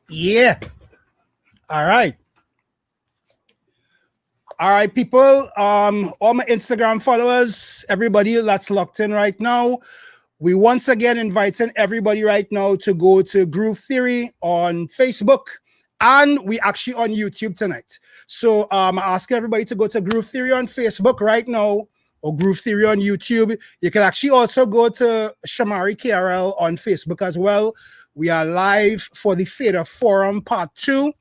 Yeah. All right. All right, people. All my Instagram followers, everybody that's locked in right now. We once again inviting everybody right now to go to Groove Theory on Facebook, and we actually on YouTube tonight. So I ask everybody to go to Groove Theory on Facebook right now, or Groove Theory on YouTube. You can actually also go to Shamari KRL on Facebook as well. We are live for the Fader Forum Part 2.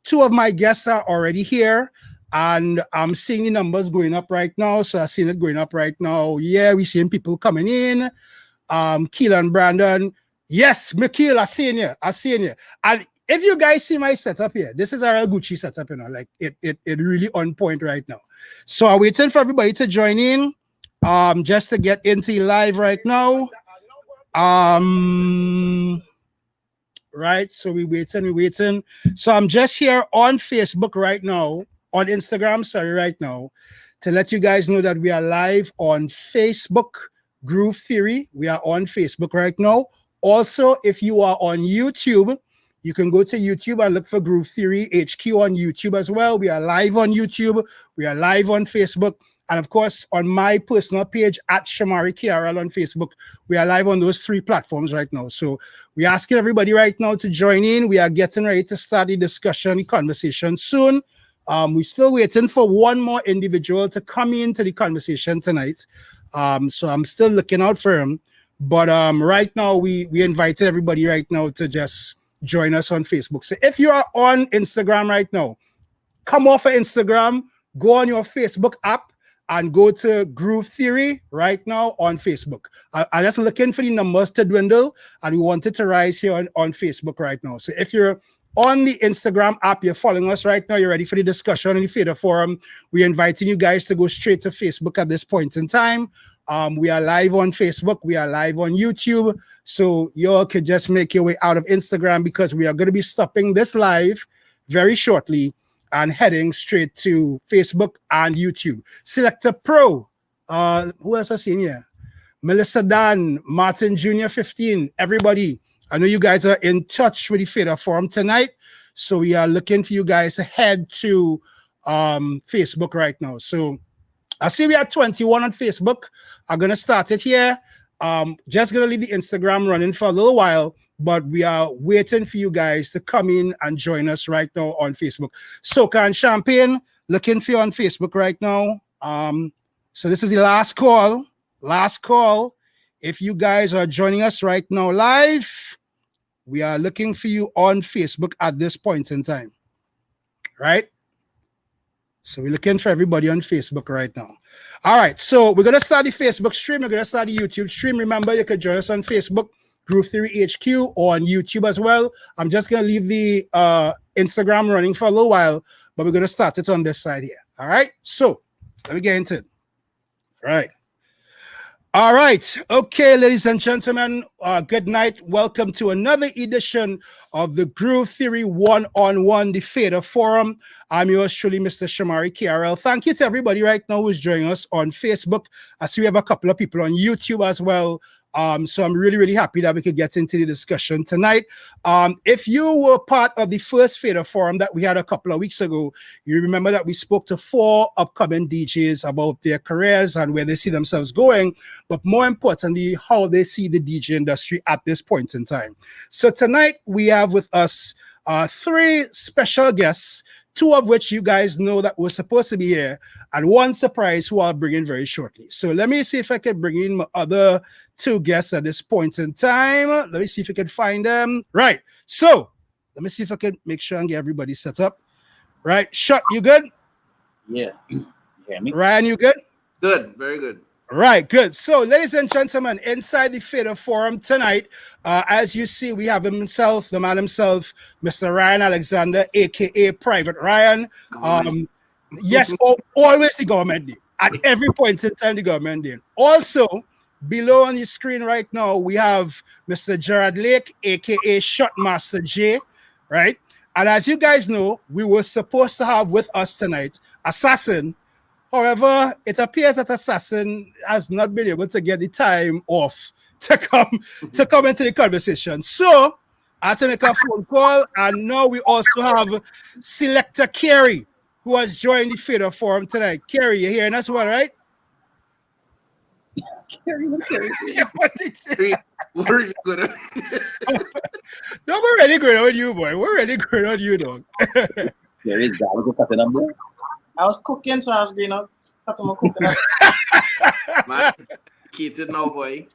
Two of my guests are already here, and I'm seeing the numbers going up right now. So I'm seeing it going up right now. Yeah, we're seeing people coming in. Keelan Brandon. Yes, Mikhail, I seen you. And if you guys see my setup here, this is our Gucci setup, you know, like it really on point right now. So I'm waiting for everybody to join in. Just to get into live right now. Right, so we're waiting. So I'm just here on Facebook right now, on Instagram, right now, to let you guys know that we are live on Facebook, Groove Theory. We are on Facebook right now. Also, if you are on YouTube, you can go to YouTube and look for Groove Theory HQ on YouTube as well. We are live on YouTube. We are live on Facebook. And of course, on my personal page at Shamari KRL on Facebook, we are live on those 3 platforms right now. So we're asking everybody right now to join in. We are getting ready to start the discussion, the conversation soon. We're still waiting for one more individual to come into the conversation tonight. So I'm still looking out for him. But right now, we invited everybody right now to just join us on Facebook. So if you are on Instagram right now, come off of Instagram, go on your Facebook app, and go to Groove Theory right now on Facebook. I'm just looking for the numbers to dwindle, and we want it to rise here on Facebook right now. So if you're on the Instagram app, you're following us right now, you're ready for the discussion in the Fader Forum, we're inviting you guys to go straight to Facebook at this point in time. We are live on Facebook. We are live on YouTube. So y'all could just make your way out of Instagram, because we are going to be stopping this live very shortly and heading straight to Facebook and YouTube. Selector Pro, who else I seen here? Melissa Dan, Martin Jr. 15, everybody. I know you guys are in touch with the Fader Forum tonight, so we are looking for you guys to head to Facebook right now. So I see we are 21 on Facebook. I'm gonna start it here. Just gonna leave the Instagram running for a little while, but we are waiting for you guys to come in and join us right now on Facebook. Soca and Champagne, looking for you on Facebook right now. So this is the last call. If you guys are joining us right now live, we are looking for you on Facebook at this point in time, right? So we're looking for everybody on Facebook right now. All right, so we're going to start the Facebook stream. We're going to start the YouTube stream. Remember, you can join us on Facebook, Groove Theory HQ, or on YouTube as well. I'm just going to leave the Instagram running for a little while, but we're going to start it on this side here. All right, so let me get into it. All right. Okay, ladies and gentlemen, good night. Welcome to another edition of the Groove Theory One-on-One, the Fader Forum. I'm yours truly, Mr. Shamari KRL. Thank you to everybody right now who's joining us on Facebook. I see we have a couple of people on YouTube as well. So I'm really, really happy that we could get into the discussion tonight. If you were part of the first Fader Forum that we had a couple of weeks ago, you remember that we spoke to 4 upcoming DJs about their careers and where they see themselves going, but more importantly, how they see the DJ industry at this point in time. So tonight we have with us 3 special guests, 2 of which you guys know that were supposed to be here, and 1 surprise who I'll bring in very shortly. So let me see if I can bring in my other 2 guests at this point in time. Let me see if I can find them. Right. So let me see if I can make sure and get everybody set up. Right. Shut, you good? Yeah. You hear me? Ryan, you good? Good. Very good. Right, good. So, ladies and gentlemen, inside the Fader Forum tonight, as you see, we have the man himself, Mr. Ryan Alexander, aka Private Ryan. Yes, always the government did. At every point in time, the government did. Also, below on the screen right now, we have Mr. Gerard Lake, aka Shotmaster J, right? And as you guys know, we were supposed to have with us tonight Assassin. However, it appears that Assassin has not been able to get the time off to come into the conversation. So I had to make a phone call, and now we also have Selector Kerry, who has joined the Fader Forum tonight. Kerry, you're hearing us well, right? Carry. What did you- We're really good. No, we're really good on you, boy. We're really good on you, dog. There is garlic cutting up there. I was cooking, so I was green up. Cutting my cooking up. Man, educated now, boy.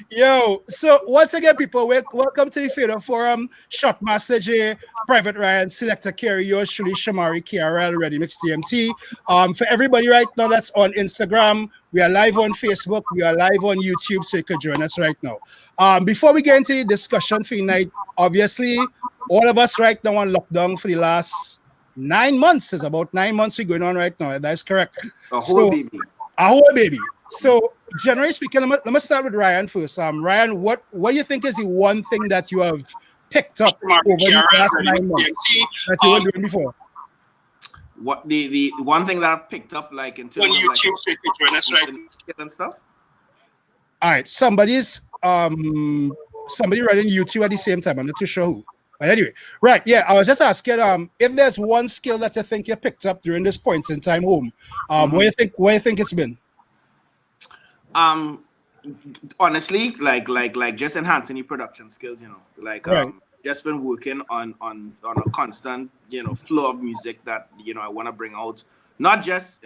Yo, so once again, people, welcome to the Fader Forum. Shotmaster J, Private Ryan, Selector Kerry, yours truly, Shamari KRL, Ready Mix DMT. For everybody right now that's on Instagram, we are live on Facebook, we are live on YouTube, so you could join us right now. Before we get into the discussion for tonight, obviously, all of us right now on lockdown for the last 9 months. It's about 9 months we're going on right now. That's correct. A whole baby. A whole baby. So, generally speaking, let me start with Ryan first. Ryan, what do you think is the one thing that you have picked up over the last 9 months that you weren't doing before? What the one thing that I've picked up, like in terms of like and stuff. All right, somebody running YouTube at the same time. I'm not too sure who. But anyway, right, yeah, I was just asking if there's one skill that you think you picked up during this point in time home. Where you think it's been? Honestly, like just enhancing your production skills, like right. Just been working on a constant, flow of music that I want to bring out, not just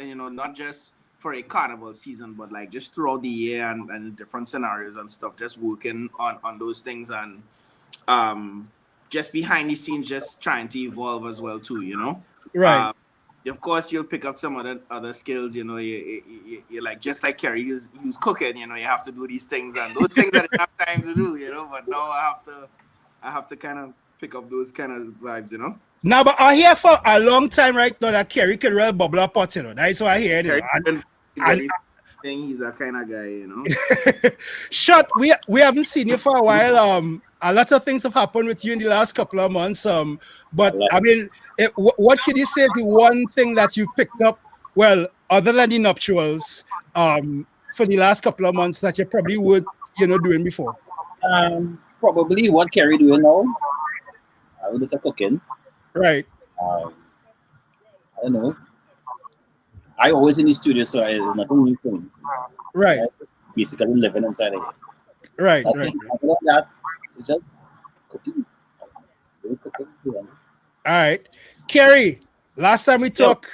for a carnival season, but like just throughout the year and different scenarios and stuff, just working on those things and just behind the scenes, just trying to evolve as well too, Right. Of course, you'll pick up some other skills, you like, just like Kerry, he was cooking, you have to do these things and those things that I didn't have time to do, but now I have to kind of pick up those kind of vibes, Now, but I hear for a long time right now that Kerry can really bubble up pot, That's what I hear. He's a kind of guy, Shot, we haven't seen you for a while. A lot of things have happened with you in the last couple of months. But I mean, what should you say the one thing that you picked up, well, other than the nuptials, for the last couple of months that you probably would, doing before? Probably what Kerry doing now. A little bit of cooking. Right. I don't know. I always in the studio, so it's nothing new for me. Right. Basically living inside of it. Right. Other than that, it's just cooking. All right. Kerry, last time we talked,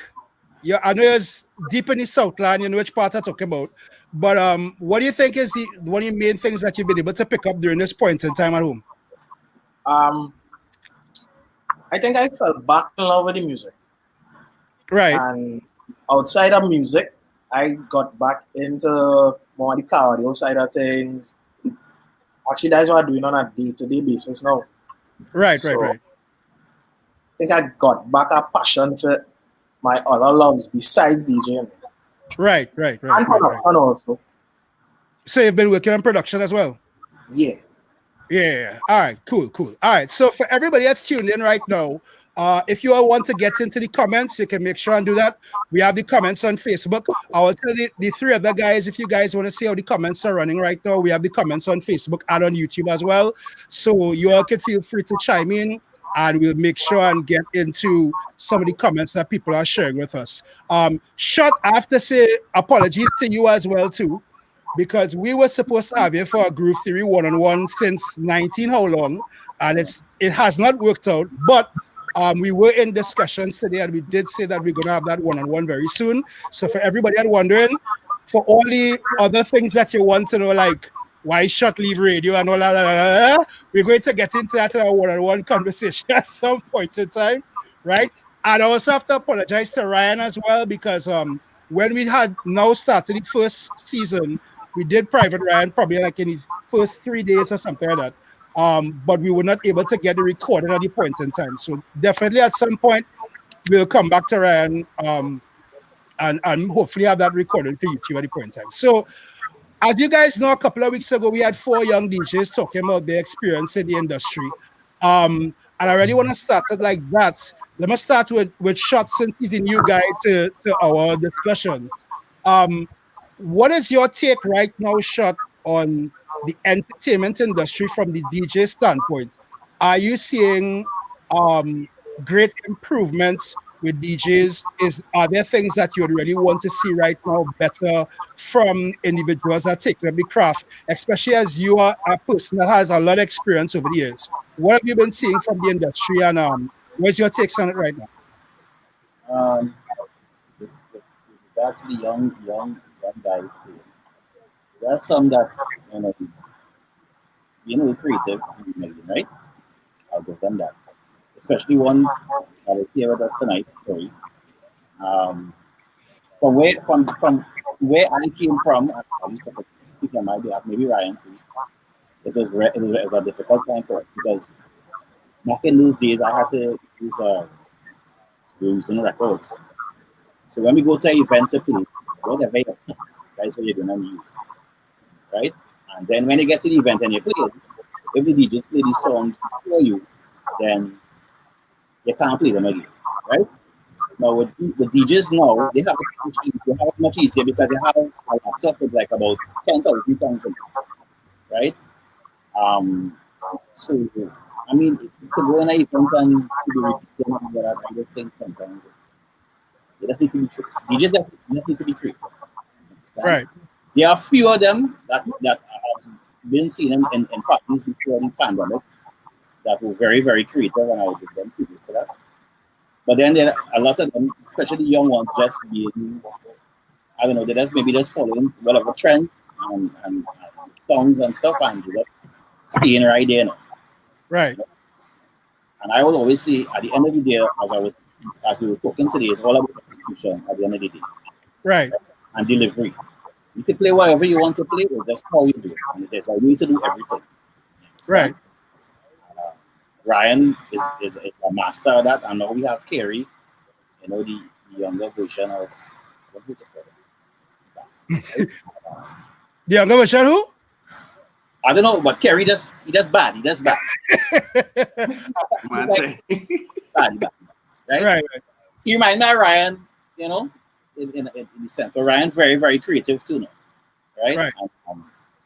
I know it's deep in the Southland, you know which part I'm talking about. But what do you think is one of the main things that you've been able to pick up during this point in time at home? I think I fell back in love with the music. Right. And outside of music, I got back into more the cardio side of things. Actually, that's what I'm doing on a day-to-day basis now. Right. I think I got back a passion for my other loves besides DJing. Right. And production also. So you've been working on production as well? Yeah. Yeah. All right. Cool. All right. So for everybody that's tuned in right now, if you all want to get into the comments, you can make sure and do that. We have the comments on Facebook. I will tell the three other guys, if you guys want to see how the comments are running right now, we have the comments on Facebook and on YouTube as well. So you all can feel free to chime in and we'll make sure and get into some of the comments that people are sharing with us. Shot, I have to say apologies to you as well too, because we were supposed to have you for a group theory one-on-one since 19 how long, and it has not worked out, but we were in discussions today and we did say that we're going to have that one-on-one very soon. So for everybody that's wondering, for all the other things that you want to know, like why Shot leave radio and all that, we're going to get into that in our one-on-one conversation at some point in time, right? And I also have to apologize to Ryan as well, because when we had now started the first season, we did Private Ryan probably like in the first 3 days or something like that. But we were not able to get it recorded at the point in time. So definitely at some point we'll come back to Ryan and hopefully have that recorded for YouTube at the point in time. So as you guys know, a couple of weeks ago we had 4 young DJs talking about their experience in the industry. And I really want to start it like that. Let me start with Shot, since he's a new guy to our discussion. What is your take right now, Shot, on the entertainment industry from the DJ standpoint, are you seeing great improvements with DJs? Are there things that you would really want to see right now better from individuals that take up the craft, especially as you are a person that has a lot of experience over the years? What have you been seeing from the industry, and where's your takes on it right now? Um, with regards to the young guys, there's some that you know, is creative, right? I'll give them that. Especially one that is here with us tonight, Tori. Um, from where I came from, at least I could speak on my behalf, maybe Ryan too. It was a difficult time for us because back in those days I had to use using records. So when we go to an event to play, whatever you pick, that's what you're gonna use, right? And then when you get to the event and you play it, if the DJs play these songs for you, then you can't play them again, right? Now with DJs now, they have it much easier because they have a laptop with like about 10,000 songs in it, right? Um, so I mean, to go in an event and to be repeating and whatever, I just think sometimes you just need to be creative. Just need to be creative. Understand? Right, There are a few of them that have been seen in parties before the pandemic that were very, very creative, and I would give them kudos for that. But then there are a lot of them, especially young ones, just being, I don't know, they're just maybe just following whatever trends and songs and stuff, and they just staying right there now. right, And I will always say, at the end of the day, as we were talking today, it's all about execution at the end of the day right. and delivery. You can play whatever you want to play, it's just how you do it. And there's a way to do everything. Right. Understand? Ryan is a master of that, and now we have Kerry, the younger version of what do you call it? The younger version, who? I don't know, but Kerry he does bad. He does bad. Man, say. Bad, right? Right, He reminds me of Ryan, in the sense. But Ryan very, very creative too now, right? right, And,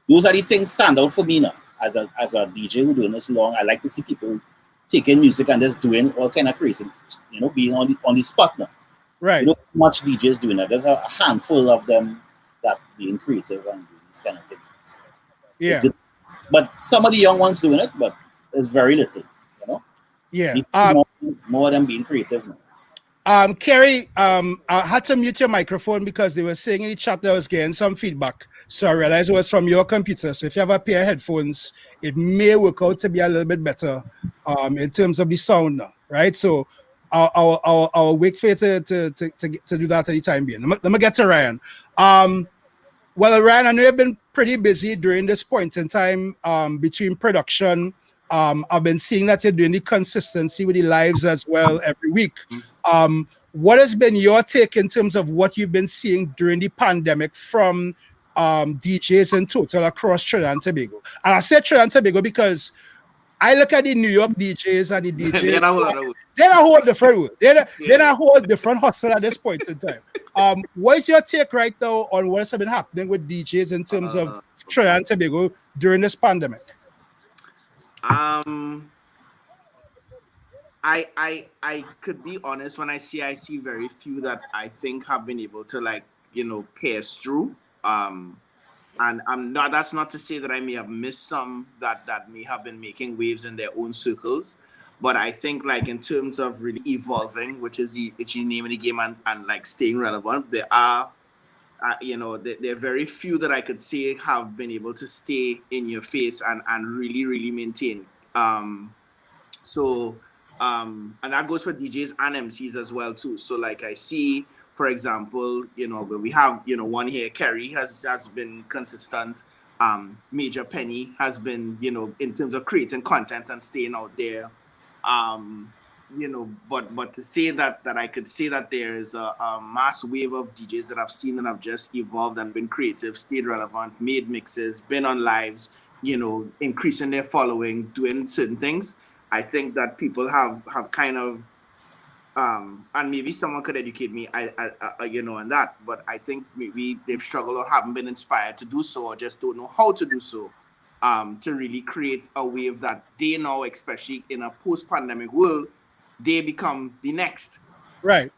those are the things stand out for me now. As a DJ who doing this long, I like to see people taking music and just doing all kind of crazy, being on the spot now. right. You don't much DJs doing that. There's a handful of them that being creative and doing these kind of things. So it's Yeah, good. But some of the young ones doing it, but there's very little, you know. yeah. Need more of them being creative now. Kerry, I had to mute your microphone because they were saying in the chat that I was getting some feedback. So I realized it was from your computer. So if you have a pair of headphones, it may work out to be a little bit better in terms of the sound now, right? So I'll wait for you to do that at the time being. Let me get to Ryan. Well, Ryan, I know you've been pretty busy during this point in time between production. I've been seeing that you're doing the consistency with the lives as well every week. What has been your take in terms of what you've been seeing during the pandemic from DJs in total across Trinidad and Tobago? And I say Trinidad and Tobago because I look at the New York DJs and the They're DJs. not whole other way. They're a whole different world. They're Yeah. a whole different hustle at this point in time. What is your take right now on what's been happening with DJs in terms of Trinidad and Tobago during this pandemic? I could be honest when I see very few that I think have been able to pass through. And I'm not that's not to say that I may have missed some that may have been making waves in their own circles. But I think in terms of really evolving, which is the name of the game, and staying relevant, there are there are very few that I could say have been able to stay in your face and really, really maintain. So and that goes for DJs and MCs as well too. So I see, for example, where we have one here, Kerry has been consistent. Major Penny has been, in terms of creating content and staying out there. But to say that I could say that there is a mass wave of DJs that I've seen and have just evolved and been creative, stayed relevant, made mixes, been on lives, increasing their following, doing certain things. I think that people have kind of and maybe someone could educate me on that, but I think maybe they've struggled or haven't been inspired to do so, or just don't know how to do so. to really create a wave that they now, especially in a post-pandemic world, they become the next. Right.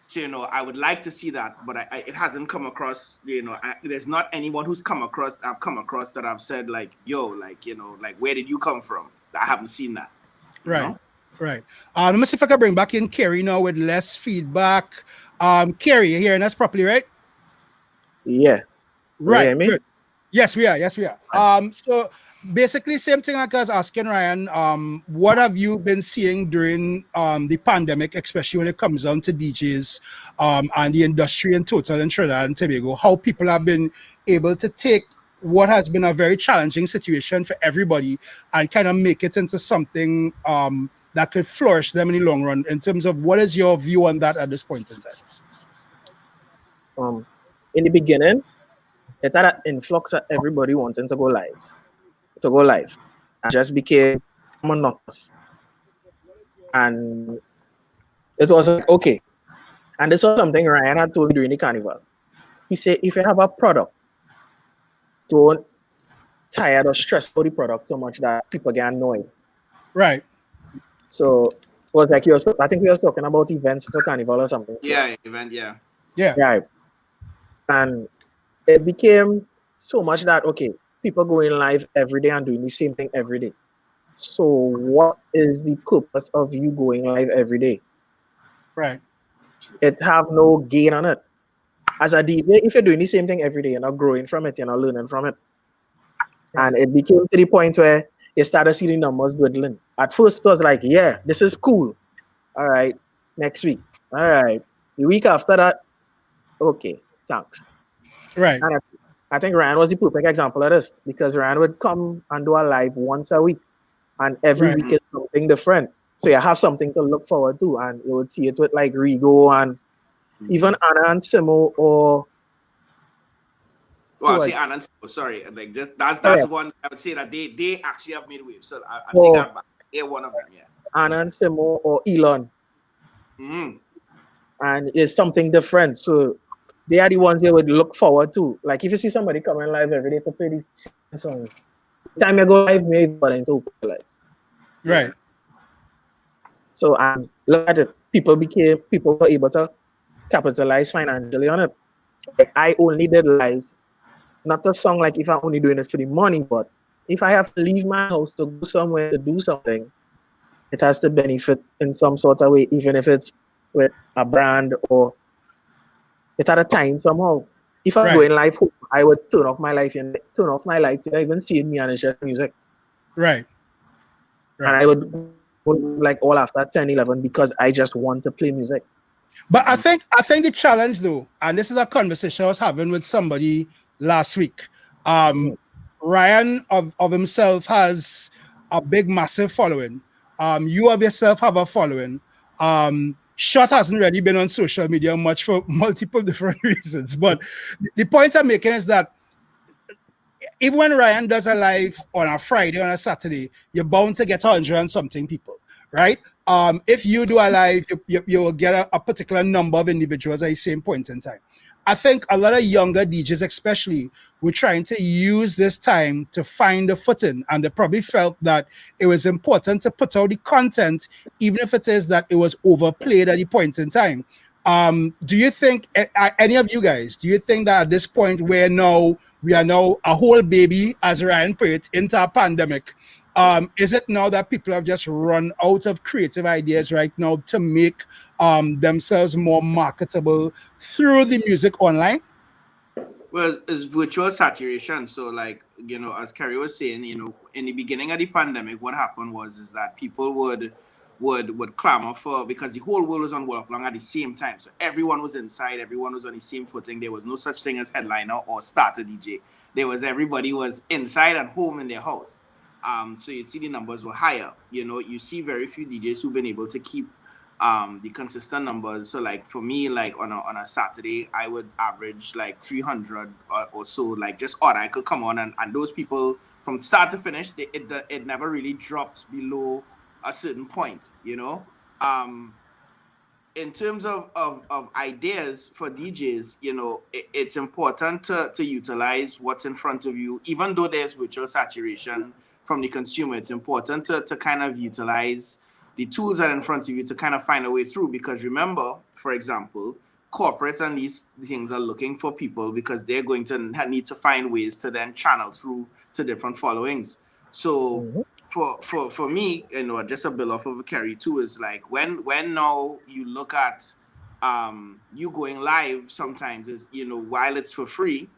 So I would like to see that, but it hasn't come across. There's not anyone who's I've come across that I've said like, yo, like like where did you come from? I haven't seen that. Right. Right. Let me see if I can bring back in Kerry now with less feedback. Kerry, you're hearing us properly, right? Yeah. You Right. hear me? Good. Yes, we are. Yes, we are. So basically, same thing like I was asking Ryan. What have you been seeing during the pandemic, especially when it comes down to DJs, and the industry in total in Trinidad and Tobago? How people have been able to take what has been a very challenging situation for everybody and kind of make it into something that could flourish them in the long run. In terms of what is your view on that at this point in time? In the beginning, it had an influx of everybody wanting to go live. And just became monotonous. And it was like, okay. And this was something Ryan had told me during the carnival. He said, if you have a product, don't tired or stressed about the product so much that people get annoyed. Right. So it was like I think we was talking about events for carnival or something. Yeah, event, yeah. Yeah. Right. And it became so much that okay, people going live every day and doing the same thing every day. So what is the purpose of you going live every day? Right. It have no gain on it. As a DJ, if you're doing the same thing every day, you're not growing from it, you're not learning from it. Right. And it became to the point where you started seeing numbers dwindling. At first, it was like, yeah, this is cool. All right, next week. All right, the week after that, okay, thanks. Right. And I think Ryan was the perfect example of this because Ryan would come and do a live once a week, and every Right. week is something different. So you have something to look forward to, and you would see it with like Rigo and even Anna and Simo or. Well, I'll say Anand. Sorry, like that's one I would say that they actually have made waves. So I take that back. They're one of them, yeah. Anna and Simo or Elon. Mm-hmm. And it's something different. So they are the ones you would look forward to. Like if you see somebody coming live every day to play these songs, the time you go live, maybe but into live. Right. So and look at it. People were able to capitalize financially on it. Like I only did live, not a song like if I'm only doing it for the money, but if I have to leave my house to go somewhere to do something, it has to benefit in some sort of way, even if it's with a brand or it at a time somehow. If I'm going live home, I would turn off my lights. You don't even see me and it's just music. Right. And I would go like all after 10, 11 because I just want to play music. But I think the challenge though, and this is a conversation I was having with somebody last week. Ryan of himself has a big, massive following. You of yourself have a following. Shot hasn't really been on social media much for multiple different reasons. But the point I'm making is that even when Ryan does a live on a Friday, on a Saturday, you're bound to get 100 and something people, right? If you do a live, you will get a particular number of individuals at the same point in time. I think a lot of younger DJs, especially, were trying to use this time to find a footing, and they probably felt that it was important to put out the content, even if it is that it was overplayed at the point in time. Do you think, any of you guys, do you think that at this point where now we are now a whole baby, as Ryan put it, into a pandemic, is it now that people have just run out of creative ideas right now to make themselves more marketable through the music online? Well, it's virtual saturation. So, like, as Kerry was saying, in the beginning of the pandemic, what happened is that people would clamor for, because the whole world was on work long at the same time. So everyone was inside, everyone was on the same footing. There was no such thing as headliner or starter DJ. Everybody was inside and home in their house. So you'd see the numbers were higher. You see very few DJs who've been able to keep the consistent numbers. So like for me, like on a Saturday, I would average like 300 or so, like just odd. I could come on and those people from start to finish, it never really dropped below a certain point, in terms of ideas for DJs, it's important to utilize what's in front of you, even though there's virtual saturation from the consumer. It's important to kind of utilize the tools that are in front of you to kind of find a way through. Because remember, for example, corporates and these things are looking for people because they're going to need to find ways to then channel through to different followings. So for me, just a bill off of a carry too is like when now you look at you going live sometimes is while it's for free,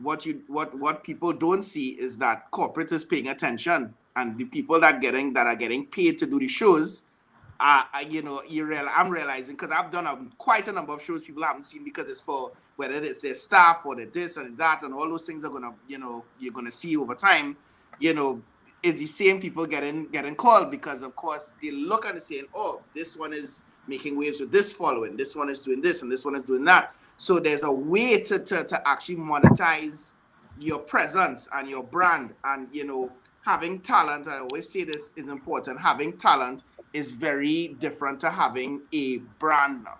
what people don't see is that corporate is paying attention, and the people that are getting paid to do the shows I'm realizing, because I've done quite a number of shows people haven't seen, because it's for whether it's their staff or the this and that, and all those things are gonna you're gonna see over time. Is the same people getting called, because of course they look and saying, oh, this one is making waves with this following, this one is doing this, and this one is doing that. So there's a way to actually monetize your presence and your brand, and having talent. I always say this is important. Having talent is very different to having a brand now.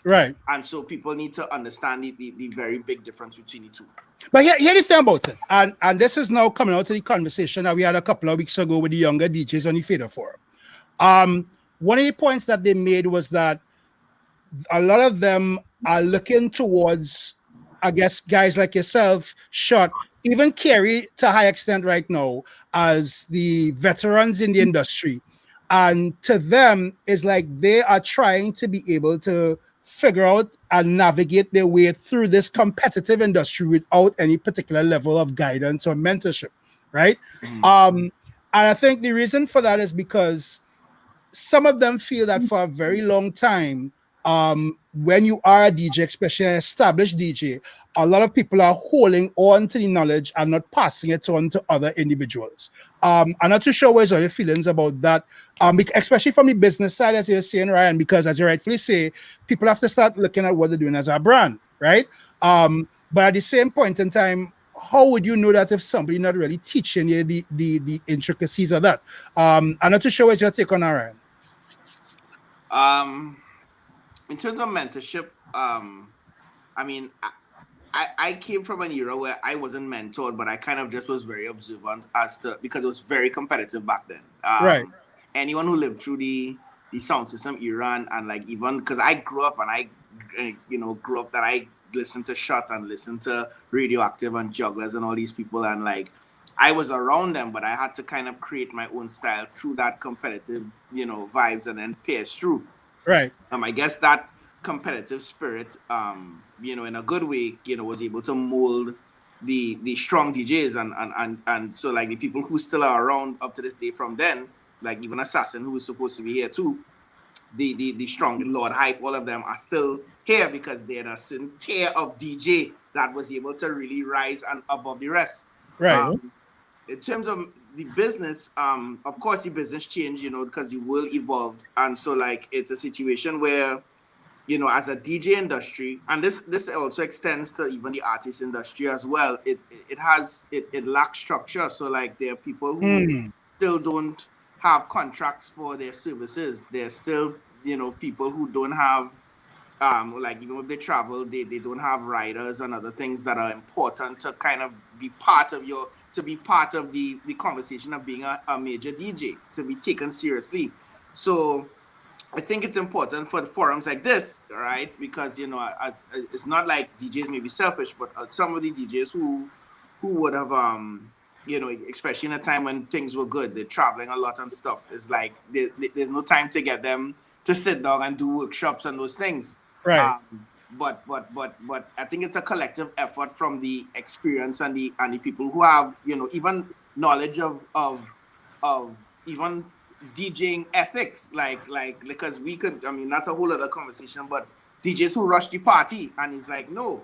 Right. And so people need to understand the very big difference between the two. But here the thing about it, and this is now coming out of the conversation that we had a couple of weeks ago with the younger DJs on the Fader Forum. One of the points that they made was that a lot of them are looking towards, I guess, guys like yourself, Shot, even Kerry to a high extent right now, as the veterans in the industry. And to them, it's like they are trying to be able to figure out and navigate their way through this competitive industry without any particular level of guidance or mentorship, right? And I think the reason for that is because some of them feel that for a very long time, when you are a DJ, especially an established DJ, a lot of people are holding on to the knowledge and not passing it on to other individuals. I'm not too sure what your feelings about that, especially from the business side, as you're saying, Ryan, because as you rightfully say, people have to start looking at what they're doing as a brand, right? But at the same point in time, how would you know that if somebody not really teaching you the intricacies of that? I'm not too sure what's your take on that, Ryan. In terms of mentorship, I mean, I came from an era where I wasn't mentored, but I kind of just was very observant because it was very competitive back then. Right. Anyone who lived through the sound system era, and like, even because I grew up and I listened to Shot and listened to Radioactive and Jugglers and all these people, and like I was around them, but I had to kind of create my own style through that competitive, vibes, and then pierce through. Right. I guess that competitive spirit, in a good way, was able to mold the strong DJs, and so like the people who still are around up to this day from then, like even Assassin, who was supposed to be here too, the strong Lord Hype, all of them are still here because they're a certain tier of DJ that was able to really rise and above the rest. Right. In terms of the business, of course the business changed, because the world evolved, and so like it's a situation where, as a DJ industry, and this also extends to even the artist industry as well, it lacks structure. So like there are people who still don't have contracts for their services. There's still people who don't have like, even if they travel, they don't have riders and other things that are important to kind of be part of the conversation of being a major DJ, to be taken seriously. So I think it's important for the forums like this, right? Because it's not like DJs may be selfish, but some of the DJs who would have especially in a time when things were good, they're traveling a lot and stuff. It's like there's no time to get them to sit down and do workshops and those things. Right. But I think it's a collective effort from the experience and the people who have even knowledge of even DJing ethics, like because we could, that's a whole other conversation. But DJs who rush the party, and it's like, no,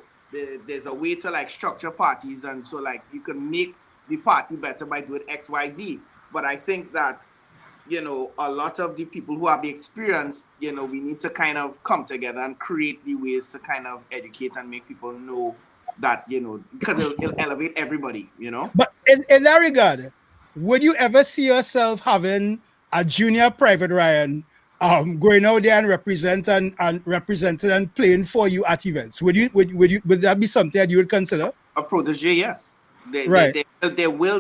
there's a way to like structure parties, and so like you can make the party better by doing XYZ. But I think that a lot of the people who have the experience, we need to kind of come together and create the ways to kind of educate and make people know that, because it'll elevate everybody, But in that regard, would you ever see yourself having a junior Private Ryan going out there and representing and playing for you at events? Would that be something that you would consider? A protege, yes. Right. There will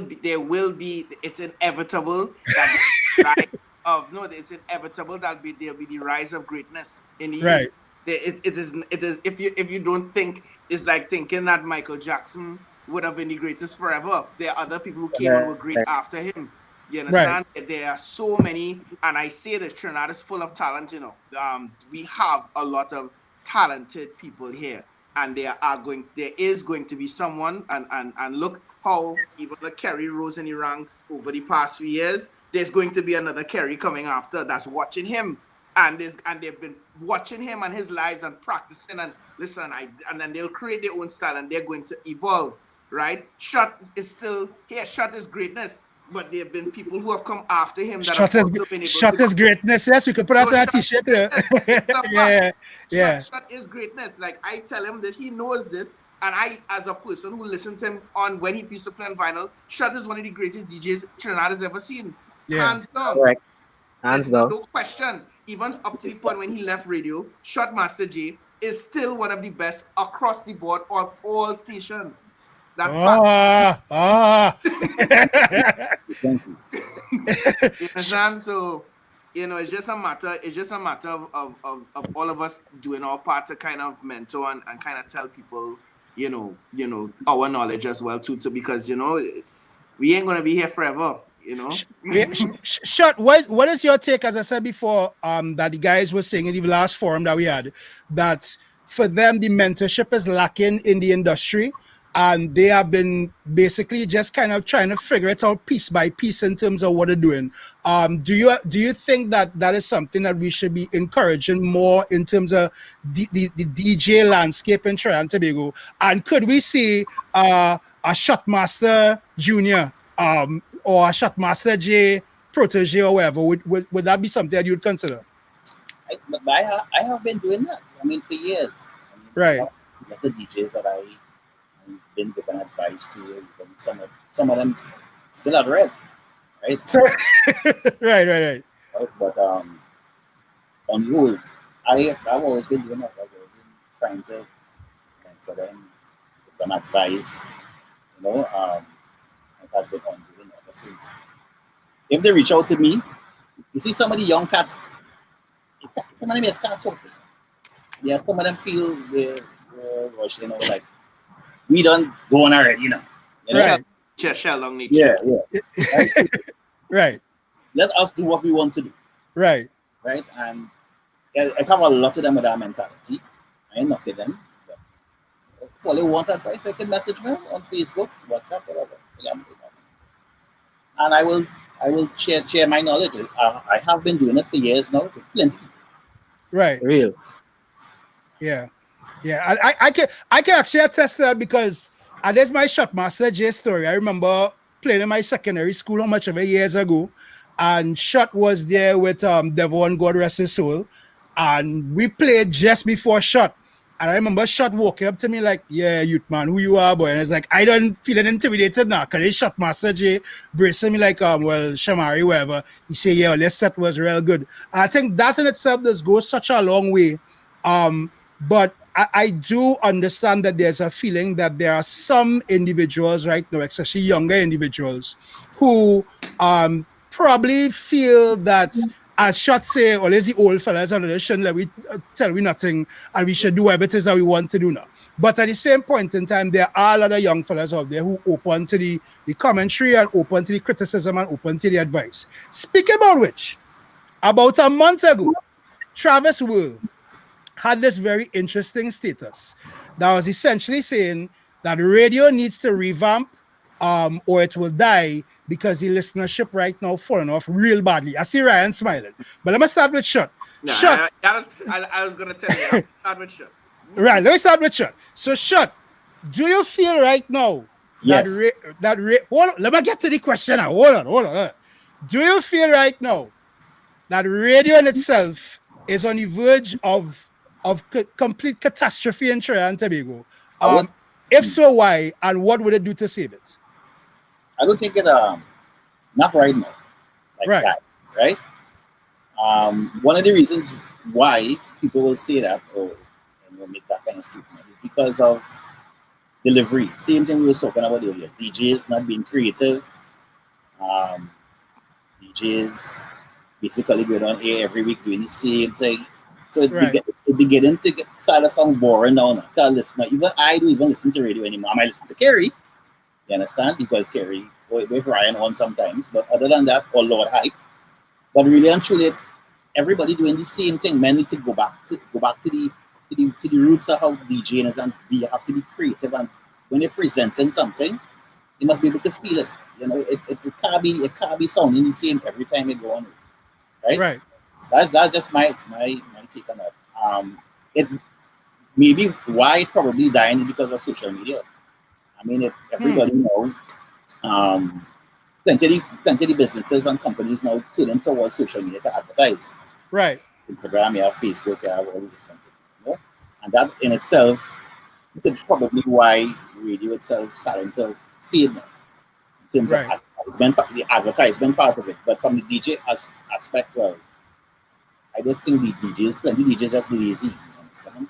be. It's inevitable that the rise of no. It's inevitable that there'll be the rise of greatness in the Right. youth. It is. If you don't think, it's like thinking that Michael Jackson would have been the greatest forever. There are other people who came and were great after him. You Right. understand? There are so many, and I say that Trinidad is full of talent. We have a lot of talented people here, and there is going to be someone, and look how even the Kerry rose in the ranks over the past few years. There's going to be another Kerry coming after that's watching him, and they've been watching him and his lives and practicing and listen. And then they'll create their own style and they're going to evolve. Right? Shot is still here. Shot is greatness. But there have been people who have come after him that have also been able Shot to. is greatness. Yes, we could put out that t-shirt. Yeah. Shot is greatness. Like I tell him that he knows this, and I, as a person who listened to him on when he used to play on vinyl, Shot is one of the greatest DJs Trinidad has ever seen. Yeah. Hands down. Correct. Hands down. No question. Even up to the point when he left radio, Shot Master J is still one of the best across the board on all stations. That's Thank you. You understand? So, it's just a matter of all of us doing our part to kind of mentor and kind of tell people, our knowledge as well too, because we ain't gonna be here forever. Shot, what is your take? As I said before, that the guys were saying in the last forum that we had, that for them the mentorship is lacking in the industry, and they have been basically just kind of trying to figure it out piece by piece in terms of what they're doing. Do you think that is something that we should be encouraging more in terms of the DJ landscape in Trinidad and Tobago? And could we see a Shotmaster Junior or a Shotmaster J protege or whatever? Would that be something that you'd consider? I have been doing that. I mean, for years. Right. A lot of DJs that I've been given advice to, some of them still at red, right? Right. But on the whole, I've always been doing that. I've always been trying to mentor them, give them advice, it has been ongoing ever since. If they reach out to me, you see some of the young cats, some of them just can't talk to them. Yeah, some of them feel rush, like we don't go on already, Right. Shell long nature. Yeah. Right. Let us do what we want to do. Right. Right. And I have a lot of them with that mentality. I ain't knocking them. But if all they want advice, they can message me on Facebook, WhatsApp, whatever. And I will share my knowledge. I have been doing it for years now. With plenty. Right. Real. Yeah. I can actually attest to that, because there's my Shotmaster J story. I remember playing in my secondary school how much of it years ago, and Shot was there with Devon, God rest his soul, and we played just before Shot. And I remember Shot walking up to me like, "Yeah, youth man, who you are, boy?" And it's like, I don't feel intimidated now, because it's Shotmaster J bracing me like, well, Shamari, whatever. He say, "Yeah, this set was real good." And I think that in itself does go such a long way. But I do understand that there's a feeling that there are some individuals right now, especially younger individuals, who probably feel that, as Shot say, or there's the old fellas and they shouldn't let we tell we nothing, and we should do everything that we want to do now. But at the same point in time, there are a lot of young fellas out there who open to the commentary and open to the criticism and open to the advice. Speaking about which, about a month ago, Travis World had this very interesting status that was essentially saying that radio needs to revamp or it will die, because the listenership right now falling off real badly. I see Ryan smiling, but let me start with Shot. No, Shot. I was gonna tell you. Start with Shot. Right, let me start with Shot. So Shot, do you feel right now Yes. hold on, let me get to the question now. Hold on. Do you feel right now that radio in itself is on the verge of complete catastrophe in Trinidad and Tobago? If so, why, and what would it do to save it? I don't think it not right now, like Right. that, right? One of the reasons why people will say that or make that kind of statement is because of delivery. Same thing we was talking about earlier. DJs not being creative. Um, DJs basically going on air every week doing the same thing. So Right. it beginning to get start to sound boring now. Not to a listener. Even I don't even listen to radio anymore. I might listen to Kerry. You understand? Because Kerry with Ryan on sometimes. But other than that, or Lord Hype. But really and truly, everybody doing the same thing. Men need to go back to the roots of how DJing is, and you have to be creative. And when you're presenting something, you must be able to feel it. You know, it can't be sounding the same every time you go on, right? Right. That's just my take on that. It maybe why it probably dying is because of social media. I mean, if everybody know, plenty of the businesses and companies now turning towards social media to advertise. Right. Instagram, you have Facebook, you have all these different things. You know? And that in itself could probably why radio itself starting to fade now in terms Right. of the advertisement part of it. But from the DJ aspect, well, I just think the DJs, plenty DJs just lazy. You understand?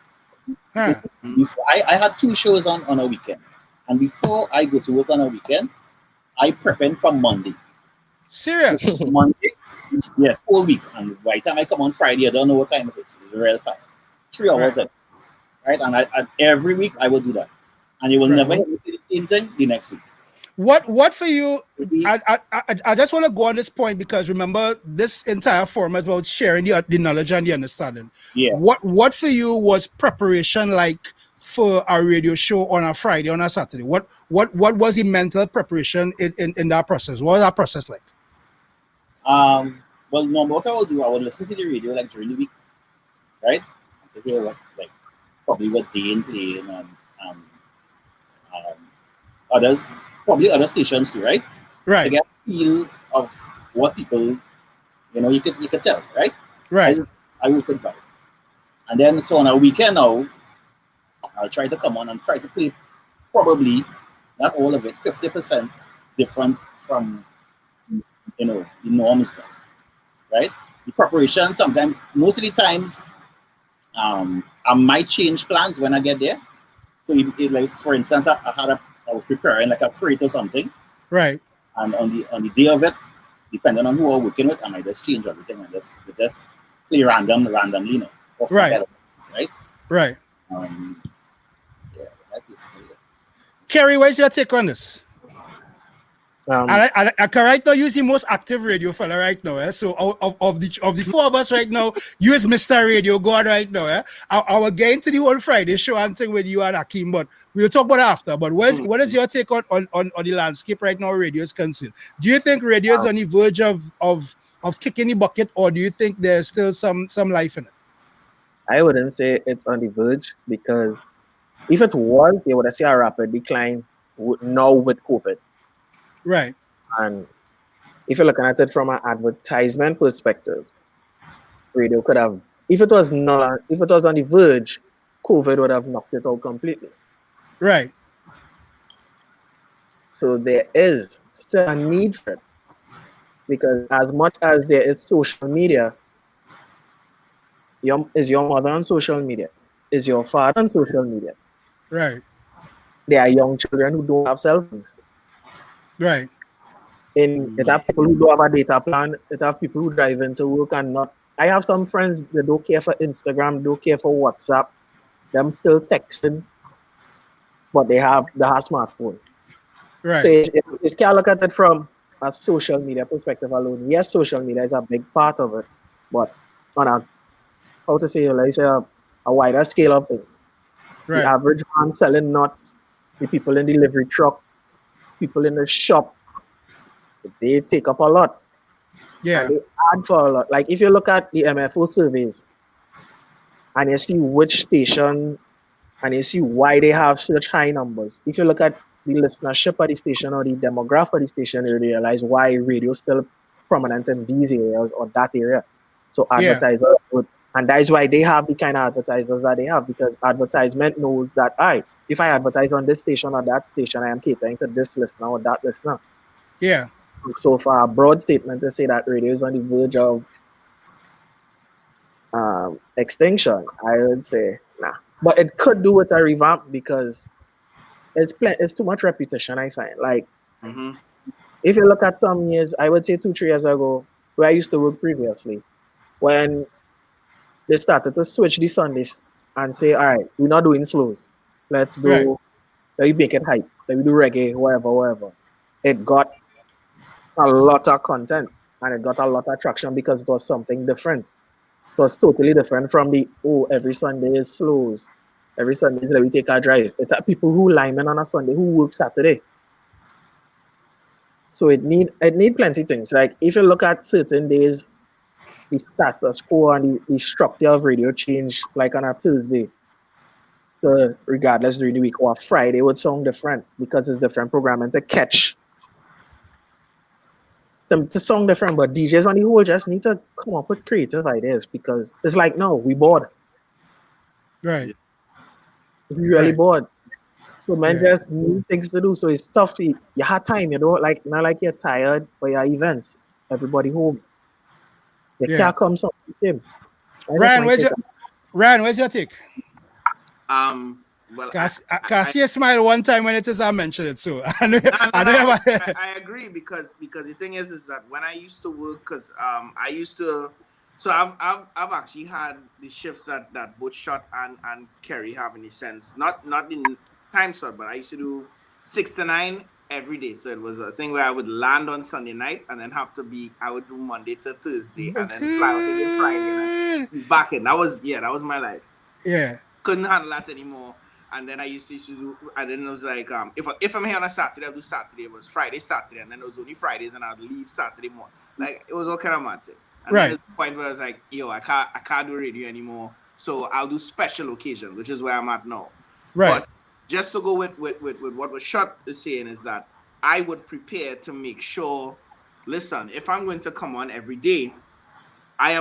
Huh. I had 2 shows on a weekend. And before I go to work on a weekend, I prepping from Monday. Serious. Monday, yes, whole week. And by the time I come on Friday, I don't know what time it is. It's real fine. 3 hours, Right. right? And I every week I will do that. And you will Right. never hear me say the same thing the next week. What for you? Maybe- I just want to go on this point because remember this entire forum is about sharing the knowledge and the understanding. Yeah. What for you was preparation like for a radio show on a Friday, on a Saturday? What was the mental preparation in that process? What was that process like? Well, no, what I will do, I will listen to the radio like during the week, right? To hear what like probably what Dane playing and um, others, probably other stations too, right? To Right. get a feel of what people, you could tell, right? Right. I will put vibe. And then so on a weekend now, I'll try to come on and try to play probably not all of it, 50% different from the norm stuff, right? The preparation sometimes, most of the times, I might change plans when I get there. So, like for instance, I was preparing like a crate or something, Right. and on the day of it, depending on who I'm working with, I might just change everything and just play randomly, off my Right. head, right? Right. Yeah, that's basically it. Kerry, where's your take on this? I can right now use the most active radio fella right now. So of the 4 of us right now, you is Mr. Radio God right now. I will get into the whole Friday show and thing with you and Akeem, but we'll talk about it after. But what is your take on the landscape right now? Radio is concerned. Do you think radio is on the verge of kicking the bucket, or do you think there's still some life in it? I wouldn't say it's on the verge because if it was, you would have seen a rapid decline now with COVID. Right. And if you're looking at it from an advertisement perspective, radio could have, if it was on the verge, COVID would have knocked it out completely. Right. So there is still a need for it. Because as much as there is social media, is your mother on social media? Is your father on social media? Right. There are young children who don't have cell phones. Right. It have people who don't have a data plan. It have people who drive into work and not. I have some friends that don't care for Instagram, don't care for WhatsApp. Them still texting, but they have smartphone. Right. So you can't look at it from a social media perspective alone. Yes, social media is a big part of it, but on a wider scale of things. Right. The average man selling nuts, the people in the delivery truck, people in the shop, they take up a lot. Yeah. And they add for a lot. Like if you look at the MFO surveys and you see which station and you see why they have such high numbers. If you look at the listenership of the station or the demographic of the station, you realize why radio is still prominent in these areas or that area. So advertisers and that is why they have the kind of advertisers that they have, because advertisement knows that if I advertise on this station or that station, I am catering to this listener or that listener. Yeah. So for a broad statement to say that radio is on the verge of extinction, I would say nah. But it could do with a revamp because it's too much repetition. I find like Mm-hmm. if you look at some years, I would say 2 3 years ago, where I used to work previously, when they started to switch the Sundays and say, all right, we're not doing slows. Let's Right. do, let me make it hype. Let me do reggae, whatever. It got a lot of content and it got a lot of traction because it was something different. It was totally different from the, oh, every Sunday is slows. Every Sunday, let me take a drive. It's people who linemen on a Sunday who work Saturday. So it need plenty things. Like if you look at certain days, the status quo and the structure of radio change, like on a Tuesday. So regardless during the week or Friday would sound different because it's different programming to catch to sound different. But DJs on the whole just need to come up with creative ideas because it's like no, we bored. Right. We really Right. bored. So men Yeah. just need things to do. So it's tough to you have time, you know, like not like you're tired for your events. Everybody home. You Yeah. can't come something the same. That's just Ryan, my take. where's your take? Well, Cause I see a smile one time when it is I mentioned it. So I know I agree because the thing is that when I used to work, because I used to, so I've actually had the shifts that both Shot and Kerry have in a sense, not in time slot, but I used to do 6 to 9 every day. So it was a thing where I would land on Sunday night and then I would do Monday to Thursday and then fly out again Friday and then be back in. That was my life. yeah. Couldn't handle that anymore. And then I used to do, and then it was like, if I'm here on a Saturday, I'll do Saturday. It was Friday, Saturday, and then it was only Fridays, and I'd leave Saturday morning. Like it was all kind of mad thing. And then Right. there's the point where I was like, yo, I can't do radio anymore. So I'll do special occasions, which is where I'm at now. Right. But just to go with what was Shot is saying is that I would prepare to make sure, listen, if I'm going to come on every day, I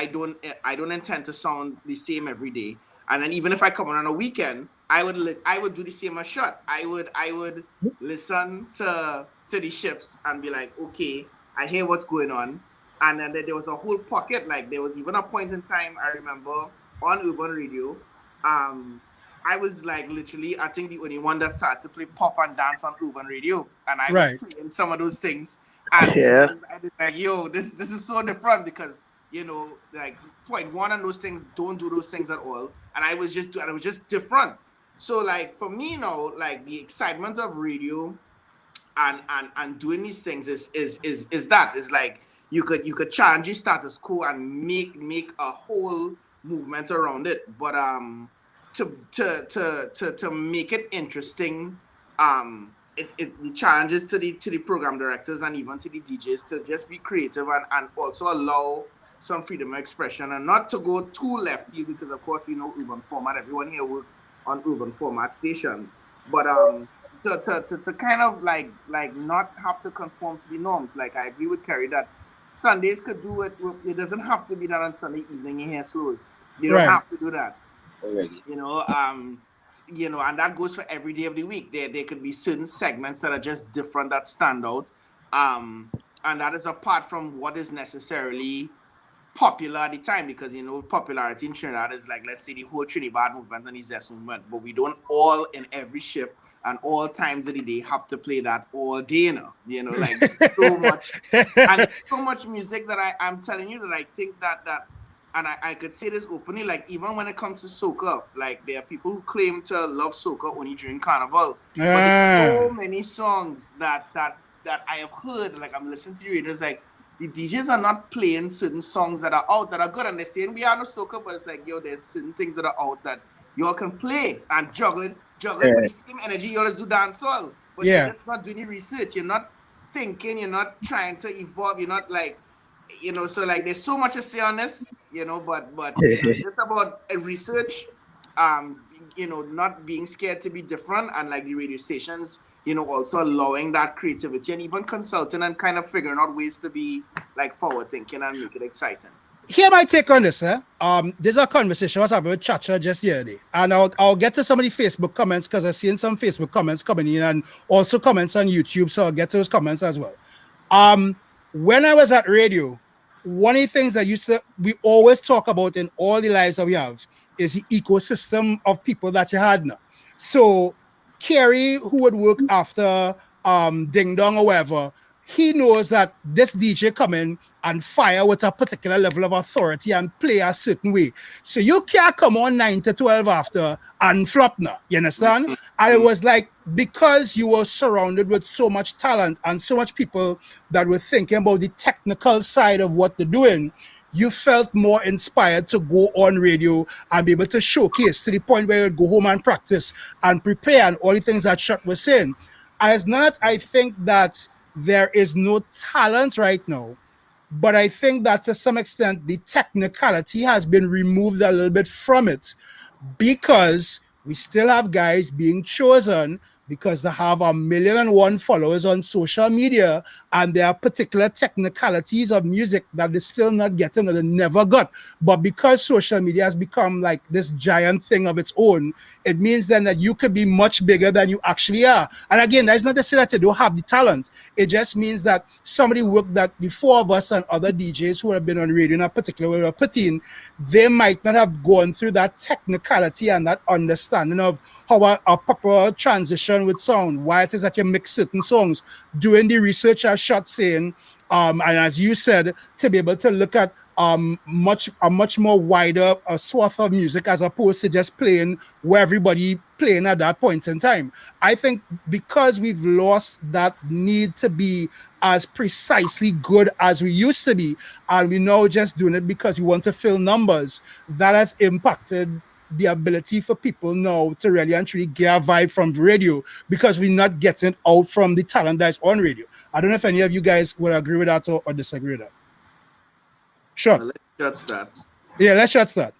don't intend to sound the same every day. And then even if I come on a weekend, I would do the same as Shot. I would listen to the shifts and be like, okay, I hear what's going on. And then there was a whole pocket, like there was even a point in time I remember on urban radio. I was like literally, I think the only one that started to play pop and dance on urban radio, and I was Right. playing some of those things. And Yeah. I was like, yo, this is so different because like point one and those things don't do those things at all. And I was just different. So like for me now, like the excitement of radio and doing these things is that is like you could challenge the status quo and make a whole movement around it. But to make it interesting, it the challenges to the program directors and even to the DJs to just be creative and also allow some freedom of expression and not to go too left field because of course we know urban format. Everyone here work on urban format stations, but to kind of like not have to conform to the norms. Like I agree with Kerry that Sundays could do it. It doesn't have to be that on Sunday evening you hear slows. You don't Right. have to do that. Already. And that goes for every day of the week. There could be certain segments that are just different that stand out, and that is apart from what is necessarily popular at the time, because popularity in Trinidad is like, let's say, the whole Trinidad movement and the Zest movement, but we don't all in every shift and all times of the day have to play that all day, like so much, and so much music that I'm telling you that I think that and I could say this openly, like even when it comes to soca, like there are people who claim to love soca only during Carnival, but there's so many songs that I have heard, like I'm listening to the radio, it's like the DJs are not playing certain songs that are out that are good, and they're saying we are no soca, but it's like, yo, there's certain things that are out that y'all can play and juggle it with the same energy. Y'all just do dancehall, but you're just not doing the research. You're not thinking. You're not trying to evolve. You're not like, so like there's so much to say on this, but it's just about research, not being scared to be different, and like the radio stations, also allowing that creativity and even consulting and kind of figuring out ways to be like forward thinking and make it exciting. Here my take on this, there's a conversation I was having with Chacha just yesterday, and I'll get to some of the Facebook comments because I've seen some Facebook comments coming in and also comments on YouTube, so I'll get to those comments as well. When I was at radio, one of the things that we always talk about in all the lives that we have is the ecosystem of people that you had now. So Kerry, who would work after Ding Dong or whatever, he knows that this DJ come in and fire with a particular level of authority and play a certain way. So you can't come on 9 to 12 after and flop now. You understand? And it was like, because you were surrounded with so much talent and so much people that were thinking about the technical side of what they're doing, you felt more inspired to go on radio and be able to showcase to the point where you'd go home and practice and prepare and all the things that Shot was saying. As not, I think that there is no talent right now, but I think that to some extent the technicality has been removed a little bit from it, because we still have guys being chosen because they have 1,000,001 followers on social media, and there are particular technicalities of music that they're still not getting or they never got. But because social media has become like this giant thing of its own, it means then that you could be much bigger than you actually are. And again, that's not to say that you don't have the talent. It just means that somebody worked that before of us and other DJs who have been on radio in a particular way were put in, they might not have gone through that technicality and that understanding of how a proper transition with sound, why it is that you mix certain songs, doing the research as Shot saying, and as you said, to be able to look at much more wider swath of music as opposed to just playing where everybody playing at that point in time. I think because we've lost that need to be as precisely good as we used to be, and we now just doing it because we want to fill numbers, that has impacted the ability for people now to really and truly get a vibe from radio, because we're not getting out from the talent that's on radio. I don't know if any of you guys would agree with that or disagree with that. Sure. Well, let's start. Yeah, let's Shot start.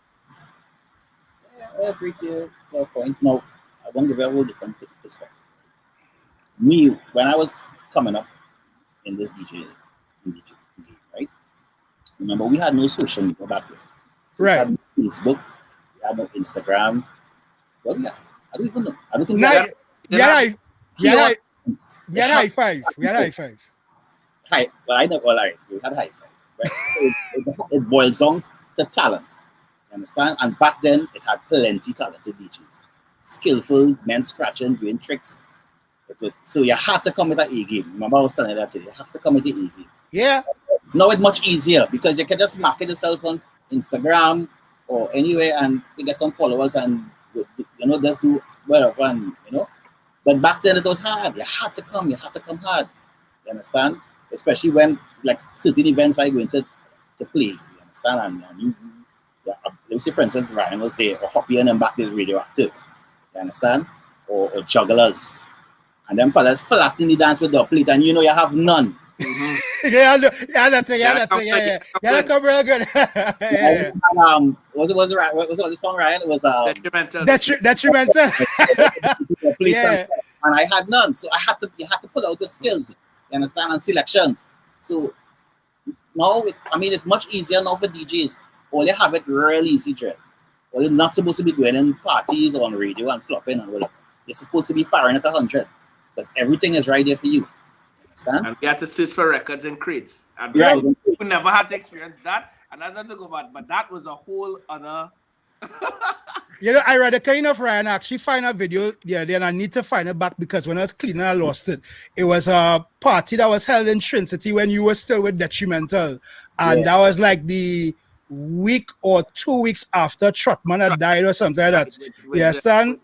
Yeah, I agree to your point. No, I want to give you a whole different perspective. Me, when I was coming up in this DJ game, right? Remember, we had no social media back then. So Right. we had no Facebook, we had no Instagram. What do we have? I don't even know. I don't think Now, we had we had high five. We had high five. high. Well, I never. Well, all right, we had high five. Right? So it boils down to talent. You understand? And back then, it had plenty talented DJs, skillful men scratching, doing tricks. So you had to come with an A game. Remember, I was telling you that today. You have to come with the A game. Yeah. Now it's much easier because you can just market yourself on Instagram or anywhere and you get some followers and just do whatever and But back then it was hard. You had to come hard. You understand? Especially when like certain events are going to play. You understand? And let me say for instance Ryan was there, or Hoppy and them back there radioactive. You understand? Or jugglers. And them fellas flat in the dance with the plate and you have none. Mm-hmm. Yeah, that's it. Yeah, that come real good. Yeah. Was the song, Ryan? It was detrimental. Yeah. And I had none, so you had to pull out with skills, you understand, and selections. So now, it's much easier now for DJs. All you have it really easy, Dre. Well, you're not supposed to be going in parties on radio and flopping and whatever. You're supposed to be firing at 100 because everything is right there for you. Understand? And we had to search for records and crates. And right. We never had to experience that. And that's not to go bad, but that was a whole other. I read a kind of Ryan actually find a video the other day, and I need to find it back because when I was cleaning, I lost it. It was a party that was held in Trinity when you were still with Detrimental, and that was like the week or 2 weeks after Trotman had died or something like that.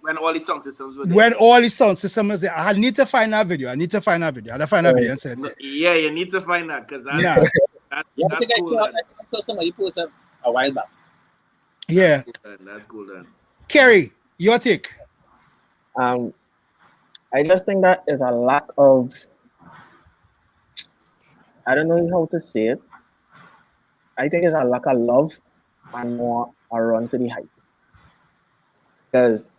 When all the sound systems were there. When all the sound systems was there. I need to find that video. I had to find that video and say it. Yeah, you need to find that because that's cool. I saw somebody post a while back. Yeah. That's cool then. Kerry, your take. I just think that is a lack of, I don't know how to say it. I think it's a lack of love and more a run to the hype. Because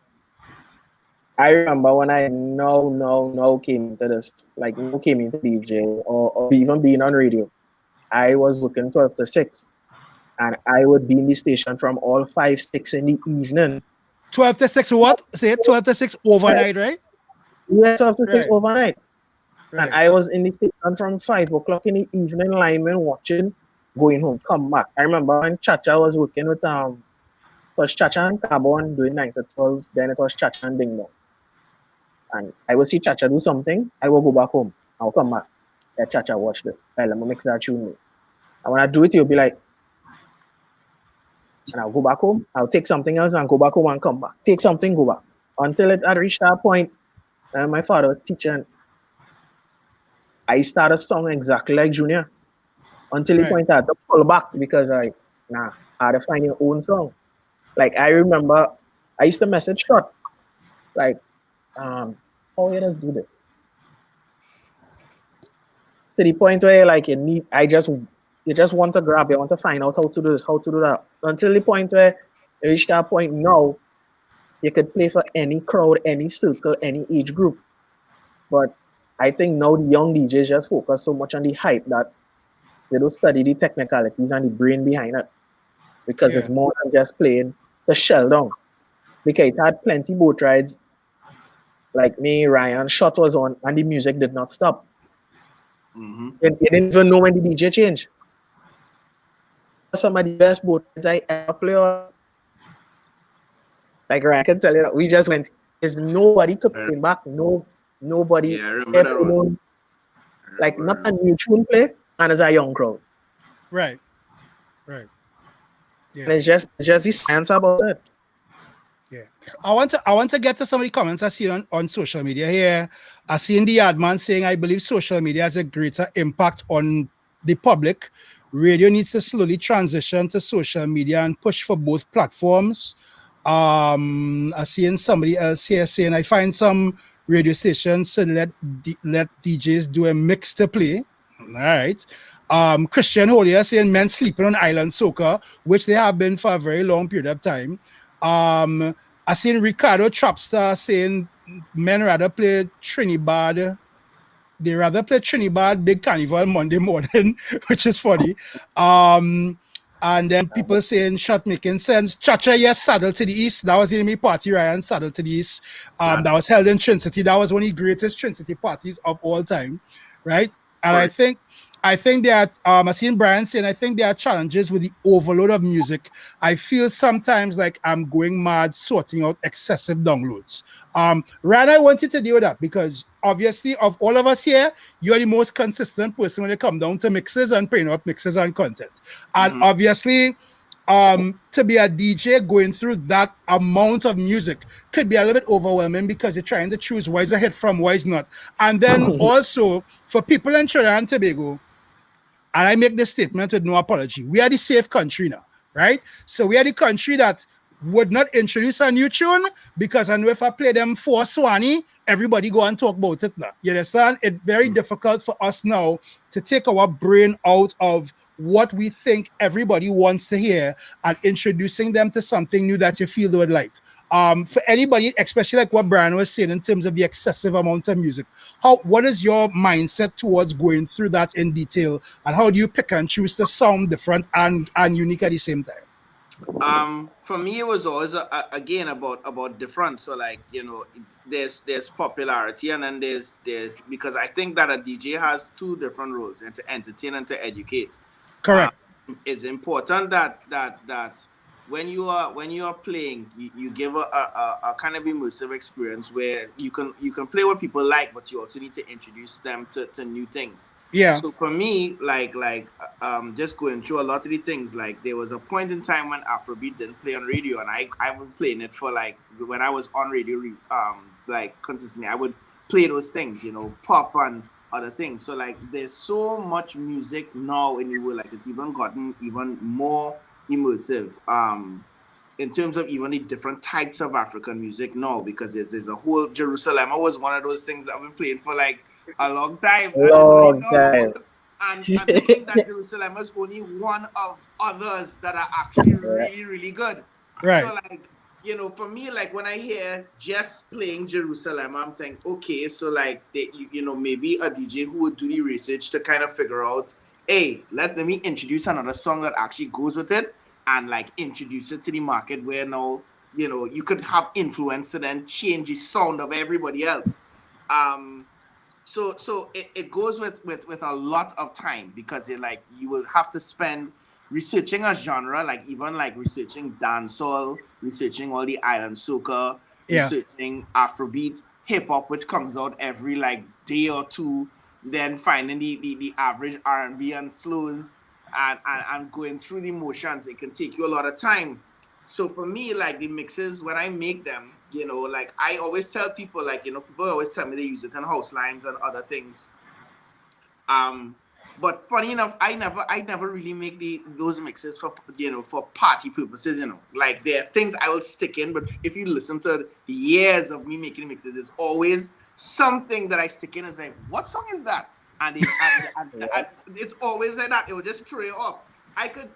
I remember when I now came into this, like now came into DJ or even being on radio, I was working 12 to 6. And I would be in the station from all 5, 6 in the evening. 12 to 6 what? Say it, 12 to 6 overnight, right? Yeah, 12 to 6 overnight. Right. And I was in the station from 5 o'clock in the evening, lineman watching going home, come back. I remember when Chacha was working with it was Chacha and Carbon doing 9 to 12, then it was Chacha and Ding Dong. And I would see Chacha do something, I will go back home. I'll come back. Yeah, Chacha, watch this. Hey, let me mix that tune. And when I do it, you'll be like, and I'll go back home, I'll take something else and go back home and come back. Take something, go back. Until it had reached that point, and my father was teaching. I started a song exactly like Junior. Until he Right. pointed out to pull back because I had to find your own song. Like I remember I used to message short. Like, how you just do this? To the point where like you just want to grab, you want to find out how to do this, how to do that. Until the point where you reach that point now, you could play for any crowd, any circle, any age group. But I think now the young DJs just focus so much on the hype that they don't study the technicalities and the brain behind it. Because it's Yeah. more than just playing the shell down. Because it had plenty boat rides. Like me, Ryan, shot was on and the music did not stop. Mm-hmm. And you didn't even know when the DJ changed. Some of the best boat rides I ever play on. Like Ryan can tell you that we just went. There's nobody coming back. Nobody. Yeah, I remember that one. Everyone, like not a new tune play, and it's a young crowd. Right. Right. Yeah. And it's just the science about it. Yeah. I want to get to some of the comments I see on social media here. I see in the adman saying I believe social media has a greater impact on the public. Radio needs to slowly transition to social media and push for both platforms. I see in somebody else here saying I find some radio stations should let DJs do a mix to play. All right. Christian Holier saying men sleeping on island soca, which they have been for a very long period of time. I seen Ricardo Trapstar saying men rather play Trinidad. They rather play Trinidad Big Carnival Monday morning, which is funny. And then people saying shot making sense. Chacha, yes, Saddle to the East. That was the enemy party, Ryan. Saddle to the East. That was held in Trinity. That was one of the greatest Trinity parties of all time, right? And Right. I think there are I seen Brian saying I think there are challenges with the overload of music. I feel sometimes like I'm going mad sorting out excessive downloads. Ryan, I want you to deal with that because obviously of all of us here, you're the most consistent person when it comes down to mixes and playing up mixes and content. And obviously, to be a DJ going through that amount of music could be a little bit overwhelming because you're trying to choose what is a hit from what is not. And then also for people in Trinidad and Tobago, and I make this statement with no apology, we are the safe country now, right? So we are the country that would not introduce a new tune because I know if I play them for Swanee, everybody go and talk about it now. You understand? It's very difficult for us now to take our brain out of what we think everybody wants to hear and introducing them to something new that you feel they would like. For anybody, especially like what Brian was saying in terms of the excessive amount of music, what is your mindset towards going through that in detail, and how do you pick and choose to sound different and unique at the same time? For me, it was always again about different. So like there's popularity, and then there's because I think that a DJ has two different roles: and to entertain and to educate. Correct. It's important that when you are playing, you give a kind of immersive experience where you can play what people like, but you also need to introduce them to new things. Yeah. So for me, just going through a lot of the things, like there was a point in time when Afrobeat didn't play on radio, and I was playing it for like when I was on radio, like consistently, I would play those things, pop and other things. So like there's so much music now in the world, like it's even gotten even more immersive. In terms of even the different types of African music now, because there's a whole Jerusalem was one of those things that I've been playing for like a long time. And it's only Long now. time. And to think that Jerusalem is only one of others that are actually really, really good. Right. So like, for me, like when I hear just playing Jerusalem, I'm thinking, okay, so like maybe a DJ who would do the research to kind of figure out, hey, let me introduce another song that actually goes with it and like introduce it to the market where now, you could have influence to then change the sound of everybody else. So it goes with a lot of time, because you will have to spend researching a genre, like even like researching dancehall, researching all the island soca, Yeah. researching Afrobeat, hip hop, which comes out every like day or two, then finding the average R&B and slows, and going through the motions. It can take you a lot of time. So for me, like the mixes, when I make them, like I always tell people, like, people always tell me they use it in house lines and other things. Um, but funny enough, I never really make those mixes for for party purposes. Like there are things I will stick in, but if you listen to the years of me making mixes, it's always something that I stick in. Is like, what song is that? And it's always like that. It will just throw you off.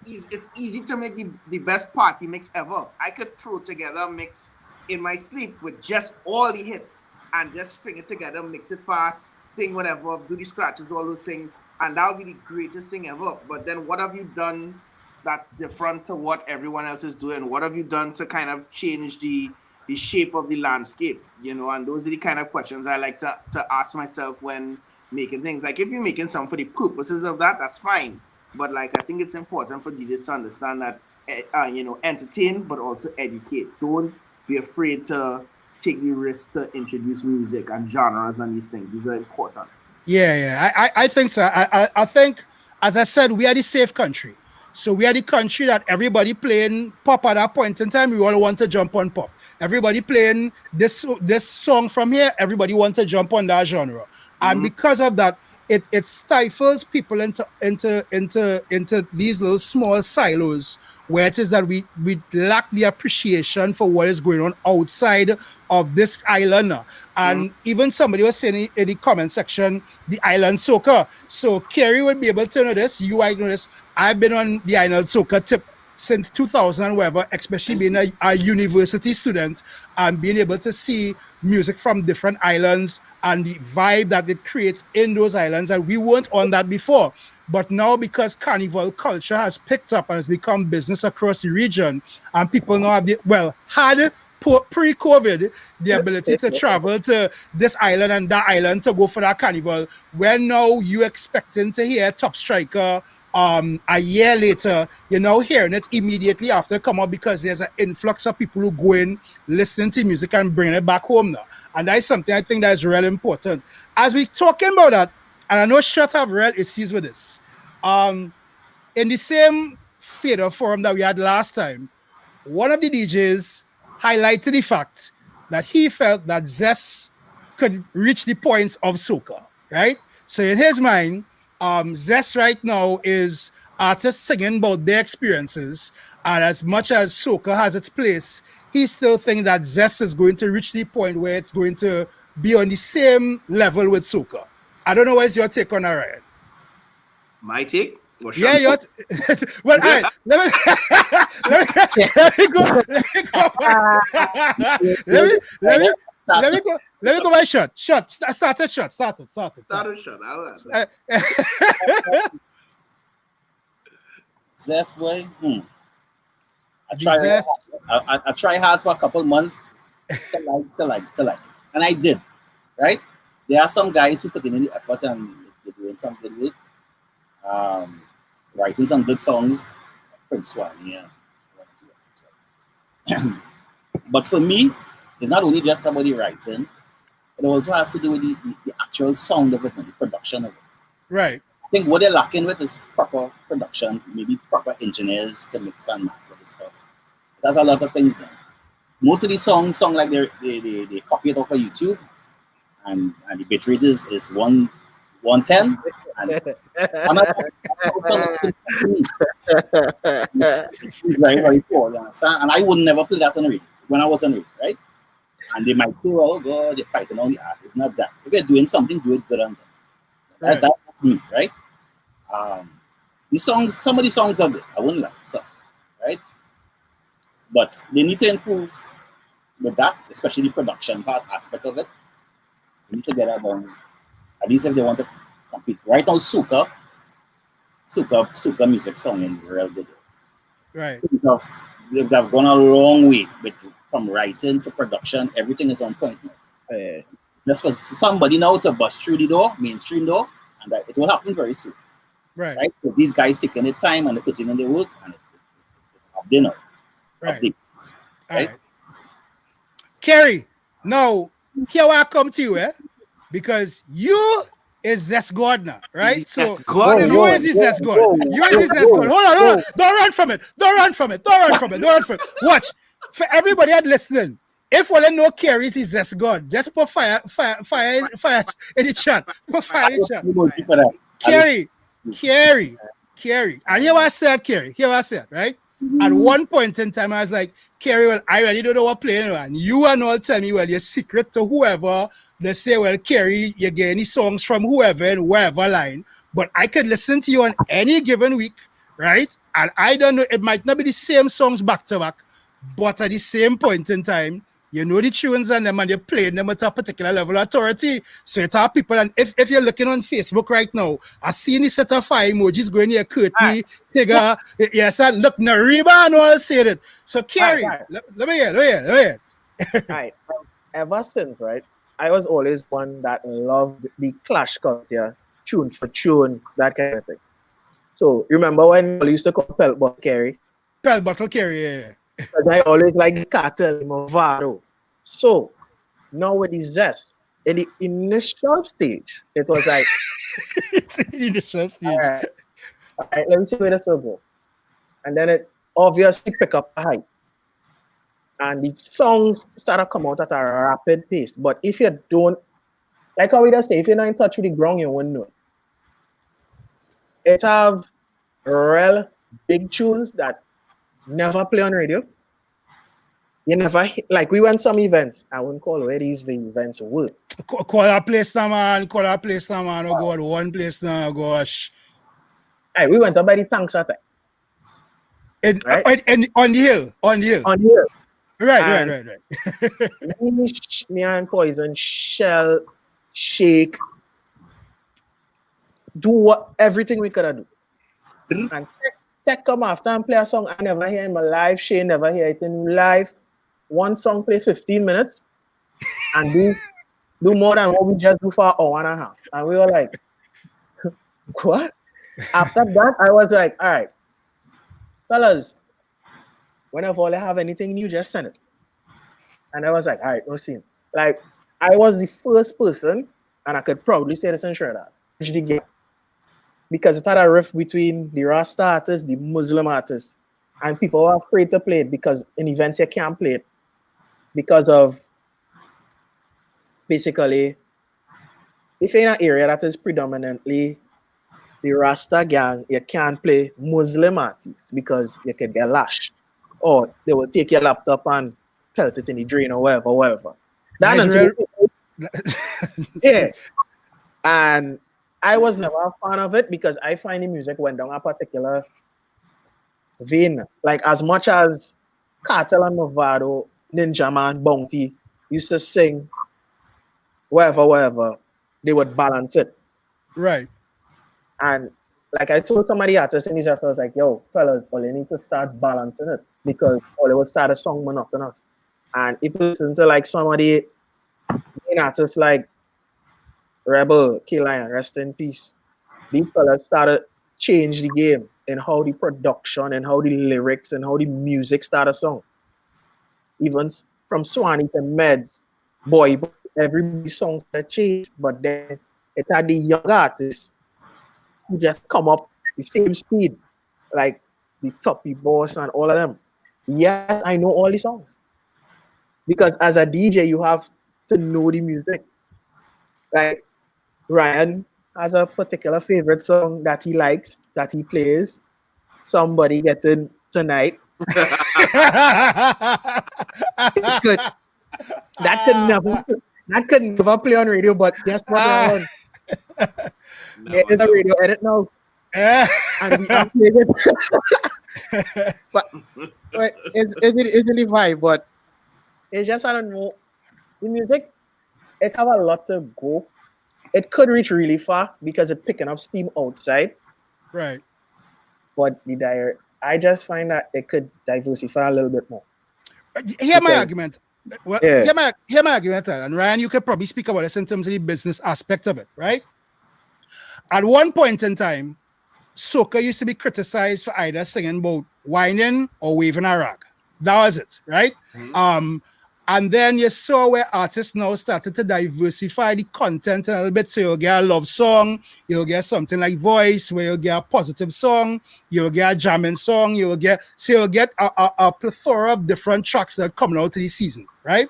It's easy to make the best party mix ever. I could throw together a mix in my sleep with just all the hits and just string it together, mix it fast, sing whatever, do the scratches, all those things, and that'll be the greatest thing ever. But then what have you done that's different to what everyone else is doing? What have you done to kind of change the shape of the landscape? And those are the kind of questions I like to ask myself when making things. Like if you're making something for the purposes of that, that's fine. But like I think it's important for DJs to understand that entertain but also educate. Don't be afraid to take the risk to introduce music and genres and these things. These are important. Yeah. I think so. I think, as I said, we are the safe country. So we are the country that everybody playing pop at that point in time. We all want to jump on pop. Everybody playing this song from here. Everybody wants to jump on that genre. And because of that, it stifles people into these little small silos where it is that we lack the appreciation for what is going on outside of this island. And even somebody was saying in the comment section, the island soca. So Kerry would be able to know this. You might know this. I've been on the island soca tip since 2000 and whatever, especially being a university student and being able to see music from different islands and the vibe that it creates in those islands. And we weren't on that before. But now, because carnival culture has picked up and has become business across the region, and people now had pre-COVID the ability to travel to this island and that island to go for that carnival, where now you expecting to hear Top Striker a year later, you're now hearing it immediately after come out, because there's an influx of people who go in, listen to music and bring it back home now. And that's something I think that's really important. As we're talking about that, and I know Shut have real issues with this. In the same fader forum that we had last time, one of the DJs highlighted the fact that he felt that Zest could reach the points of soca, right? So in his mind, Zest right now is artists singing about their experiences, and as much as soca has its place, he still thinks that Zest is going to reach the point where it's going to be on the same level with soca. I don't know what's your take on that, Ryan. My take? Yeah, well, all right. Let me go. Let me go by shot. Started shot. Zest way. I try hard for a couple months to like, and I did. Right? There are some guys who put in the effort and they're doing some good work. Writing some good songs, Prince One, yeah. But for me, it's not only just about the writing, it also has to do with the actual sound of it and the production of it. Right. I think what they're lacking with is proper production, maybe proper engineers to mix and master the stuff. There's a lot of things there. Most of these songs sound like they copy it off of YouTube, and the bit rate is 110. And I'm very, very poor, you understand? And I would never play that on the radio when I was on radio, right? And they might say, oh God, they're fighting on the art. It's not that. If you're doing something, do it good on them. Right. That's me, right? Some of the songs are good. I wouldn't like some, right? But they need to improve with that, especially the production part aspect of it. They need to get that done. At least if they want to compete. Right now, soca music song in real good. Right. So they've gone a long way from writing to production. Everything is on point now. just for somebody now to bust through the door, mainstream door, and that it will happen very soon. Right. Right? So these guys taking their time and they putting in their work and it dinner. Right. Update. All Right? right. Kerry, now here I come to you, because you is Zest Gardner, right? So Yes, God, Whoa, you you know. is the Zest God. You is the Zest God. Hold on, hold on. Don't run from it. Don't run from it. Don't run from it. Don't run from it. Watch. For everybody that listening, if one of know Kerry is the Zest God, just put fire in the chat. Put fire in the chat. Emoji for that. Kerry. And here I said, Kerry. Here I said, right? At one point in time, I was like, Kerry, well, I really don't know what playing. And you and all tell me, well, you're secret to whoever. They say, well, Kerry, you get any songs from whoever and wherever line. But I could listen to you on any given week, right? And I don't know, it might not be the same songs back to back, but at the same point in time, you know the tunes and them and you're playing them at a particular level of authority. So it's our people. And if you're looking on Facebook right now, I see any set of fire emojis going here, Courtney, Tigger, yes, and look, Nariba and all said it. So Kerry, let me hear it. Right. Ever since, right, I was always one that loved the clash culture, tune for tune, that kind of thing. So remember when I used to call Pelt Bottle Kerry? Pelt Bottle Kerry, yeah. Because I always like the cartel Movado. So now with the Zest, in the initial stage, it was like, Initial stage. all right, let me see where this will go. And then it obviously pick up a hype. And the songs start to come out at a rapid pace. But if you don't, like how we just say, if you're not in touch with the ground, you won't know it. It have real big tunes that never play on radio. You never, like we went some events. I wouldn't call where these events were. Call a place now, man. Oh God, one place now, gosh. Hey, we went up by the tanks at it. Right? And on the hill. On here. Right. Me and Poison, Shell, Shake, do everything we could have do. And Tech come after and play a song I never hear in my life. Shane never hear it in live. One song play 15 minutes and do more than what we just do for an hour and a half. And we were like, what? After that, I was like, all right, fellas, whenever I have anything new, just send it. And I was like, all right, no scene. Like, I was the first person, and I could proudly say this and share that, because it had a rift between the Rasta artists, the Muslim artists, and people were afraid to play it because in events you can't play it because of basically, if you're in an area that is predominantly the Rasta gang, you can't play Muslim artists because you could get lashed, or they will take your laptop and pelt it in the drain or whatever. Yeah. And I was never a fan of it because I find the music went down a particular vein. Like as much as Cartel and Movado, Ninja Man, Bounty used to sing whatever, they would balance it. Right. And like I told somebody artists in these I was like, yo, fellas, all you need to start balancing it because all they would start a song monotonous. And if you listen to like somebody artists like Rebel, K-Lion, rest in peace. These fellas started change the game in how the production and how the lyrics and how the music start a song. Even from Swanee to Meds, boy, every song that changed, but then it had the young artists who just come up the same speed, like the Toppy Boss and all of them. Yes, I know all the songs. Because as a DJ, you have to know the music. Like Ryan has a particular favorite song that he likes, that he plays. Somebody getting tonight. That could never play on radio, but guess what? There is a radio edit now. And we have played it. but isn't the vibe? But it's just, I don't know. The music, it have a lot to go. It could reach really far because it's picking up steam outside. Right. But I just find that it could diversify a little bit more. Hear my argument. Well, Yeah. hear my argument, and Ryan, you could probably speak about this in terms of the business aspect of it, right? At one point in time, soca used to be criticized for either singing about whining or waving a rag. That was it, right? Um, and then you saw where artists now started to diversify the content a little bit. So you'll get a love song, you'll get something like Voice, where you'll get a positive song, you'll get a jamming song, you'll get a plethora of different tracks that are coming out to the season, right?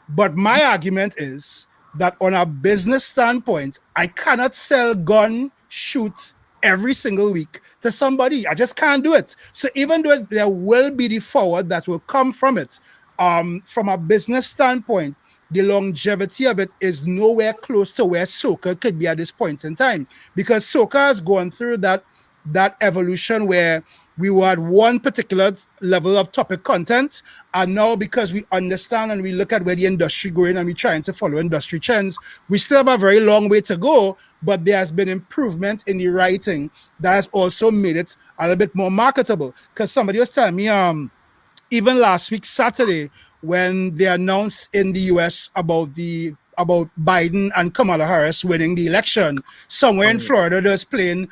But my argument is that on a business standpoint, I cannot sell gun, shoot every single week to somebody. I just can't do it. So even though there will be the forward that will come from it, from a business standpoint, the longevity of it is nowhere close to where soca could be at this point in time, because soca has gone through that evolution where we were at one particular level of topic content, and now because we understand and we look at where the industry going and we're trying to follow industry trends, we still have a very long way to go, but there has been improvement in the writing that has also made it a little bit more marketable. Because somebody was telling me even last week, Saturday, when they announced in the US about Biden and Kamala Harris winning the election, somewhere in Florida, they was playing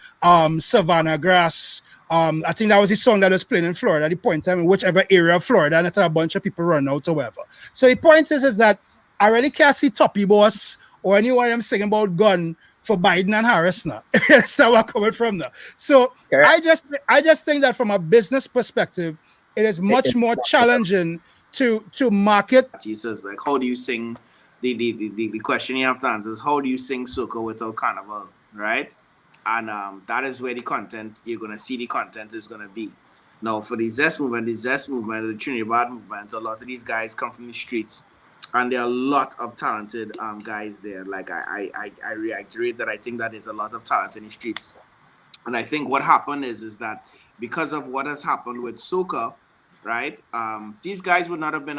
Savannah Grass. I think that was the song that was playing in Florida at the point in time, in whichever area of Florida, and it's a bunch of people run out or whatever. So the point is that I really can't see Toppy Boss or anyone I'm singing about gun for Biden and Harris now. That's where I'm coming from now. So I just think that from a business perspective, it is much more challenging to market. He says, like, how do you sing? The question you have to answer is, how do you sing soca without carnival, right? And that is where the content, you're going to see the content is going to be. Now, for the Zest movement, the Trinidad movement, a lot of these guys come from the streets, and there are a lot of talented guys there. Like, I reiterate that I think that there's a lot of talent in the streets. And I think what happened is that because of what has happened with soca, right? These guys would not have been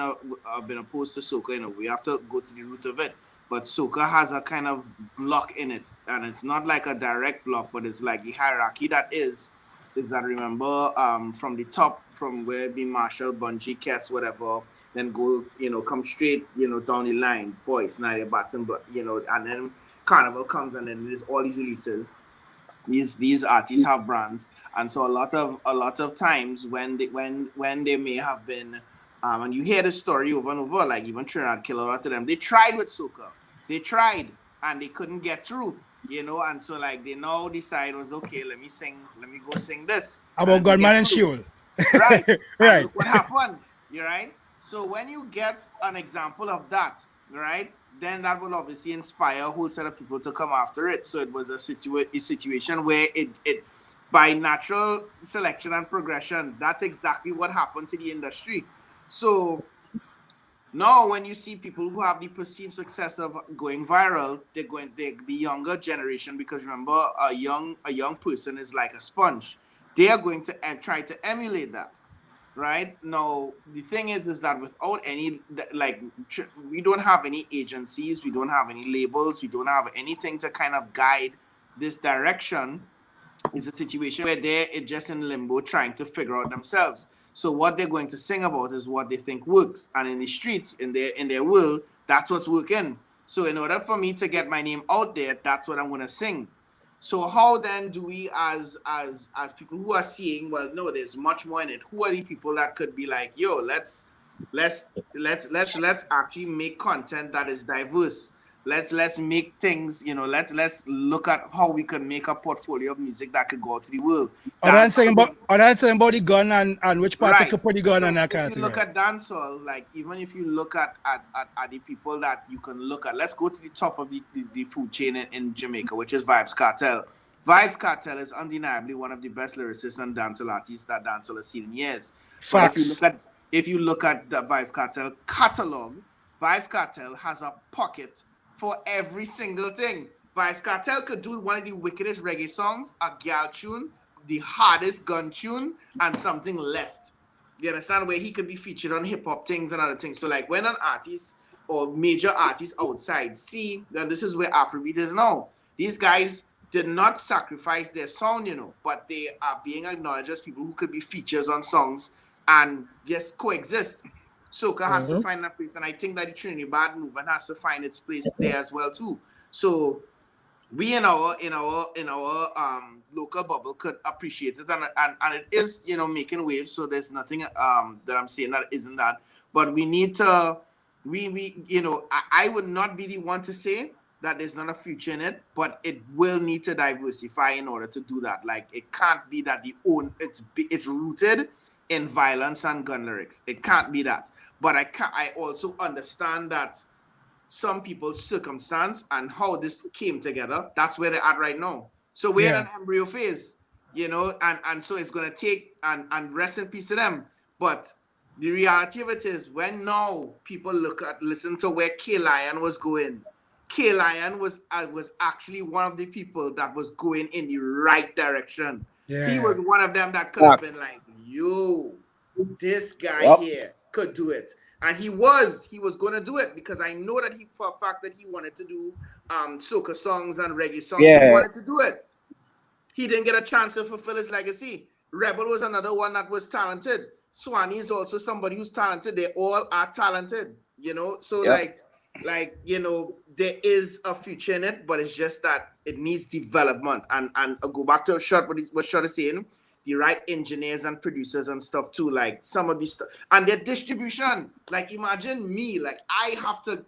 opposed to soca. We have to go to the root of it. But soca has a kind of block in it, and it's not like a direct block, but it's like the hierarchy that is that, remember, from the top, from where it be Marshall, Bungie, Kess, whatever, then go, come straight, down the line, Voice, Nadia Batson, and then Carnival comes, and then there's all these releases. These artists have brands, and so a lot of times when they may have been, and you hear the story over and over, like even Trinidad Killer, a lot of them, they tried with soca, and they couldn't get through, and so like they now decide was, okay, let me go sing this About Gunman and Sheol. Right. Right. Look what happened. You're right. So when you get an example of that, right, then that will obviously inspire a whole set of people to come after it. So it was a situation where it by natural selection and progression, that's exactly what happened to the industry. So now when you see people who have the perceived success of going viral, the younger generation, because remember, a young person is like a sponge. They are going to try to emulate that. Right now, the thing is that without any, we don't have any agencies, we don't have any labels, we don't have anything to kind of guide this direction. It's a situation where they're just in limbo trying to figure out themselves. So what they're going to sing about is what they think works, and in the streets, in their world, that's what's working. So in order for me to get my name out there, that's what I'm going to sing. So how then do we, as people who are seeing, well, no, there's much more in it. Who are the people that could be like, yo, let's actually make content that is diverse. Let's make things, let's look at how we can make a portfolio of music that could go out to the world. I'm saying about the gun and which part you could put the gun so on that kind kind of thing. If you look at dancehall, like even if you look at the people that you can look at, let's go to the top of the food chain in Jamaica, which is Vybz Kartel. Vybz Kartel is undeniably one of the best lyricists and dancehall artists that dancehall has seen in years. Facts. But if you look at the Vybz Kartel catalog, Vybz Kartel has a pocket for every single thing. Vybz Kartel could do one of the wickedest reggae songs, a gal tune, the hardest gun tune, and something left. You understand? Where he could be featured on hip-hop things and other things. So like when an artist or major artist outside see that this is where Afrobeat is now. These guys did not sacrifice their sound, but they are being acknowledged as people who could be features on songs and just coexist. soca has to find a place, and I think that the Trinidad movement has to find its place there as well too. So we in our local bubble could appreciate it, and it is, you know, making waves. So there's nothing that I'm saying that isn't that, but we need to we you know, I would not be the one to say that there's not a future in it, but it will need to diversify in order to do that. Like, it can't be that it's rooted in violence and gun lyrics. It can't be that. But I also understand that some people's circumstance and how this came together, that's where they're at right now. So we're in an embryo phase, you know, and so it's gonna take, and rest in peace to them. But the reality of it is, when now people listen to where K-Lion was going, K-Lion was actually one of the people that was going in the right direction. Yeah. He was one of them that could have been like, yo, this guy here could do it. And he was going to do it, because I know that for a fact that he wanted to do soca songs and reggae songs. He wanted to do it. He didn't get a chance to fulfill his legacy. Rebel was another one that was talented. Swanee is also somebody who's talented. They all are talented, you know. So like, you know, there is a future in it, but it's just that it needs development. And I'll go back to what Shot is saying, the right engineers and producers and stuff too, like some of these stuff, and their distribution. Like, imagine me, like, I have to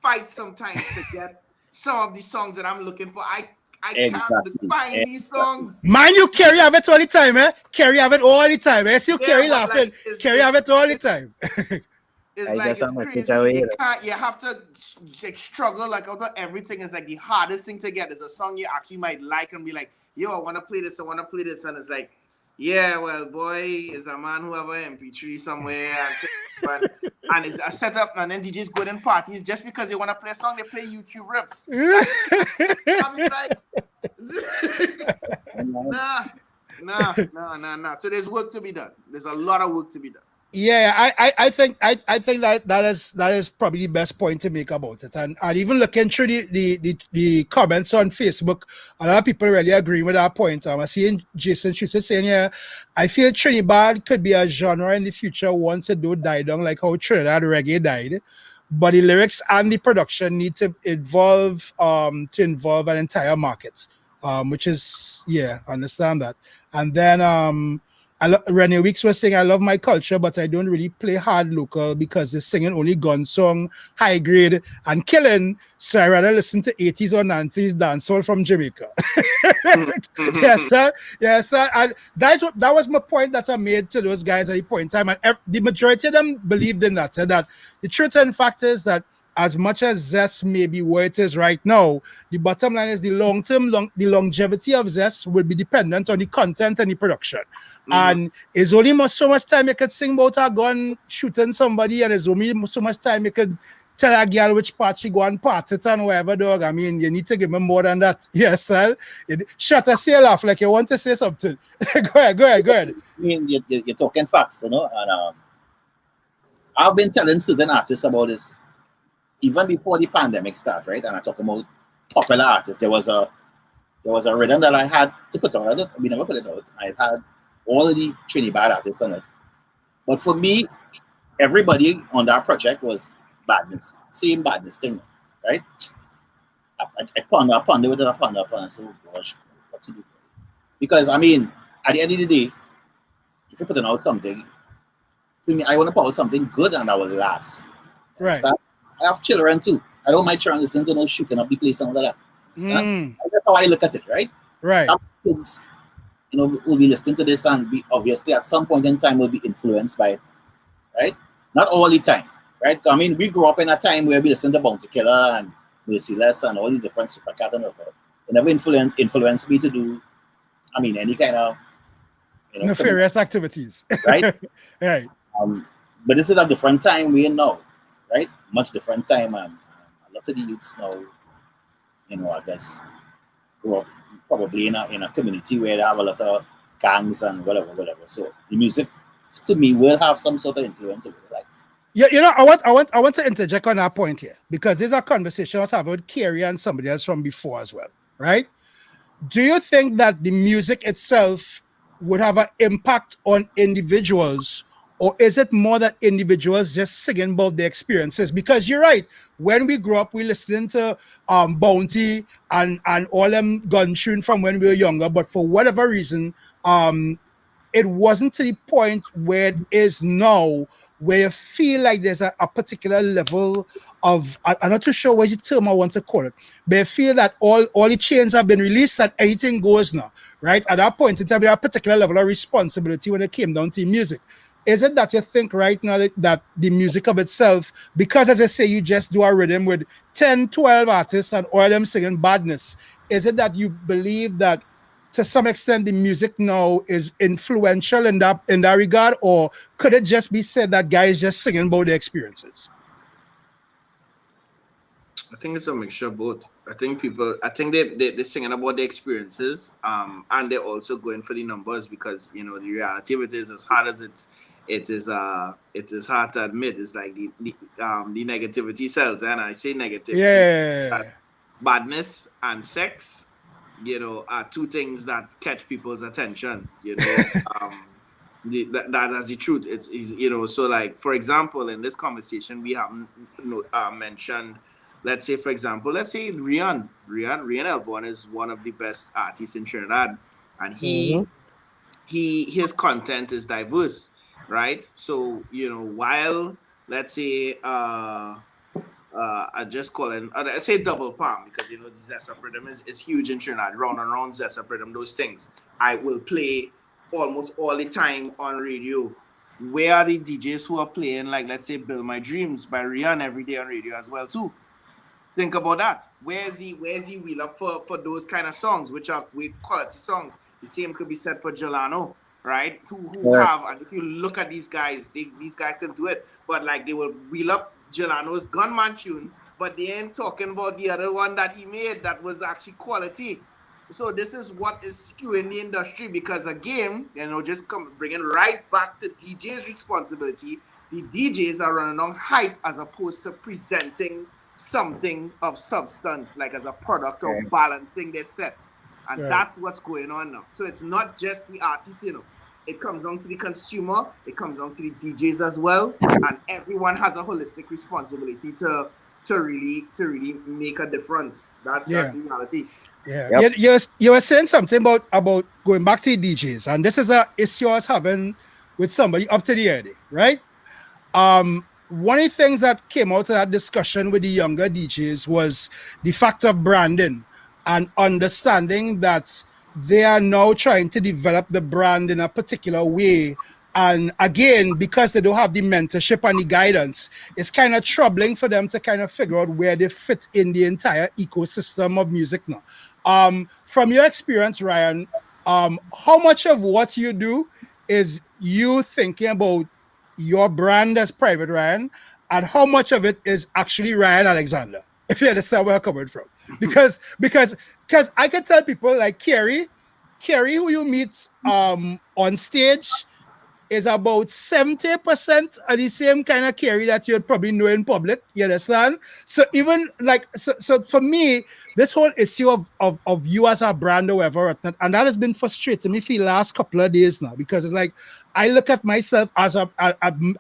fight sometimes to get some of the songs that I'm looking for. I can't find these songs. Mind you, Kerry have it all the time, eh? Kerry have it all the time, eh? See you, Kerry laughing. Like, Kerry have it all the time. It's crazy. You have to like struggle, like, although everything is like the hardest thing to get is a song you actually might like and be like, yo, I want to play this, and it's like, yeah, well, boy, is a man who have an MP3 somewhere and it's a setup, and then DJs go in parties just because they want to play a song, they play YouTube rips. I'm like, nah. So there's work to be done. There's a lot of work to be done. Yeah, I think that is probably the best point to make about it. And even looking through the comments on Facebook, a lot of people really agree with that point. I'm seeing Jason Schuster saying, yeah, I feel Trinidad could be a genre in the future once it do die down, like how Trinidad reggae died. But the lyrics and the production need to involve an entire market. Which is, I understand that. And then Renee Weeks was saying, I love my culture, but I don't really play hard local because they're singing only gun song, high grade, and killing. So I rather listen to 80s or 90s dancehall from Jamaica. Yes, sir. And that was my point that I made to those guys at the point in time. And the majority of them believed in that, said that the truth and fact is that as much as Zest may be where it is right now, the bottom line is the the longevity of Zest will be dependent on the content and the production. Mm-hmm. And it's only so much time you could sing about a gun shooting somebody, and there's only so much time you could tell a girl which part she go and part it and whatever, dog. I mean, you need to give me more than that. Yes, sir. Shut a say laugh like you want to say something. Go ahead. I mean, you're talking facts, you know, and I've been telling certain artists about this even before the pandemic started, right? And I'm talking about popular artists. There was a rhythm that I had to put out. We never put it out. I had all of the Trinidad artists on it. But for me, everybody on that project was badness. Same badness thing, right? I ponder with it, and so, oh gosh, what to do? Because, I mean, at the end of the day, if you're putting out something, for me, I want to put out something good and that will last. Right. I have children too. I don't mind children listening to no shooting up the place and all that. That's how I look at it, right? Right. Our kids, you know, will be listening to this and be obviously at some point in time will be influenced by it, right? Not all the time, right? I mean, we grew up in a time where we listened to Bounty Killer and Merciless and all these different Supercat and whatever. It never influenced me to do, I mean, any kind of, you know, nefarious activities, right? Right. But this is a different time we're in now, right? Much different time, and a lot of the youths now, you know, I guess, grow up probably in a community where they have a lot of gangs and whatever. So the music, to me, will have some sort of influence over their life. Yeah, you know, I want to interject on that point here, because there's a conversation I was having with Kerry and somebody else from before as well, right? Do you think that the music itself would have an impact on individuals or is it more that individuals just singing about their experiences? Because you're right, when we grew up, we listened to Bounty and all them gun tune from when we were younger, but for whatever reason, it wasn't to the point where it is now, where you feel like there's a particular level of, I'm not too sure what's the term I want to call it, but I feel that all the chains have been released, that anything goes now, right? At that point in time, there a particular level of responsibility when it came down to music. Is it that you think right now that the music of itself, because as I say, you just do a rhythm with 10, 12 artists and all of them singing badness, is it that you believe that to some extent the music now is influential in that regard, or could it just be said that guys just singing about their experiences? I think it's a mixture of both. I think they're singing about their experiences, and they're also going for the numbers because, you know, the reality of it is, as hard as it is hard to admit, it's like the negativity sells, and I say negativity. Yeah. Badness and sex, you know, are two things that catch people's attention. You know, that's the truth. It's you know, so like for example, in this conversation we haven't mentioned. Let's say, for example, Rian Elborn is one of the best artists in Trinidad, and his content is diverse, right? So, you know, while let's say I just call it I say double palm because, you know, the Zessa rhythm is huge in Trinidad, round and round Zessa rhythm, those things I will play almost all the time on radio. Where are the DJs who are playing, like, let's say, Build My Dreams by Rian every day on radio as well too? Think about that. Where's he wheel up for those kind of songs, which are great quality songs? The same could be said for Jelano, right? Who have, and if you look at these guys, these guys can do it, but like they will wheel up Jelano's Gunman tune, but they ain't talking about the other one that he made that was actually quality. So this is what is skewing the industry, because again, you know, just bringing right back to DJ's responsibility. The DJs are running on hype as opposed to presenting something of substance, like as a product or balancing their sets. And that's what's going on now. So it's not just the artists, you know. It comes down to the consumer, it comes down to the DJs as well, and everyone has a holistic responsibility to really make a difference. That's the reality. Yeah. Yep. You were saying something about going back to the DJs, and this is a issue I was having with somebody up to the other day, right? One of the things that came out of that discussion with the younger DJs was the fact of branding and understanding that they are now trying to develop the brand in a particular way. And again, because they don't have the mentorship and the guidance, it's kind of troubling for them to kind of figure out where they fit in the entire ecosystem of music now. From your experience, Ryan, how much of what you do is you thinking about your brand as Private Ryan, and how much of it is actually Ryan Alexander, if you understand where I'm coming from? Because I can tell people like Kerry, who you meet on stage, is about 70% of the same kind of Kerry that you'd probably know in public. You understand? So even like so for me, this whole issue of you as a brand or whatever, and that has been frustrating me for the last couple of days now, because it's like I look at myself as I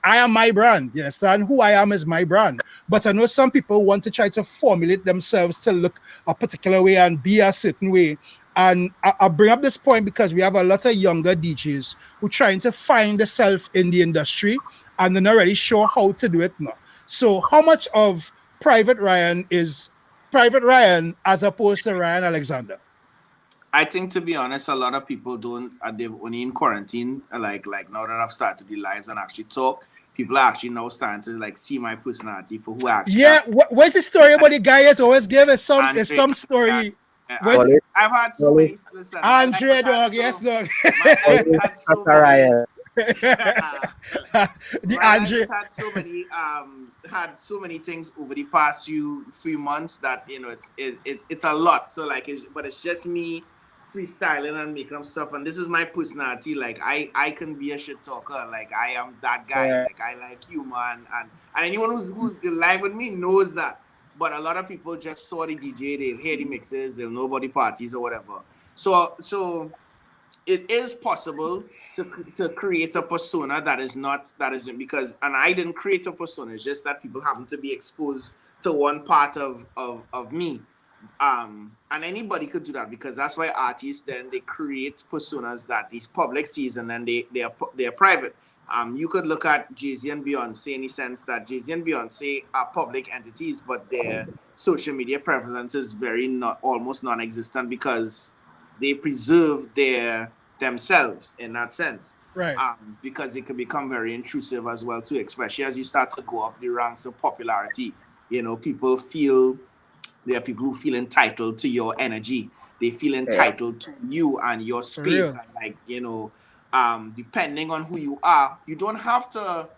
am my brand. You understand? Who I am is my brand. But I know some people want to try to formulate themselves to look a particular way and be a certain way. And I bring up this point because we have a lot of younger DJs who are trying to find themselves in the industry and they're not really sure how to do it now. So how much of Private Ryan is Private Ryan as opposed to Ryan Alexander? I think, to be honest, a lot of people don't, they've only in quarantine, like now that I've started the lives and actually talk, people are actually now starting to like see my personality for who I actually am. What's the story about the guy has always given some story? I've had so many. Listen, Andre, dog, yes, dog. My life had so many. The Andre had so many things over the past few months that, you know, it's a lot. So like, but it's just me freestyling and making up stuff, and this is my personality. Like I can be a shit talker. Like I am that guy. Like I like humor, and anyone who's live with me knows that. But a lot of people just saw the DJ, they'll hear the mixes, they'll know about the parties or whatever. So it is possible to create a persona that isn't because, and I didn't create a persona. It's just that people happen to be exposed to one part of me. And anybody could do that because that's why artists then they create personas that these public sees and then they're private. You could look at Jay-Z and Beyonce in the sense that Jay-Z and Beyonce are public entities, but their social media presence is very not almost non-existent because they preserve themselves in that sense. Right. Because it can become very intrusive as well too, especially as you start to go up the ranks of popularity. You know, there are people who feel entitled to your energy. They feel entitled to you and your space. And like, you know, depending on who you are, you don't have to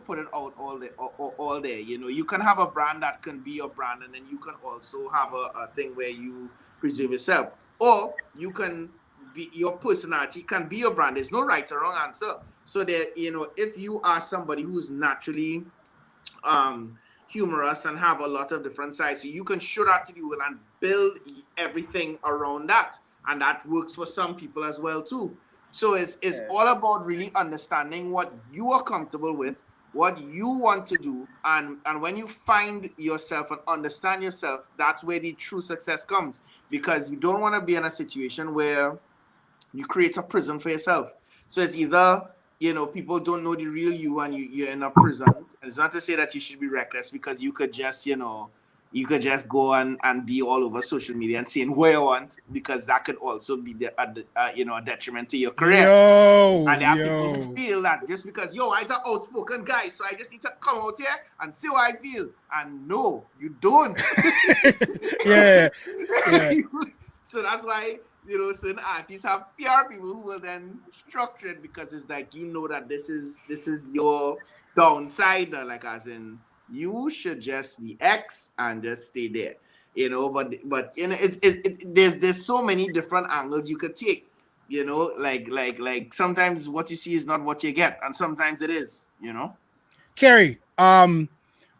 put it out all day. You know, you can have a brand that can be your brand, and then you can also have a thing where you preserve yourself. Or you can be your personality can be your brand. There's no right or wrong answer. So that, you know, if you are somebody who's naturally humorous and have a lot of different sides, so you can show that to the world and build everything around that, and that works for some people as well too. So it's all about really understanding what you are comfortable with, what you want to do, and when you find yourself and understand yourself, that's where the true success comes, because you don't want to be in a situation where you create a prison for yourself. So it's either, you know, people don't know the real you and you're in a prison. And it's not to say that you should be reckless, because you could just, you know, you could just go and be all over social media and saying what you want, because that could also be a detriment to your career. And there are people who feel that just because, I'm an outspoken guy, so I just need to come out here and see what I feel. And no, you don't. yeah. So that's why, you know, certain artists have PR people who will then structure it, because it's like, you know, that this is your downside, like as in you should just be X and just stay there, you know. But you know, there's so many different angles you could take, you know, like sometimes what you see is not what you get, and sometimes it is, you know. Kerry, one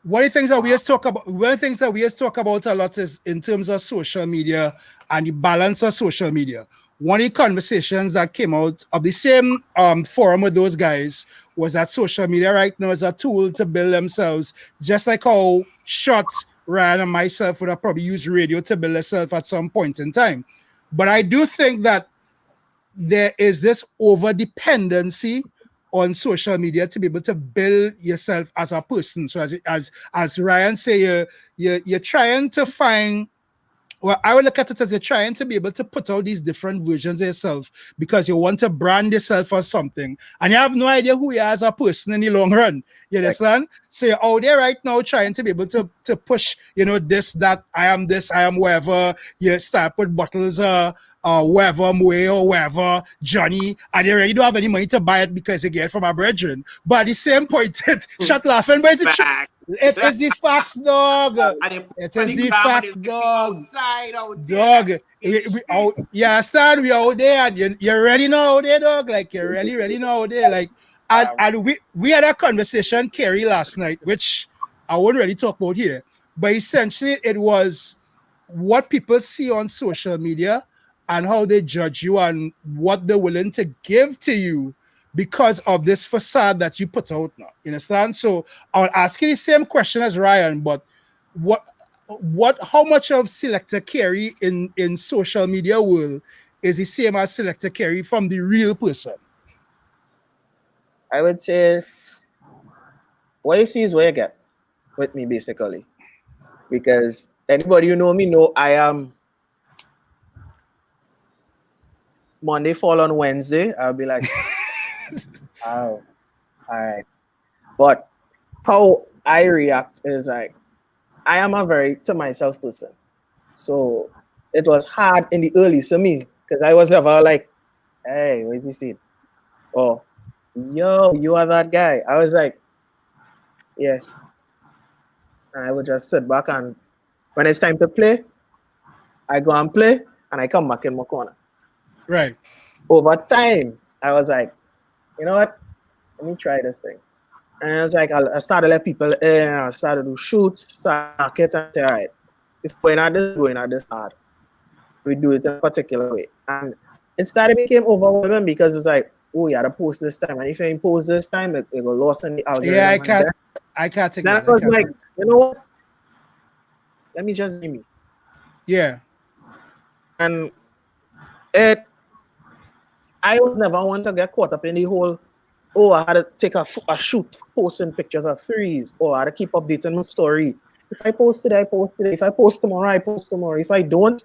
of the things that we just talk about a lot is in terms of social media and the balance of social media. One of the conversations that came out of the same forum with those guys was that social media right now is a tool to build themselves, just like how Shots, Ryan, and myself would have probably used radio to build themselves at some point in time. But I do think that there is this over dependency on social media to be able to build yourself as a person. So as Ryan say, you're trying to find. Well, I would look at it as you're trying to be able to put out these different versions of yourself because you want to brand yourself as something, and you have no idea who you are as a person in the long run. You understand? So you're out there right now trying to be able to push, you know, this, that, I am this, I am wherever. You start with bottles, wherever, Moe or wherever, Johnny, and you already don't have any money to buy it because you get it from a brethren. But at the same point, shut laughing, but it's it is the facts, dog. It is the facts, dog. Outside, out dog. You understand? We out there, and you already know out there, dog. Like you really know out there. Like, and we had a conversation, Kerry, last night, which I won't really talk about here. But essentially, it was what people see on social media and how they judge you and what they're willing to give to you because of this facade that you put out now. You understand? So I'll ask you the same question as Ryan, but how much of Selector Kerry in social media world is the same as Selector Kerry from the real person? I would say what you see is what you get with me, basically. Because anybody who know me know I am Monday fall on Wednesday. I'll be like, oh, all right. But how I react is like, I am a very to myself person. So it was hard in the early for me because I was never like, hey, where's this thing? Or, yo, you are that guy. I was like, yes. And I would just sit back, and when it's time to play, I go and play and I come back in my corner. Right. Over time, I was like, you know what? Let me try this thing. And I was like, I started to let people in, I started to shoot, start market, and say, all right, if we're not this hard, we do it in a particular way. And it started became overwhelming because it's like, oh, you gotta post this time, and if you ain't post this time, it got lost in the Yeah, algorithm. And I can't take then that. I was like, you know what? Let me just be me. Yeah, And it, I was never one to get caught up in the whole, oh, I had to take a shoot posting pictures of threes, or I had to keep updating my story. If I post today, I post today. If I post tomorrow, I post tomorrow. If I don't,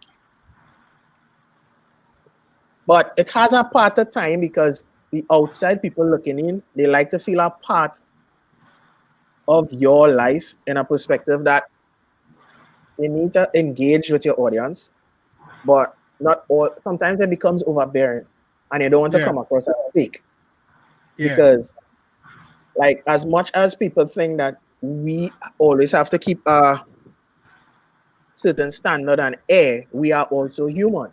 but it has a part of time because the outside people looking in, they like to feel a part of your life in a perspective that you need to engage with your audience, but not all. Sometimes it becomes overbearing, and you don't want to yeah, come across as fake yeah, because, like, as much as people think that we always have to keep a certain standard and air, we are also human.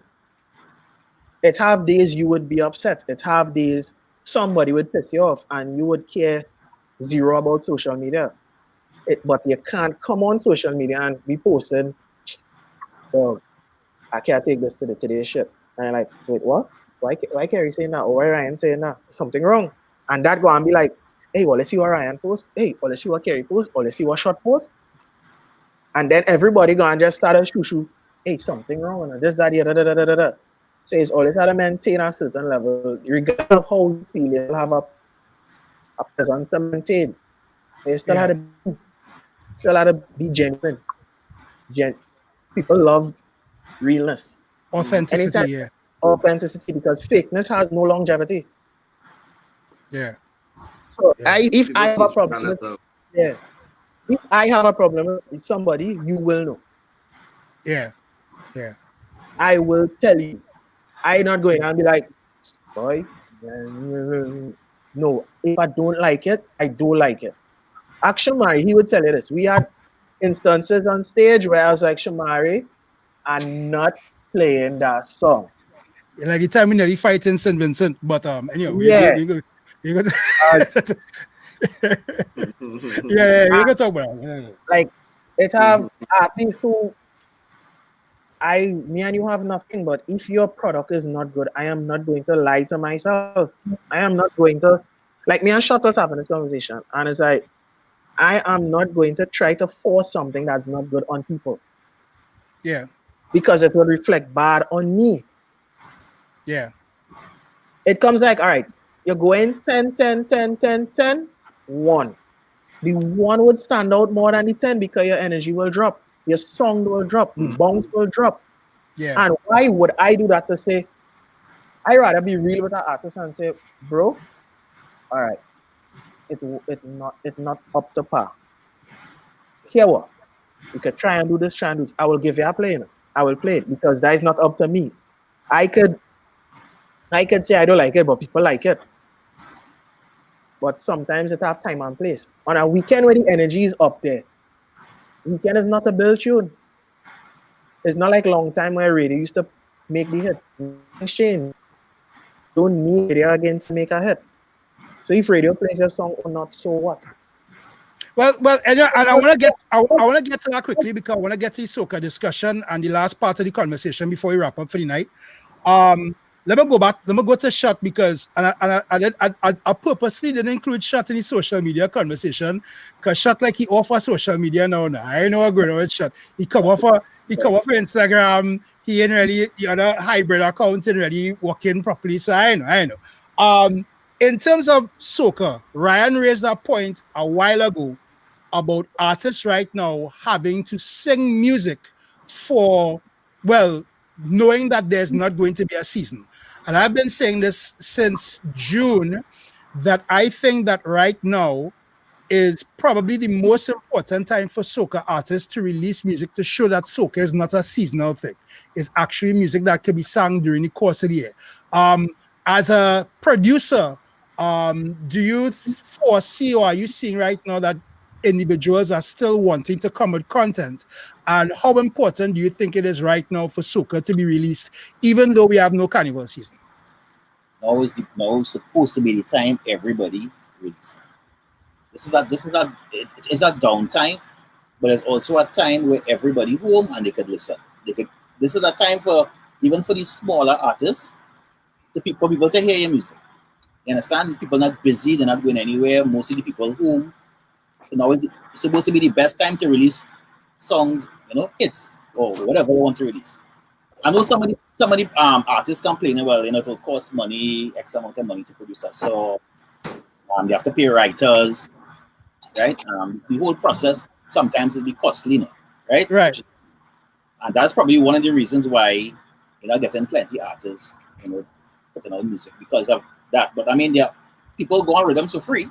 It have days you would be upset. It have days somebody would piss you off, and you would care zero about social media. But you can't come on social media and be posting, "Dog, I can't take this to the today's shit." And I'm like, wait, what? Why Kerry saying that? Or why Ryan saying that? Something wrong. And that go and be like, hey, well, let's see what Ryan post. Hey, well, let's see what Kerry post. Or let's see what Shot post. And then everybody go and just start a shoo. Hey, something wrong. And this, that, da, da, da, da, da, da. So it's always got to maintain a certain level. Regardless of how you feel, you still have a presence to maintain. You still yeah. have to be genuine. People love realness. Authenticity. Anytime Yeah, authenticity, because fakeness has no longevity. yeah, So yeah, if People I have a see problem that as with, a yeah, if I have a problem with somebody, you will know. yeah, yeah, I will tell you. I'm not going and be like, boy, no. If I don't like it, I don't like it. Ask Shamari, he would tell you this. We had instances on stage where I was like, Shamari, I'm not playing that song. like the time we nearly fighting St. Vincent, but anyway, Yeah. we go Uh, yeah, we go talk about it. like it have artists who me and you have nothing, but if your product is not good, I am not going to lie to myself. I am not going to, like, me and Shutters having this conversation, and it's like, I am not going to try to force something that's not good on people Yeah, because it will reflect bad on me. yeah, It comes like, all right, you're going 10, 10, 10, 10, 10, 1. The 1 would stand out more than the 10 because your energy will drop, your song will drop, the bounce will drop. yeah, And why would I do that? To say, I rather be real with an artist and say, bro, all right, it not up to par. Here what? You could try and do this, try and do this. I will give you a play. I will play it because that is not up to me. I could say I don't like it, but people like it. But sometimes it have time and place. On a weekend where the energy is up there, weekend is not a build tune. It's not like long time where radio used to make the hits. Things change. Don't need radio again to make a hit. So if radio plays your song or not, so what? Well, and I want to get to that quickly because I want to get to the soca discussion and the last part of the conversation before we wrap up for the night. Let me go back. Let me go to Shot because I purposely didn't include Shot in the social media conversation because Shot like he offers social media now. I know I'm going with Shot. He come off Instagram. He ain't really the other hybrid account ain't really working properly. So I know. In terms of soca, Ryan raised that point a while ago about artists right now having to sing music for, well, knowing that there's not going to be a season. And I've been saying this since June that I think that right now is probably the most important time for soca artists to release music to show that soca is not a seasonal thing. It's actually music that can be sung during the course of the year. As a producer, do you foresee or are you seeing right now that individuals are still wanting to come with content? And how important do you think it is right now for soca to be released, even though we have no carnival season? Now supposed to be the time everybody releases. It is a downtime, but it's also a time where everybody home and they could listen. This is a time for even for these smaller artists for people to hear your music. You understand? People not busy, they're not going anywhere. Most of the people home. You know, it's supposed to be the best time to release songs, hits or whatever they want to release. I know some of the artists complaining, well, it'll cost money, X amount of money to produce a song. They have to pay writers, right? The whole process sometimes is be costly, right? Right. And that's probably one of the reasons why you're not getting plenty artists, putting out music because of that. But I mean, there are people go on rhythms for free,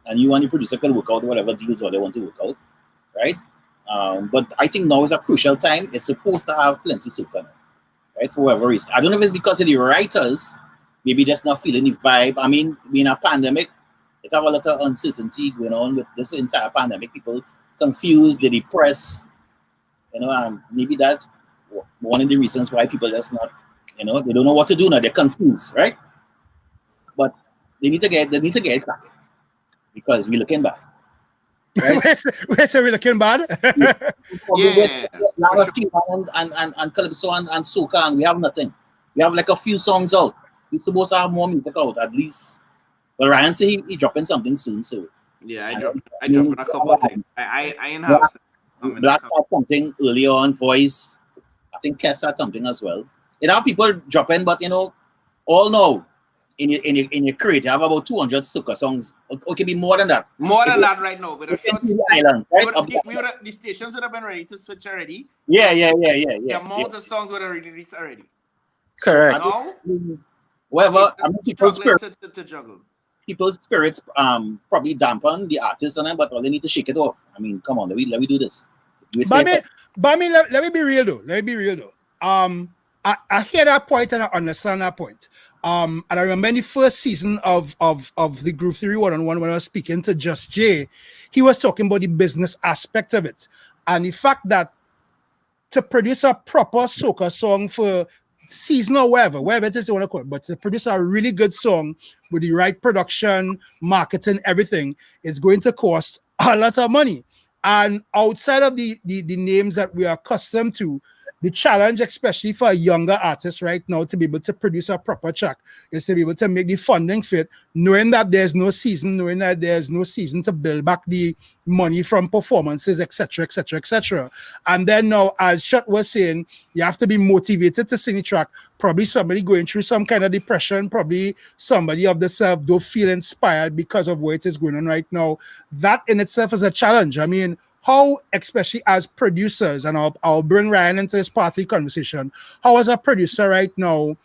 and you and the producer can work out whatever deals or they want to work out, right? But I think now is a crucial time. It's supposed to have plenty soca now, right? For whatever reason, I don't know if it's because of the writers, maybe just not feeling the vibe. I mean, being a pandemic, it have a lot of uncertainty going on with this entire pandemic. People confused, they depressed, and maybe that's one of the reasons why people just not, they don't know what to do now. They're confused, right? But they need to get it cracking because we're looking back, right? Where's we looking bad? Yeah, Lot for of Steve and Calypso and Soca, and we have nothing. We have like a few songs out. We're supposed to have more music out at least. But Ryan say he dropping something soon, so Yeah, I I dropped mean, a couple of things. I ain't have Black, stuff. I mean, Black had something early on, Voice. I think Kess had something as well. You have people dropping, but all now in your crate, you have about 200 soca songs. Or it could be more than that. more than that right now. With a It's short, into the island, right? the stations would have been ready to switch already. Yeah. The amount of songs would have released already. Correct. Now, Whatever. I mean, struggling to juggle. people's spirits probably dampen the artists and them, but they need to shake it off. I mean, come on, let me do this. Do it But fair. I mean, let me be real though. I hear that point and I understand that point. And I remember in the first season of the Groove Theory One-on-One when I was speaking to Just Jay, he was talking about the business aspect of it and the fact that to produce a proper soca song for season or wherever it is you want to call it, but to produce a really good song with the right production, marketing, everything is going to cost a lot of money. And outside of the names that we are accustomed to, the challenge, especially for a younger artist right now, to be able to produce a proper track is to be able to make the funding fit, knowing that there's no season to build back the money from performances, etc., etc., etc. And then now, as Shut was saying, you have to be motivated to sing the track. Probably somebody going through some kind of depression, probably somebody of the self don't feel inspired because of what is going on right now. That in itself is a challenge. I mean, how, especially as producers, and I'll bring Ryan into this party conversation, how as a producer right now,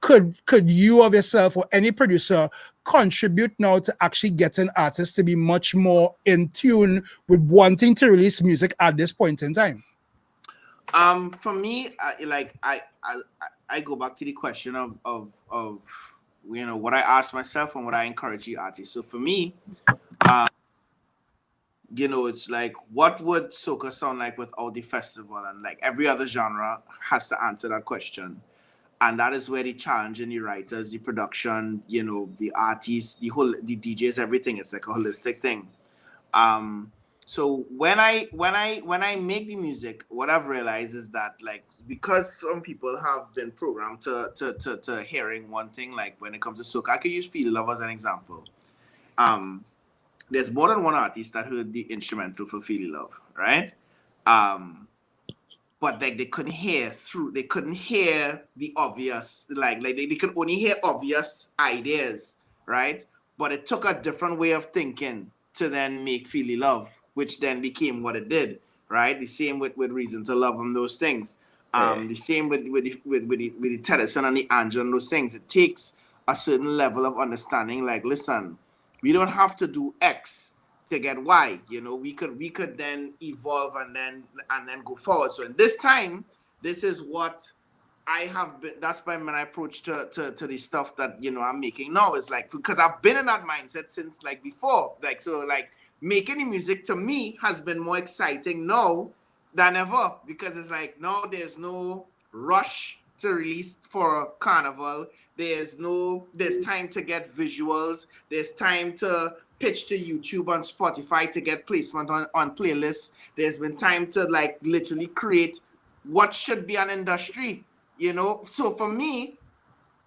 could you of yourself or any producer contribute now to actually getting artists to be much more in tune with wanting to release music at this point in time? For me, I go back to the question of what I ask myself and what I encourage the artists. So for me, it's like, what would soca sound like without the festival? And like every other genre has to answer that question. And that is where the challenge in the writers, the production, the artists, the DJs, everything. It's like a holistic thing. So when I make the music, what I've realized is that, like, because some people have been programmed to hearing one thing, like when it comes to soca, I could use Feel Love as an example. There's more than one artist that heard the instrumental for Feel Love, right? But like they couldn't hear the obvious, like they could only hear obvious ideas, right? But it took a different way of thinking to then make Feel Love, which then became what it did, right? The same with Reason to Love and those things. The same with the Tennyson and the Angel and those things. It takes a certain level of understanding. Like, listen, we don't have to do X to get Y. We could then evolve and then go forward. So in this time, this is what I have been. That's been my approach to the stuff that I'm making now. Is like, because I've been in that mindset since like before. Like, so like making the music to me has been more exciting now than ever, because it's like now there's no rush to release for a carnival. There's time to get visuals. There's time to pitch to YouTube and Spotify to get placement on playlists. There's been time to like literally create what should be an industry, So for me,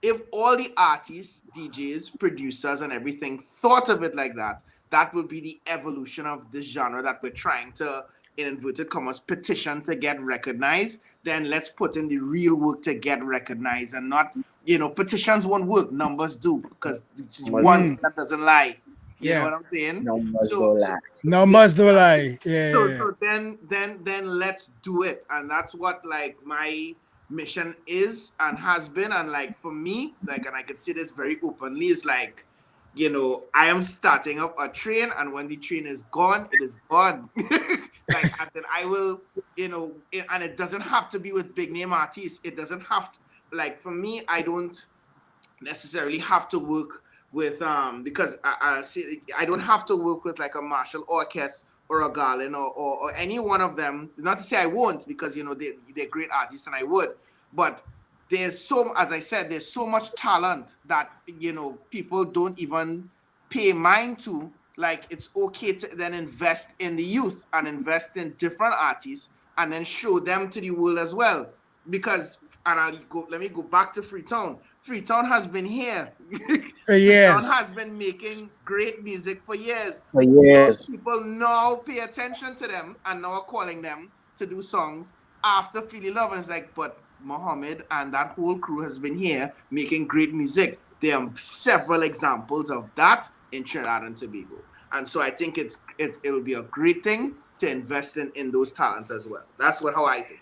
if all the artists, DJs, producers, and everything thought of it like that, that would be the evolution of this genre that we're trying to, in inverted commas, petition to get recognized. Then let's put in the real work to get recognized, and not, petitions won't work, numbers do, because it's one thing that doesn't lie. You know what I'm saying? Numbers So, don't so, lie. so Numbers don't lie. Yeah. so then let's do it, and that's what like my mission is and has been. And like for me, like, and I could say this very openly, is like, I am starting up a train, and when the train is gone, it is gone. Like, and then I will, and it doesn't have to be with big name artists. It doesn't have to, like, for me, I don't necessarily have to work with because I see, I don't have to work with like a Marshall Orchestra or a Garland or any one of them. Not to say I won't, because they're great artists and I would, but there's as I said, there's so much talent that people don't even pay mind to. Like, it's okay to then invest in the youth and invest in different artists and then show them to the world as well. Because, and let me go back to Freetown. Freetown has been here. For years. Freetown has been making great music for years. For years. People now pay attention to them and now are calling them to do songs after Philly Love. And it's like, but Mohammed and that whole crew has been here making great music. There are several examples of that in Trinidad and Tobago. And so I think it'll be a great thing to invest in those talents as well. That's how I think.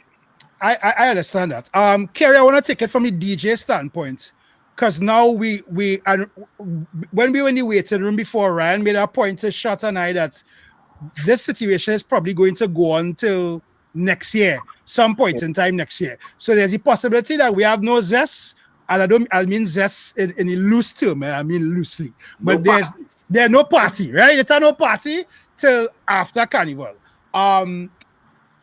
I understand that. Kerry, I want to take it from the DJ standpoint, because now we and when we were in the waiting room before, Ryan made a point to Shot and I that this situation is probably going to go on till next year, some point in time next year. So there's a possibility that we have no zest, and I mean zest in a loose term, I mean loosely, but there's no party, right? It's no party till after Carnival.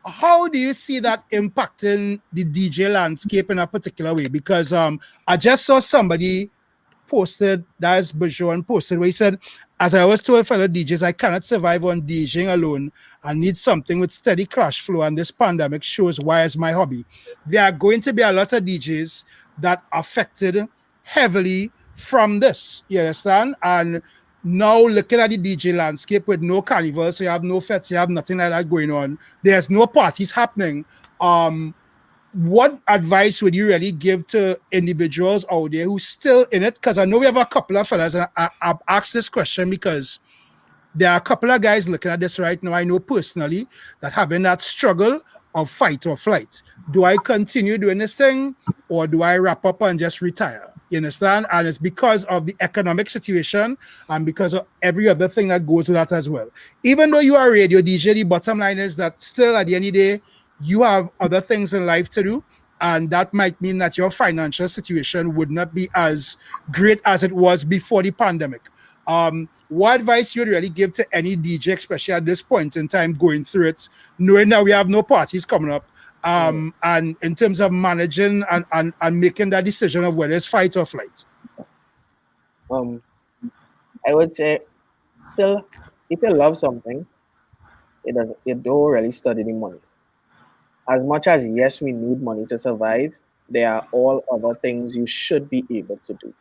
How do you see that impacting the DJ landscape in a particular way? Because I just saw somebody posted, that's Bajon posted, where he said, as I always told fellow DJs, I cannot survive on DJing alone. I need something with steady cash flow, and this pandemic shows why it's my hobby. There are going to be a lot of DJs that are affected heavily from this, you understand? And now looking at the DJ landscape with no carnivals, so you have no fets, you have nothing like that going on. There's no parties happening. What advice would you really give to individuals out there who's still in it? Because I know we have a couple of fellas, and I've asked this question because there are a couple of guys looking at this right now. I know personally that having that struggle of fight or flight. Do I continue doing this thing, or do I wrap up and just retire? You understand? And it's because of the economic situation and because of every other thing that goes with that as well. Even though you are a radio DJ, the bottom line is that still at the end of the day, you have other things in life to do. And that might mean that your financial situation would not be as great as it was before the pandemic. What advice you would really give to any DJ, especially at this point in time, going through it, knowing that we have no parties coming up, and in terms of managing and making that decision of whether it's fight or flight? I would say, still, if you love something, you don't really study the money. As much as, yes, we need money to survive, there are all other things you should be able to do.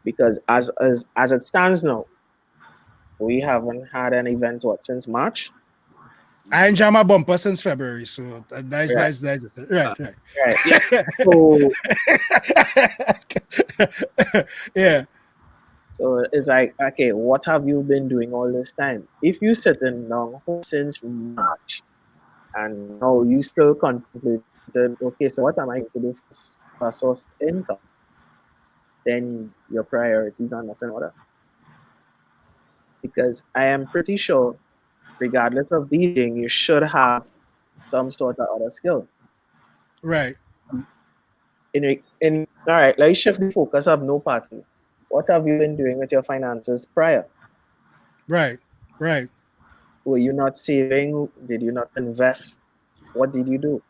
Because as it stands now, we haven't had an event since March. I ain't jam a bumper since February, so that's right. Yeah. So, yeah. So it's like, okay, what have you been doing all this time? If you sitting down since March and now you still contemplated, okay, so what am I going to do for source of income? Then your priorities are not in order. Because I am pretty sure, regardless of DJing, you should have some sort of other skill. Right. All right, let's shift the focus of no party. What have you been doing with your finances prior? Right. Were you not saving? Did you not invest? What did you do?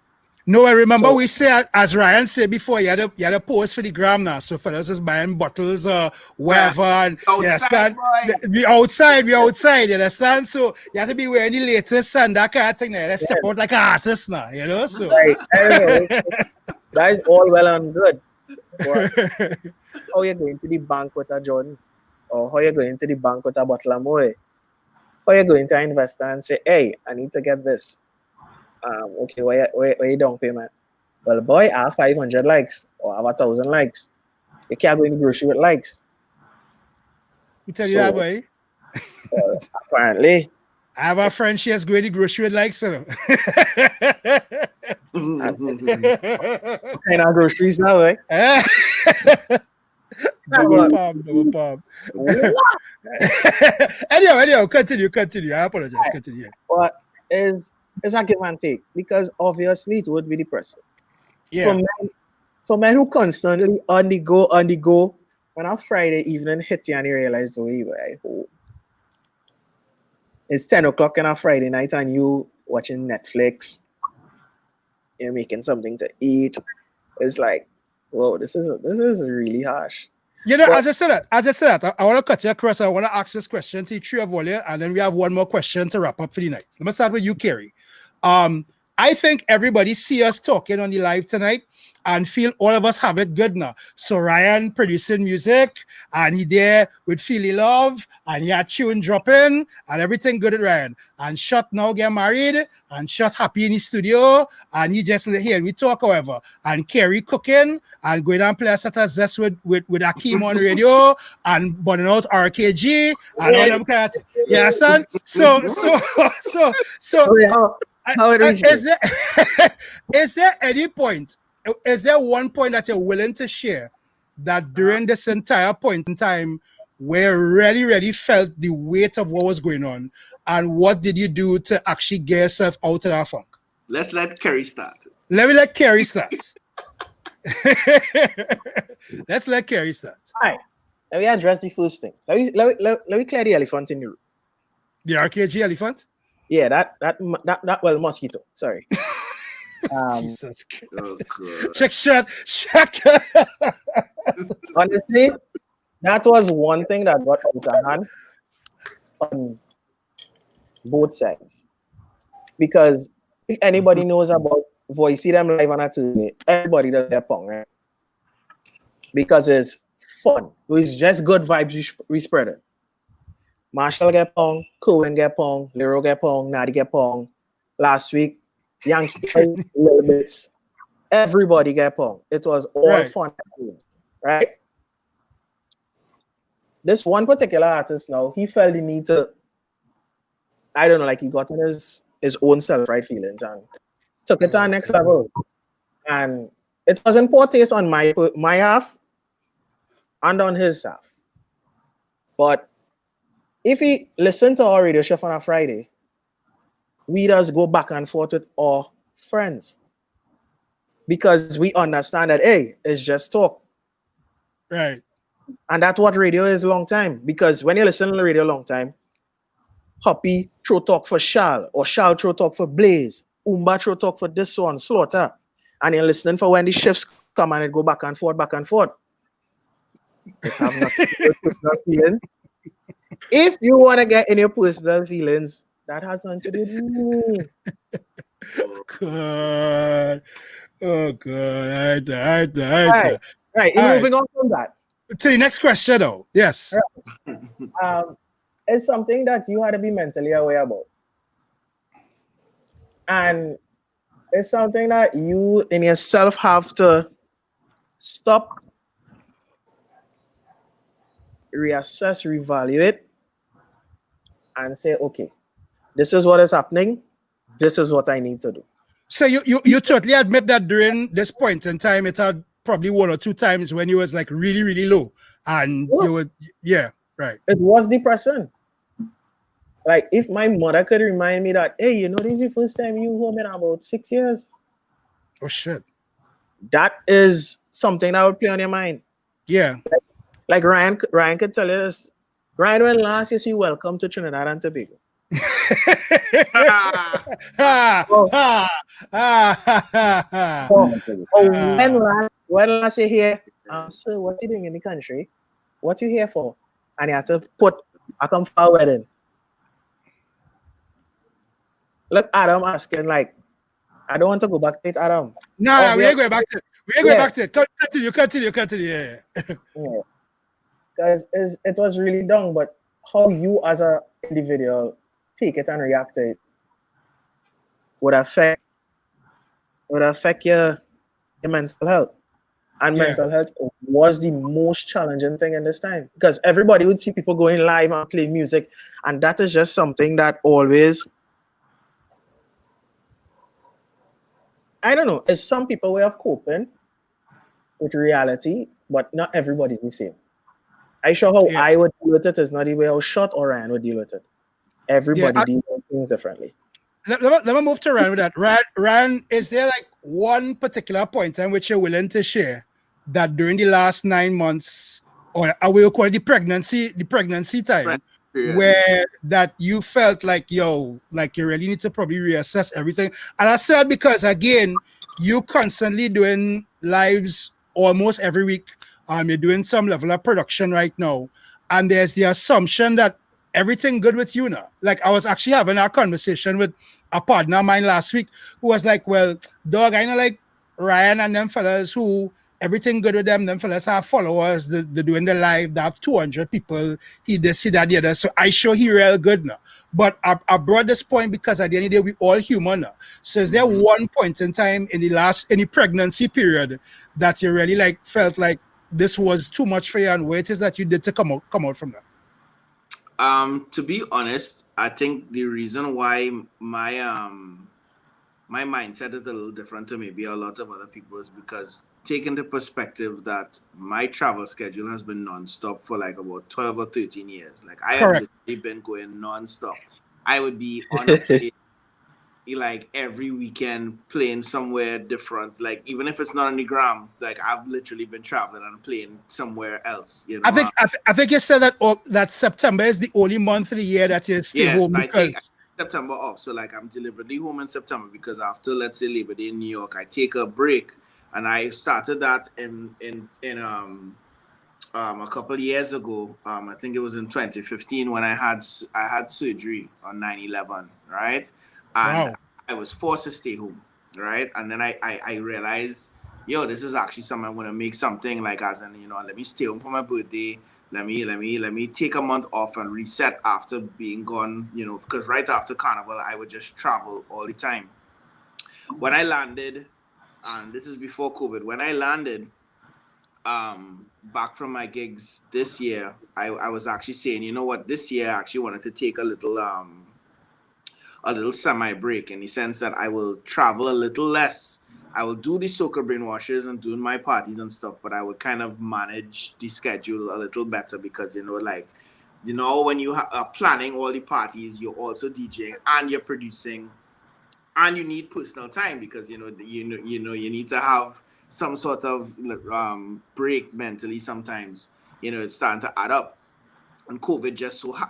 No, I remember we say, as Ryan said before, you had a post for the gram now. So fellas just buying bottles or whatever. And Outside, we outside, you understand? So you have to be wearing the latest and that kind of thing. Let's step out like an artist now, you know? So right. That is all well and good. But how you going to the bank with a Jordan, or how you going to the bank with a bottle of Moe, how you going to an investor and say, hey, I need to get this. Okay, where you down payment? Well, boy, I have 500 likes or I have 1,000 likes. You can't go in the grocery with likes. Who tell you that, So boy? apparently, I have a friend, she has going to grocery with likes, so. what kind of groceries now, eh? Double palm. Anyhow, continue. I apologize. Continue. But it's a give and take because obviously it would be depressing. Yeah. For men who constantly on the go, when a Friday evening hit you and you realize, oh, you were home. It's 10 o'clock on a Friday night and you watching Netflix, you're making something to eat. It's like, whoa, this is really harsh. You know, as I said that, I want to cut you across. I want to ask this question to three of you, and then we have one more question to wrap up for the night. Let me start with you, Kerry. I think everybody see us talking on the live tonight and feel all of us have it good now. So Ryan producing music, and he there with Feely Love, and he had tune dropping, and everything good at Ryan. And Shot now get married, and Shot happy in the studio, and he just here we talk, however. And Kerry cooking, and going and play a set of zest with Akeem on radio, and burning out RKG, and all them kind of things. You understand? So is there any point? Is there one point that you're willing to share that during this entire point in time where really felt the weight of what was going on, and what did you do to actually get yourself out of that funk? Let's let Kerry start. Let me let Kerry start. Let's let Kerry start. All right. Let me address the first thing. Let me clear the elephant in the room. The RKG elephant? Yeah, that mosquito. Sorry. Jesus Christ. Shut. Honestly, that was one thing that got out of hand on both sides. Because if anybody knows about Voice, see them live on a Tuesday, everybody does their pong, right? Because it's fun. It's just good vibes we spread it. Marshall get pong, Cohen get pong, Lero get pong, Nadi get pong. Last week, Yankee little bits. Everybody get pong. It was all fun, right? This one particular artist now, he felt the need to, I don't know, like he got in his own self-right feelings and took it to the next level. And it was in poor taste on my half and on his half. But if he listened to our radio show on a Friday, we just go back and forth with our friends. Because we understand that, hey, it's just talk. Right. And that's what radio is a long time. Because when you listen to the radio a long time, Hoppy throw talk for Shal, or Shal throw talk for Blaze, Umba throw talk for this one, Slaughter. And you're listening for when the shifts come and it go back and forth. It have nothing to do with personal feelings. If you want to get in your personal feelings, that has nothing to do with me. God. Oh, God. Right. Moving on from that. To the next question, though. Yes. Right. It's something that you had to be mentally aware about. And it's something that you in yourself have to stop, reassess, reevaluate, and say, okay, this is what is happening. This is what I need to do. So you totally admit that during this point in time, it had probably one or two times when you was like really low, and you would, right. It was depressing. Like if my mother could remind me that, hey, you know, this is the first time you home in about 6 years. Oh shit. That is something that would play on your mind. Yeah. Like Ryan could tell you this. Ryan, when last you see Welcome to Trinidad and Tobago? When last you hear, sir, what you doing in the country? What you here for? And you have to put, I come for a wedding. Look, Adam asking, like, I don't want to go back to it, Adam. No, we ain't going back to it. We're going back to it. Continue. Yeah. Yeah, because it was really dumb, but how you as a individual take it and react to it would affect your mental health. And Yeah. mental health was the most challenging thing in this time because everybody would see people going live and playing music, and that is just something that always, I don't know, is some people way of coping with reality, but not everybody's the same. I sure how Yeah. I would deal with it is not the way how Shot or Ryan would deal with it. Yeah. Everybody deals with things differently. Let me move to Ryan with that. Ryan, is there like one particular point in which you're willing to share that during the last 9 months, or I will call it the pregnancy time, Period. where that you felt like, yo, like you really need to probably reassess everything? And I said because again, you constantly doing lives almost every week. You're doing some level of production right now, and there's the assumption that everything good with you now. Like I was actually having a conversation with a partner of mine last week who was like, well, dog, I know like Ryan and them fellas who everything good with them. Them fellas have followers, they're doing the live, they have 200 people. He did see that the other. So I show he real good now. But I brought this point because at the end of the day, we all human now. So is there one point in time in the pregnancy period that you really like felt like this was too much for you and what it is that you did to come out from that? To be honest, I think the reason why my mindset is a little different to maybe a lot of other people is because taking the perspective that my travel schedule has been nonstop for like about 12 or 13 years. Like I have Correct. literally been going nonstop. I would be on a plane like every weekend playing somewhere different. Like even if it's not on the gram, like I've literally been traveling and playing somewhere else, you know. I think you said that that September is the only month of the year that you stay Yes, home I take because September off. So like I'm deliberately home in September because after let's say Labor Day in New York, I take a break, and I started that in a couple of years ago. I think it was in 2015 when I had surgery on 9/11, right? And wow. I was forced to stay home, right? And then I realized, yo, this is actually something I'm gonna make something like as in, let me stay home for my birthday. Let me take a month off and reset after being gone, because right after Carnival I would just travel all the time. When I landed, and this is before COVID, when I landed, back from my gigs this year, I was actually saying, you know what, this year I actually wanted to take a little semi break in the sense that I will travel a little less. I will do the soccer brainwashes and doing my parties and stuff, but I would kind of manage the schedule a little better because when you are planning all the parties, you're also DJing and you're producing, and you need personal time because you need to have some sort of break mentally. Sometimes it's starting to add up, and COVID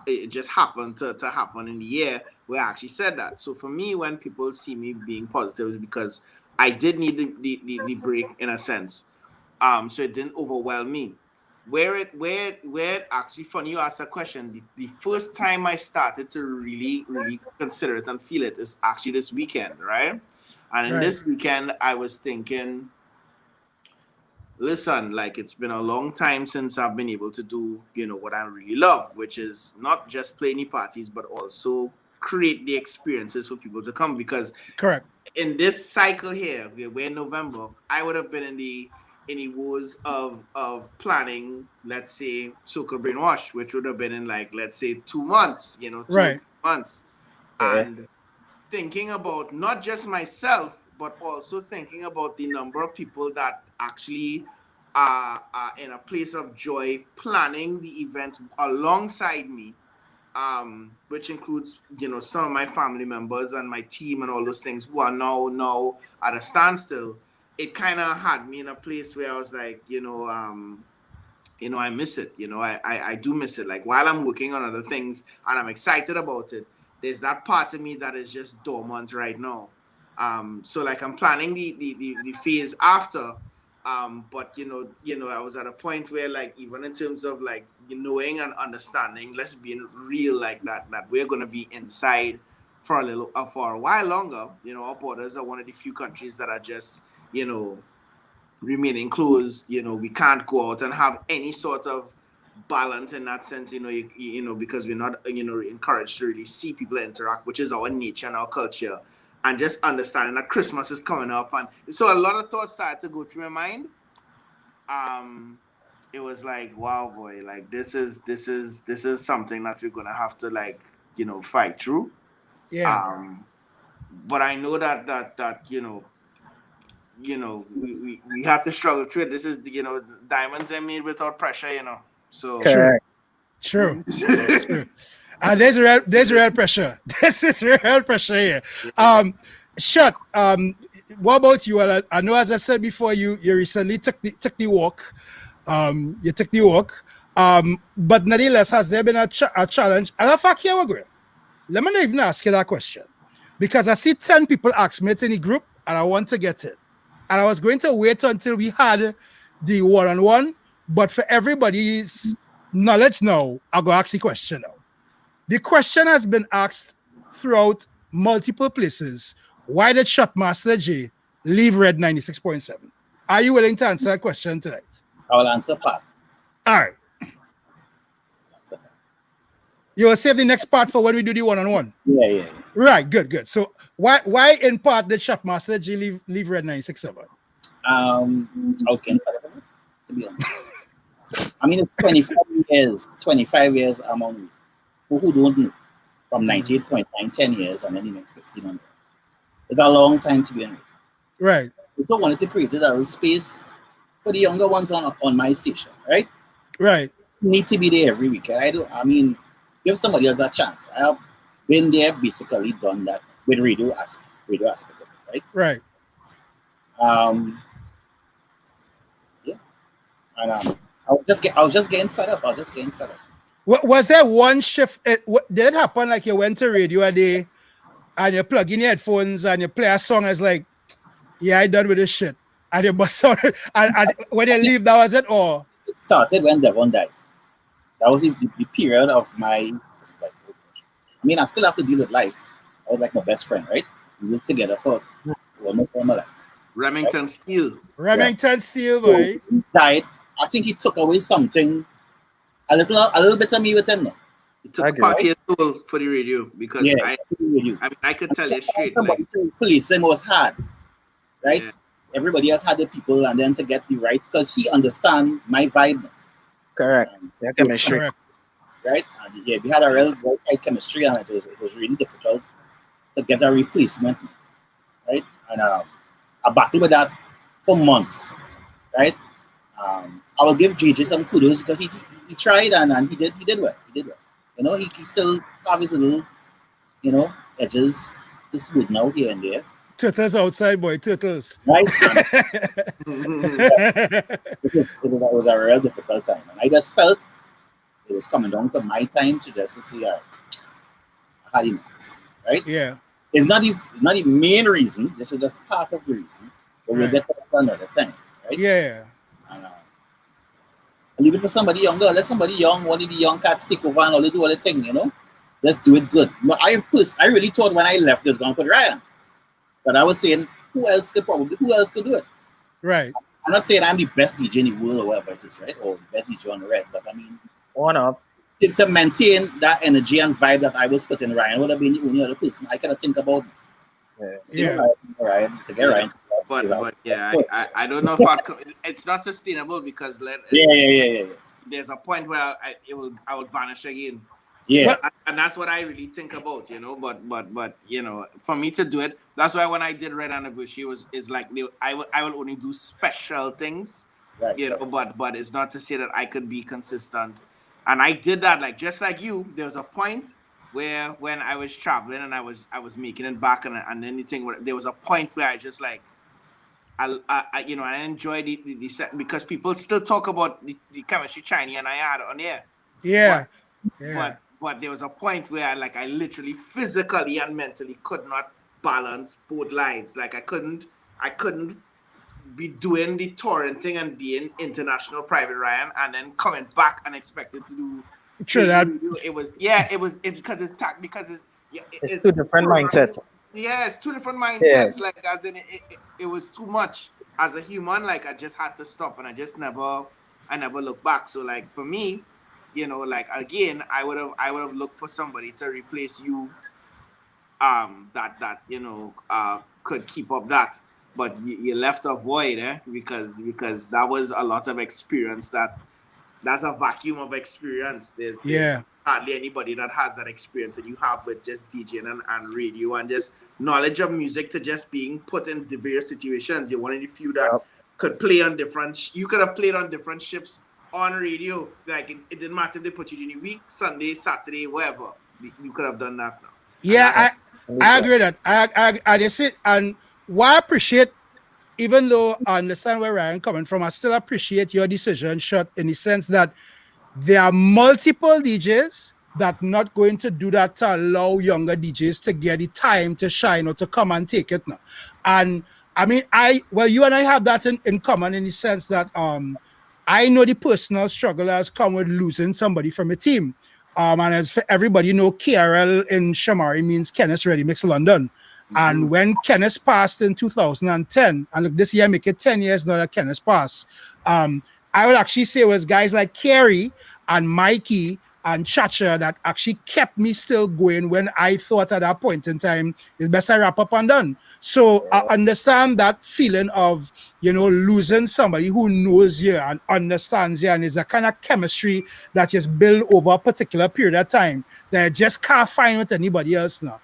it just happened to happen in the year where I actually said that. So for me, when people see me being positive, it's because I did need the break in a sense. So it didn't overwhelm me. Where actually funny you asked a question. The first time I started to really, really consider it and feel it is actually this weekend, right? And in Right. this weekend, I was thinking, listen, like it's been a long time since I've been able to do, what I really love, which is not just play any parties, but also create the experiences for people to come. Because Correct. in this cycle here, we're in November, I would have been in the woes of planning, let's say, Soca Brainwash, which would have been in like, let's say, 2 months, 2 or 3 Right. months. Yeah. And thinking about not just myself, but also thinking about the number of people that actually are in a place of joy planning the event alongside me, which includes some of my family members and my team and all those things who are now at a standstill. It kind of had me in a place where I was like, I miss it. I do miss it. Like while I'm working on other things and I'm excited about it, there's that part of me that is just dormant right now. So like I'm planning the phase after. But I was at a point where like even in terms of like knowing and understanding, let's be real like that we're gonna be inside for a while longer. Our borders are one of the few countries that are just remaining closed, we can't go out and have any sort of balance in that sense, because we're not, encouraged to really see people interact, which is our nature and our culture, and just understanding that Christmas is coming up, and so a lot of thoughts started to go through my mind. It was like, wow, boy, like this is something that we're gonna have to fight through. Yeah. But I know that we had to struggle through it. This is diamonds are made without pressure. So Correct. True. And there's real pressure. This is real pressure here. Shut. What about you? Well, I know, as I said before, you recently took the walk. You took the walk. But nonetheless, has there been a challenge? And in fact, here we go. Let me not even ask you that question, because I see 10 people ask me it in the group, and I want to get it. And I was going to wait until we had the one-on-one, but for everybody's knowledge now, I'll go ask the question now. The question has been asked throughout multiple places. Why did Shotmaster J leave Red 96.7? Are you willing to answer that question tonight? I will answer part. All right. You will save the next part for when we do the one-on-one? Yeah. Right, good. So why in part did Shotmaster J leave Red 96.7? I was getting fed up of it, to be honest. I mean, it's 25 years among who don't know, from 98.9, 10 years, and then the next 15 It's a long time to be in it. Right. So I wanted to create a little space for the younger ones on my station, right? Right. You need to be there every week. Give somebody else a chance. I have been there, basically done that with radio aspect of it, right? Right. Yeah. And I was just getting fed up. Was there one shift? Did it happen like you went to radio a day and you plug in your headphones and you play a song? It's like, yeah, I done with this shit. And you bust out. And when you leave, that was it? Or it started when Devon died. That was the period of my. I mean, I still have to deal with life. I was like my best friend, right? We worked together for almost all my life. Remington Steel, boy. So he died. I think he took away something. A little bit of me with him now. It took part of your soul for the radio, because I could tell you straight. Somebody to police him was hard, right? Yeah. Everybody else had the people, and then to get the right, because he understand my vibe. Correct. Chemistry. Correct. Right? And we had a real tight chemistry, and it was really difficult to get a replacement, right? And I battled with that for months, right? I will give JJ some kudos, because he tried and he did well. He still have his little, edges to smoothen out here and there. Turtles outside, boy. Turtles. Right? It was a real difficult time. And I just felt it was coming down to my time to just see, I had enough. Right? Yeah. It's not the main reason. This is just part of the reason. But we'll get to that another time. Right? Yeah. And, leave it for somebody younger. Let somebody young, one of the young cats take over and all do all the thing, Let's do it good. But I really thought when I left, it was going to put Ryan. But I was saying, who else could do it? Right. I'm not saying I'm the best DJ in the world or whatever it is, right? Or the best DJ on the red. But I mean, one of to maintain that energy and vibe that I was putting, Ryan would have been the only other person I could think about. Ryan, to get Ryan. But yeah, I don't know if it's not sustainable, because there's a point where I would vanish again. Yeah, and that's what I really think about, But for me to do it, that's why when I did Red Anniversary, is like I will only do special things, But it's not to say that I could be consistent. And I did that, like just like you. There was a point where when I was traveling and I was making it back, and then the thing where there was a point where I just like. I enjoy the set, because people still talk about the chemistry Chinese and I had on there. Yeah. But there was a point where I literally physically and mentally could not balance both lives. Like I couldn't be doing the touring thing and being international Private Ryan and then coming back and expected to do. True that. Because it's two different mindsets. Yeah, it's two different mindsets. Like as in it was too much. as a human, like I just had to stop, and I never looked back. So like for me, like again, I would have looked for somebody to replace you, that could keep up that, but you left a void, because that was a lot of experience. That's a vacuum of experience. There's Yeah. hardly anybody that has that experience that you have with just DJing and radio, and just knowledge of music, to just being put in various situations. You're one of the few that could play on different. You could have played on different shifts on radio. Like it didn't matter if they put you during the week, Sunday, Saturday, whatever. You could have done that now. And Yeah, I agree that. I just it, and why I appreciate, even though I understand where Ryan coming from, I still appreciate your decision, shot, in the sense that there are multiple DJs that not going to do that to allow younger DJs to get the time to shine or to come and take it now. And I mean, you and I have that in common, in the sense that I know the personal struggle has come with losing somebody from a team. And as for everybody know, KRL in Shamari means Kenneth Ready Mix London. And when Kenneth passed in 2010, and look, this year make it 10 years now that Kenneth passed, I would actually say it was guys like Kerry and Mikey and Chacha that actually kept me still going when I thought at that point in time, it's best I wrap up and done. So I understand that feeling of, losing somebody who knows you and understands you, and is a kind of chemistry that is built over a particular period of time that I just can't find with anybody else now.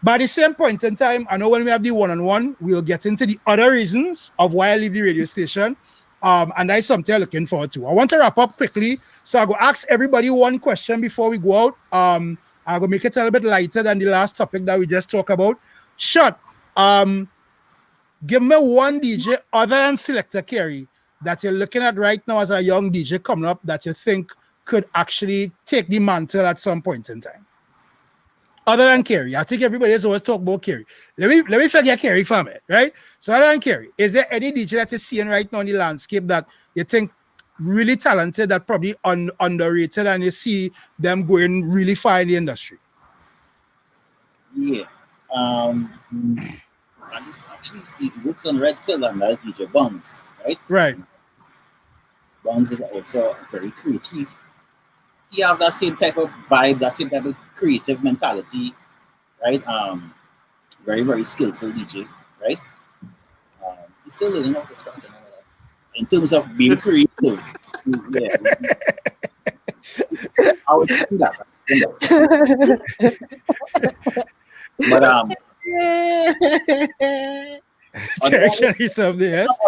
But at the same point in time, I know when we have the one-on-one, we'll get into the other reasons of why I leave the radio station. And that's something I'm looking forward to. I want to wrap up quickly, so I'll go ask everybody one question before we go out. I'll go make it a little bit lighter than the last topic that we just talked about. Shot. Give me one DJ other than Selector Kerry that you're looking at right now as a young DJ coming up that you think could actually take the mantle at some point in time. Other than Kerry, I think everybody is always talk about Kerry. Let me forget Kerry from it, right? So other than Kerry, is there any DJ that you're seeing right now in the landscape that you think really talented, that probably underrated, and you see them going really far in the industry? Yeah. And this actually it works on Red still, and that's DJ Bones, right? Right. Bones is also very creative. He have that same type of vibe, that same type of creative mentality, right? Very, very skillful DJ, right? He's still learning how to scratch and all that. In terms of being creative, yeah. I would do that. But Can he something else?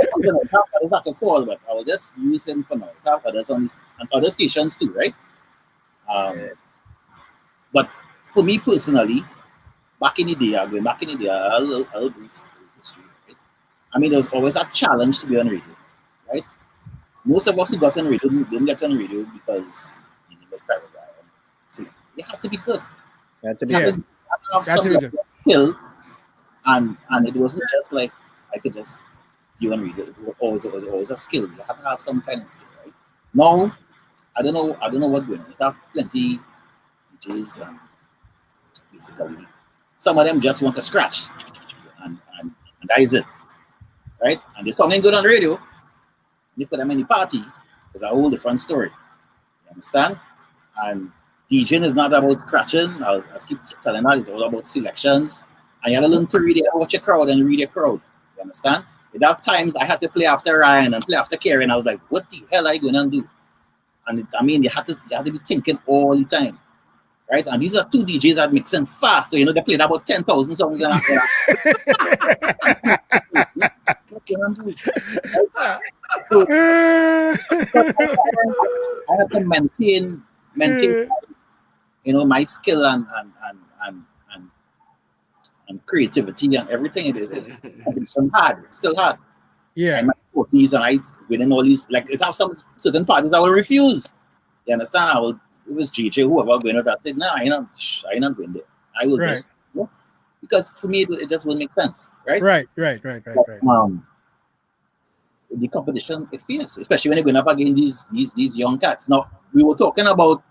It's like a call, but I will just use him for now. Talk others on and other stations too, right? But for me personally, back in the day, a little brief history, right? I mean, there was always a challenge to be on radio, right? Most of us who got on radio didn't get on radio because it was private. So you had to be good. You had to be You had to have some skill, and it wasn't just like I could just be on radio. It was always a skill. You have to have some kind of skill, right? Now, I don't know what going on. You have plenty DJs, basically. Some of them just want to scratch, and that is it, right? And the song ain't good on radio. You put them in the party, it's a whole different story. You understand? And DJing is not about scratching. I keep telling that it's all about selections. And you have to learn to watch your crowd and read your crowd. You understand? There are times I had to play after Ryan and play after Kerry, and I was like, what the hell are you going to do? And you have to be thinking all the time. Right? And these are two DJs that mixing fast. So, they played about 10,000 songs. And I have to maintain my skill and creativity and everything. It's hard. It's still hard. Yeah. In my 40s, and I winning all these, like, it have some certain parties I will refuse. You understand? It was JJ, whoever going out, I said, nah, I ain't not going there. I will just, because for me, it just won't make sense, right? Right. The competition is fierce, especially when you're going up against these young cats. Now, we were talking about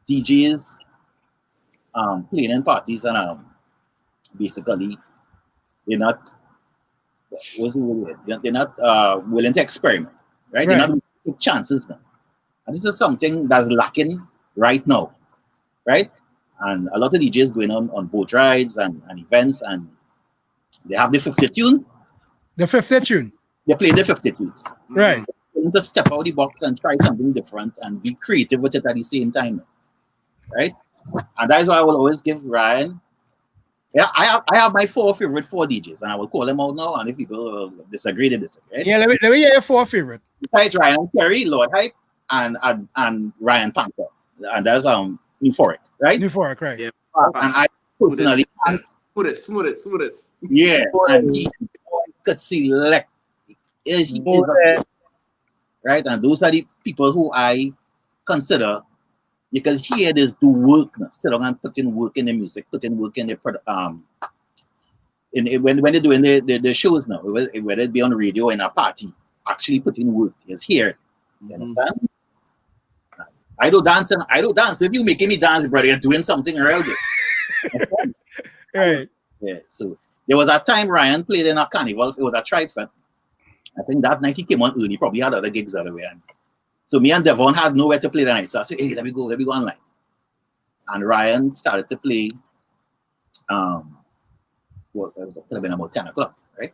DJs playing in parties, and basically, they're not they're not willing to experiment, right? They're not willing to take chances now. And this is something that's lacking right now, right? And a lot of DJs going on boat rides and events, and they have the 50 tune. The 50th tune. They play the 50 tunes. Right. They're to step out of the box and try something different and be creative with it at the same time, right? And that's why I will always give Ryan. Yeah, I have my four favorite DJs, and I will call them out now. And if people disagree, they disagree. Right? Yeah, let me hear your four favorite. Besides Ryan Kerry, Lord Hype, and Ryan Panther, and that's Euphoric, right? Euphoric, right? Yeah. And I personally, smoothest. yeah, and he could select. Right, and those are the people who I consider. You can hear this do work now. Sit down and put in work in the music, put in work in the when they're doing the shows now, whether it be on radio or in a party, actually put in work. Is here. You understand? I do dance. If you making me dance, brother, you're doing something real good. Right. Yeah. So there was a time Ryan played in a carnival. It was a tribe fest. I think that night he came on early. Probably had other gigs out of the way. So me and Devon had nowhere to play that night. So I said, hey, let me go online. And Ryan started to play what could have been about 10 o'clock, right?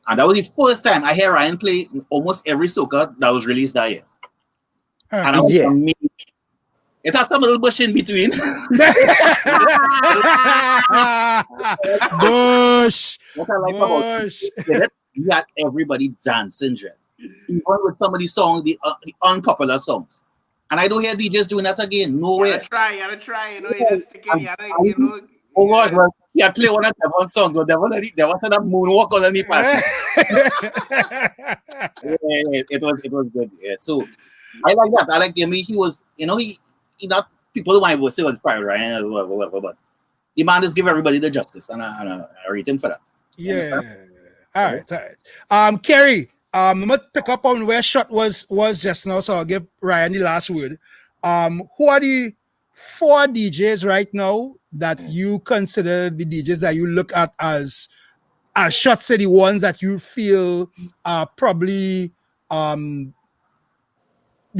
And that was the first time I hear Ryan play almost every soca that was released that year. And I was amazed. It has some little bush in between. Bush. What I like about it, you had everybody dancing, Dread. Even with some of the songs, the unpopular songs. And I don't hear DJs doing that again. No way. You gotta try. You know, you just stick in, Oh God, well, yeah, play one of Devon songs. Devon said that moonwalk on the pass. It was good. Yeah. So I like that. I like him. He was, he not people might say was private, right? But the man just give everybody the justice, and I rate him for that. Yeah. All right. Kerry, I'm gonna pick up on where Shot was just now, so I'll give Ryan the last word. Who are the 4 DJs right now that you consider the DJs that you look at as Shot say the ones that you feel are probably the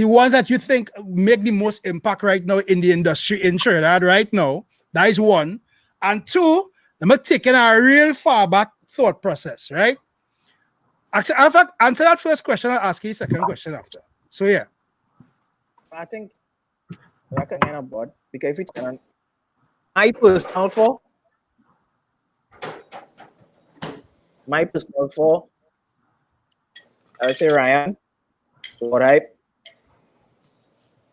ones that you think make the most impact right now in the industry in Trinidad right now? That is one. And 2, I'm gonna take in a real far back thought process, right? Actually, in fact, answer that first question. I'll ask you the second question after. So yeah. I think I can get about because if it's on my personal for, I would say Ryan, alright,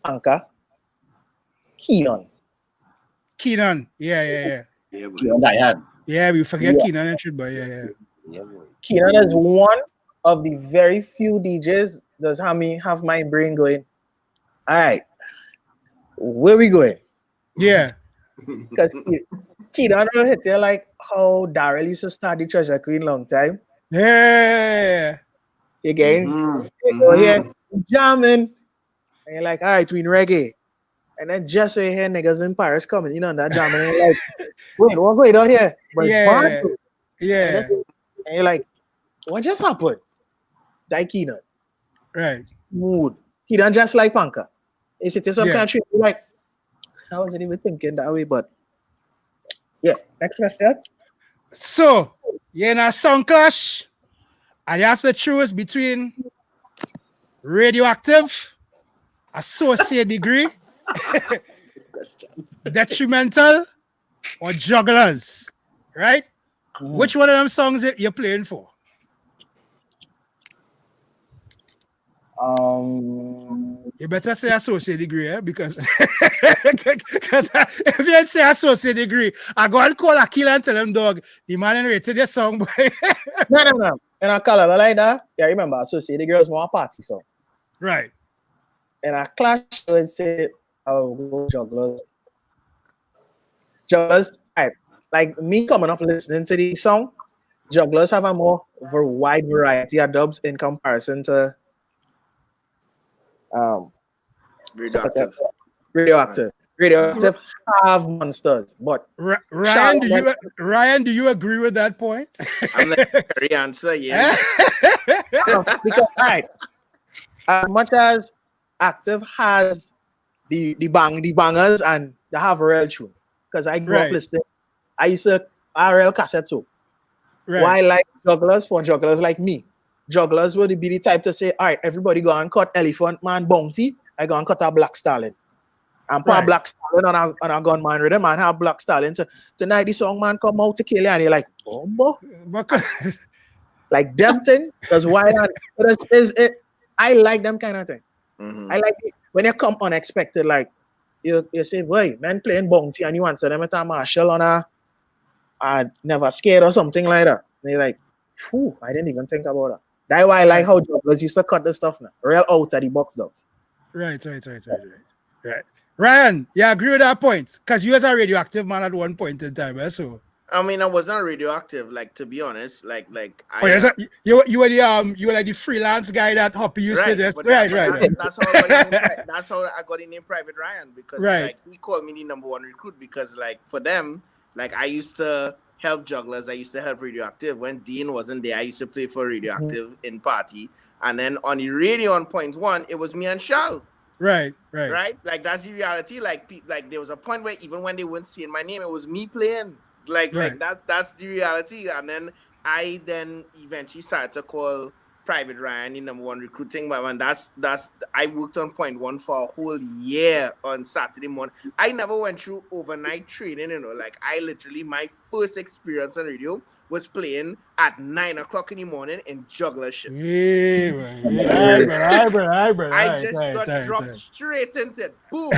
Anka, Keenan. Yeah. Yeah, We forget Keenan and shit, but yeah. Keenan is one of the very few DJs that have my brain going, all right, where we going? Yeah. Because Keenan will hit you like how Daryl used to start the Treasure Queen long time. Yeah. Again, you go here jamming, and you're like, all right, we in reggae. And then just so you hear niggas in Paris coming, that jamming, and you're like, wait, what's going on here? But Yeah. And you're like, what just happened? That Keenan. Right. Smooth. Keenan just like Panka. Is it some country? Like, I wasn't even thinking that way, but yeah. Next question. So, you're in a sound clash, and you have to choose between radioactive, associate degree, detrimental, or jugglers, right? Which one of them songs you're playing for? You better say associate degree, because if you say associate degree, I go and call Akila and tell him, dog, the man rated your song, boy. No. And I call it like that. Yeah, remember, associate degree was more party song. Right. And I clash and say, I'll go jugglers. Jugglers, right. Like me coming up listening to the song, jugglers have a more wide variety of dubs in comparison to Radioactive. Radioactive. Radioactive have monsters, but Ryan, do you agree with that point? I'm like very answer, yeah. because all right, as much as Active has the bangers and they have a real tune, because I grew up listening. I used to RL cassette too. Why like jugglers for jugglers like me? Jugglers would be the type to say, all right, everybody go and cut Elephant Man Bounty. I go and cut a Black Stallion. And put Black Stallion on a gunman rhythm and have Black Stallion. So tonight the song man come out to kill you and you're like, oh, like them thing. Because why not? I like them kind of thing. I like it when they come unexpected. Like you say, boy, man playing Bounty and you answer them at a Marshall on a Never Scared or something like that. And you're like, whew, I didn't even think about that. That's why I like how jugglers used to cut the stuff now. Real out of the box dubs. Right. Ryan, yeah, I agree with that point. Because you was a radioactive man at one point in time, so. I mean, I wasn't radioactive, like, to be honest. Like you were the freelance guy that Hoppy used to just right. That's how I got the name Private Ryan, because like he called me the #1 recruit, because like for them, like I used to help jugglers, I used to help Radioactive. When Dean wasn't there, I used to play for Radioactive in party. And then on the radio on point one, it was me and Shal. Right. Like that's the reality. Like there was a point where even when they weren't saying my name, it was me playing. Like that's the reality. And then I eventually started to call Private Ryan the #1 recruiting. But that's I worked on point one for a whole year on Saturday morning. I never went through overnight training, like I literally, my first experience on radio was playing at 9 o'clock in the morning in jugglership. I just got dropped straight into it. Boom.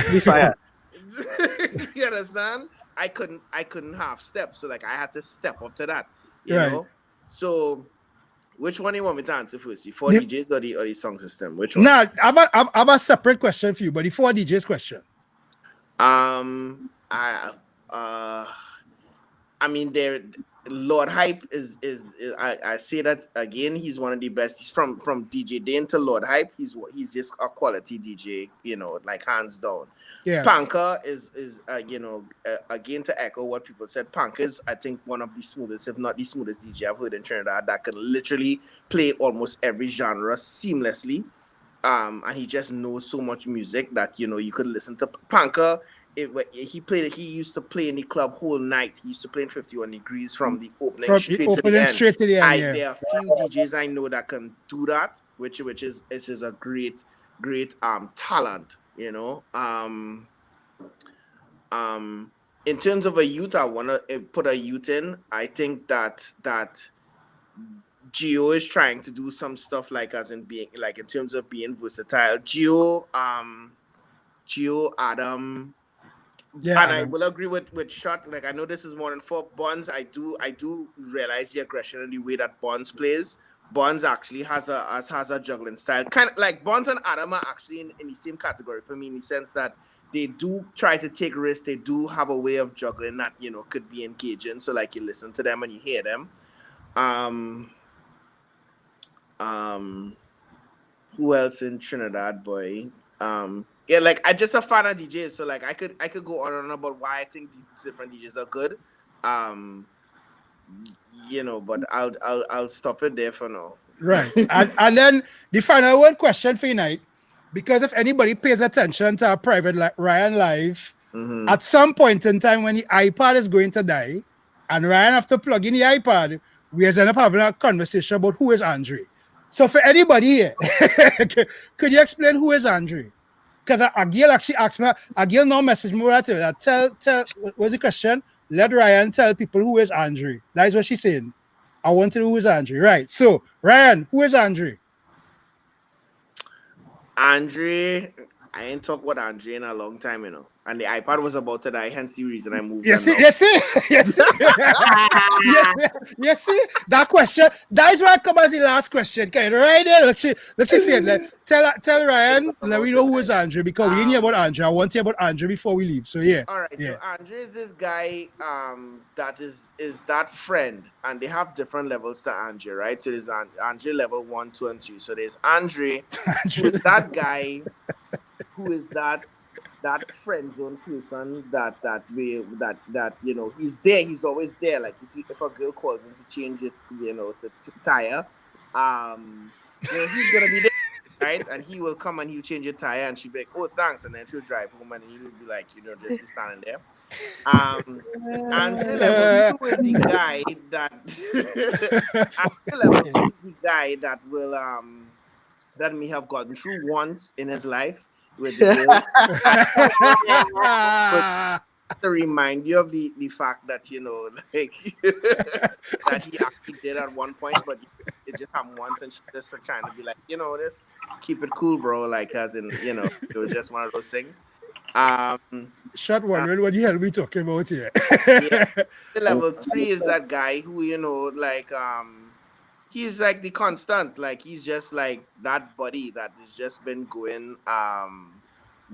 You understand? I couldn't half step, so like I had to step up to that. You know? So which one do you want me to answer first? The 4 DJs or the song system? Which one? Nah, I have a separate question for you, but the 4 DJs question. I mean, Lord Hype is I say that again. He's one of the best. He's from DJ Dane to Lord Hype. He's just a quality DJ, like hands down. Yeah. Panka is again, to echo what people said. Panka is, I think, one of the smoothest, if not the smoothest DJ I've heard in Trinidad, that can literally play almost every genre seamlessly. And he just knows so much music that you could listen to Panka. He used to play in the club whole night. He used to play in 51 Degrees from the opening straight to the end. There are few DJs I know that can do that, which is a great talent. In terms of a youth, I want to put a youth in. I think that Geo is trying to do some stuff like in terms of being versatile. Geo, Adam. Yeah, and I will agree with Shot. Like, I know this is more than 4 Bonds. I do realize the aggression and the way that Bonds plays. Bonds actually has a juggling style. Kind of like Bonds and Adam are actually in the same category for me, in the sense that they do try to take risks. They do have a way of juggling that could be engaging. So like, you listen to them and you hear them. Who else in Trinidad, boy? Yeah, like I just a fan of DJs, so like I could go on and on about why I think different DJs are good. But I'll stop it there for now. Right. and then the final one question for tonight, because if anybody pays attention to our Private Ryan Live, at some point in time when the iPad is going to die and Ryan have to plug in the iPad, we end up having a conversation about who is Andre. So for anybody here, could you explain who is Andre? Because Agil actually asked me, Agil now messaged me that tell what's the question? Let Ryan tell people who is Andre. That is what she's saying. I want to know who is Andre. Right. So Ryan, who is Andre? Andre, I ain't talked about Andre in a long time, And the iPad was about to die, hence the reason I moved. You see? That question, that is why I come as the last question. Okay, right there. Let's see it. Tell Ryan, let me know who is Andre, because we didn't hear about Andre. I want to hear about Andre before we leave. So yeah. All right. Yeah. So Andre is this guy that is that friend, and they have different levels to Andre, right? So there's Andre level 1, 2, and 3. So there's Andre, who is that guy, who is that that friend zone person that you know, he's there, he's always there. Like if a girl calls him to change it, you know, to tire, you know, he's gonna be there, right? And he will come and he'll change your tire, and she'll be like, oh, thanks, and then she'll drive home, and he'll be like, you know, just be standing there. Andre level 2 is the guy that Andre level 2 is the guy that will that may have gotten through once in his life with the girl. But to remind you of the fact that, you know, like that he actually did at one point, but it just happened once, and she's just trying to be like, you know, just keep it cool, bro. Like, as in, you know, it was just one of those things. Shut wondering what the hell we talking about here. Yeah. The level 3 is that guy who, you know, like he's like the constant, like he's just like that buddy that has just been going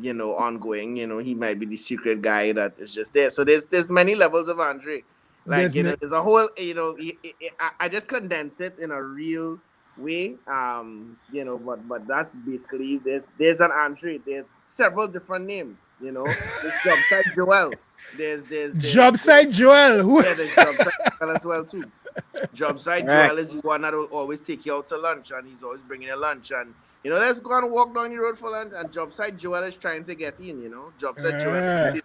you know, ongoing. You know, he might be the secret guy that is just there. So there's many levels of Andre. Like, you know, there's a whole, you know, I just condense it in a real way. You know, but that's basically there's an Andre. There's several different names. You know, there's Jobside Joel. There's Jobside Joel. Who? Yeah, there's Jobside Joel as well too. Jobside Joel is the one that will always take you out to lunch, and he's always bringing you lunch, and you know, let's go and walk down the road for lunch. And Jobside Joel is trying to get in. You know, Jobside Joel.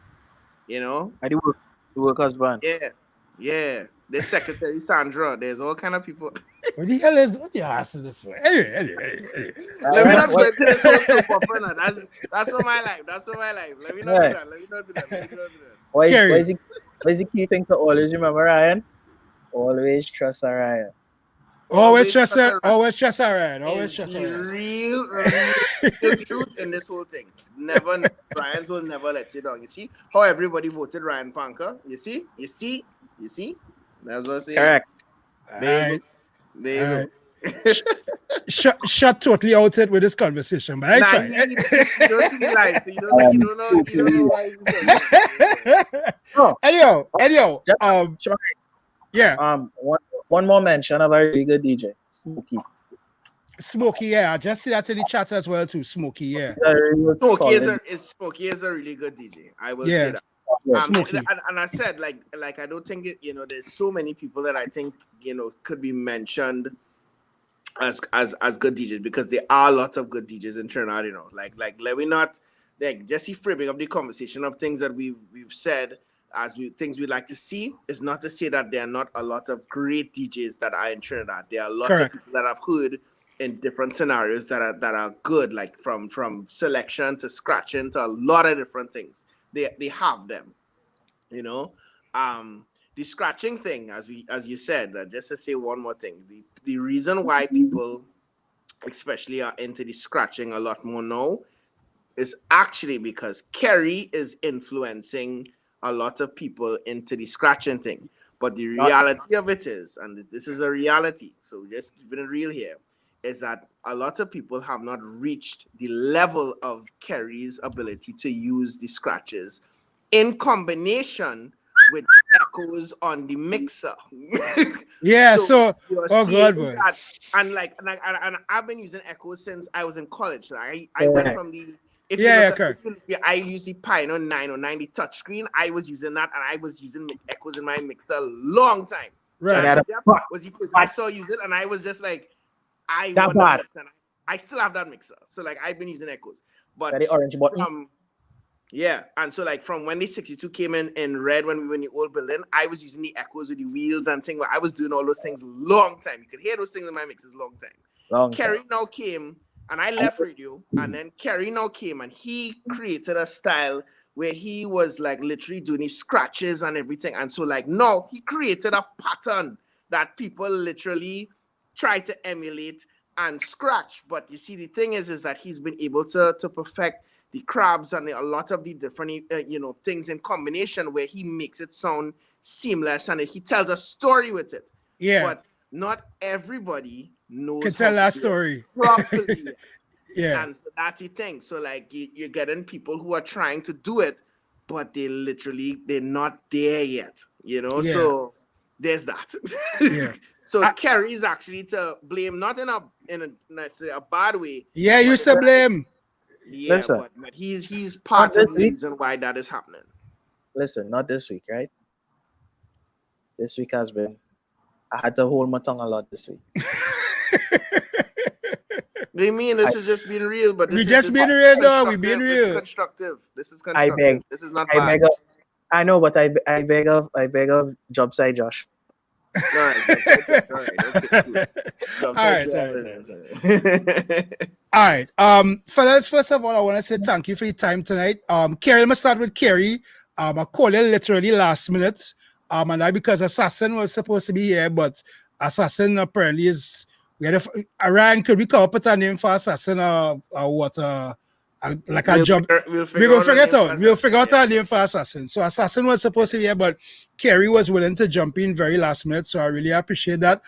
You know, I do work husband. Yeah. There's Secretary Sandra. There's all kind of people. What the hell is what the ass is this way? Anyway. Let me not go into this whole soap opera. That's not my life. That's not my life. Let me not do that. Let me not do that. What is the key thing to always remember, Ryan? Always trust Ryan. Always trust Ryan. Always trust Ryan. Always trust Ryan. Real truth in this whole thing. Never, Ryan will never let you down. You see how everybody voted Ryan Panker? You see? That's what I'm saying. Correct. There you go. Shut totally out it with this conversation, but it's fine. You don't see the live, so you don't know why he's Anyhow, yeah. One more mention of a really good DJ, Smokey, yeah. I just see that in the chat as well too. Smokey, yeah. Smokey is a really good DJ. I will say that. And I said, like I don't think it, you know, there's so many people that I think, you know, could be mentioned as good DJs, because there are a lot of good DJs in Trinidad, you know. Like let me not like just framing up the conversation of things that we've said as things we'd like to see is not to say that there are not a lot of great DJs that are in Trinidad. There are lots of people that I've heard in different scenarios that are good, like from selection to scratching to a lot of different things. They have them, you know. The scratching thing, as you said, just to say one more thing, the reason why people especially are into the scratching a lot more now is actually because Kerry is influencing a lot of people into the scratching thing. But the reality of it is, and this is a reality, so just keeping it real here, is that a lot of people have not reached the level of Kerry's ability to use the scratches in combination with echoes on the mixer. Yeah, so oh god, boy. That, and I've been using echoes since I was in college. I went from the I use the Pioneer 909, the touchscreen. I was using that, and I was using echoes in my mixer a long time. Right. Was the person I saw use it, and I was just like, I want that, and I still have that mixer. So like I've been using echoes, but the orange button. Yeah, and so like from when the 62 came in red when we were in the old building, I was using the echoes with the wheels and things. I was doing all those things long time. You could hear those things in my mixes long time. Kerry now came, and I left radio, and then Kerry now came, and he created a style where he was like literally doing his scratches and everything. And so like no, he created a pattern that people literally try to emulate and scratch. But you see, the thing is that he's been able to perfect the crabs and a lot of the different things in combination where he makes it sound seamless and he tells a story with it. Yeah. But not everybody knows can tell that story properly. Yeah. And so that's the thing. So like you're getting people who are trying to do it, but they're not there yet. You know, so there's that. Yeah. So Kerry is actually to blame, not in a let's say a bad way. Yeah, you used to blame. Yeah, Listen, but he's not part this of the week. reason why that is happening. Listen, not this week, right? This week has been. I had to hold my tongue a lot this week. What do you mean? This is just being real, but We this just is being real, dog. We being This is real. constructive. This is I constructive. beg. This is not I bad. beg of. I know, but I beg of job side Josh. All right, Josh. All right, okay, cool. All right. All right. Fellas, first of all, I want to say thank you for your time tonight. Kerry, I'm gonna start with Kerry. I called you literally last minute. And that because Assassin was supposed to be here, but Assassin apparently is we had Ryan, could we come up with a name for Assassin what like a job? We'll We will figure it name for out. We'll figure out Assassin, our name for Assassin. So Assassin was supposed to be here, but Kerry was willing to jump in very last minute. So I really appreciate that.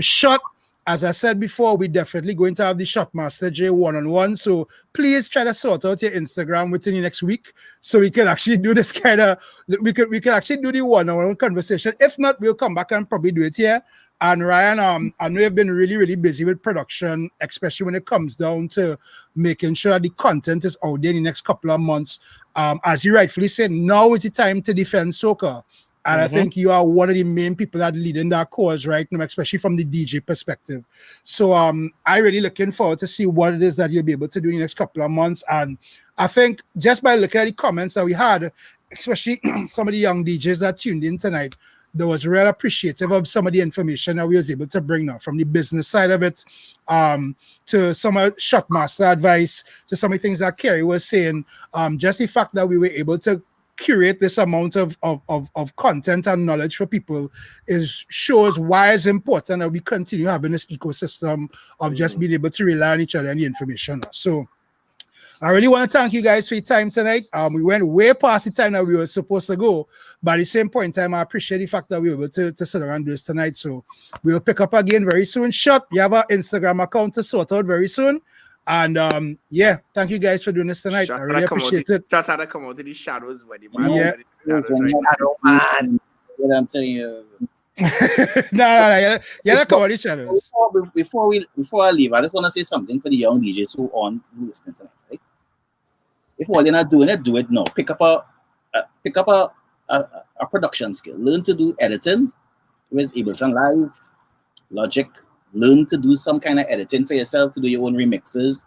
Shot, as I said before, we definitely going to have the Shotmaster J one-on-one. So please try to sort out your Instagram within the next week so we can actually do this kind of we can actually do the one-on-one conversation. If not, we'll come back and probably do it here. And Ryan, I know you've been really, really busy with production, especially when it comes down to making sure the content is out there in the next couple of months. As you rightfully said, now is the time to defend soca. And I think you are one of the main people that leading that cause right now, especially from the DJ perspective. So I really looking forward to see what it is that you'll be able to do in the next couple of months. And I think just by looking at the comments that we had, especially some of the young DJs that tuned in tonight, there was real appreciative of some of the information that we was able to bring now, from the business side of it, to some of Shotmaster advice, to some of the things that Kerry was saying. Just the fact that we were able to curate this amount of content and knowledge for people shows why it's important that we continue having this ecosystem of just being able to rely on each other and the information. So I really want to thank you guys for your time tonight. We went way past the time that we were supposed to go, but at the same point in time, I appreciate the fact that we were able to sit around and do this tonight. So we'll pick up again very soon. Shot, you have an Instagram account to sort out very soon. And yeah, thank you guys for doing this tonight. I really appreciate it. Shot had to come out of the shadows when the man. Yeah. What I'm telling you. No, yeah, come on, the shadows. Before I leave, I just want to say something for the young DJs who listening tonight, right? If all you're not doing it, do it now. Pick up a production skill. Learn to do editing with Ableton Live, Logic. Learn to do some kind of editing for yourself, to do your own remixes,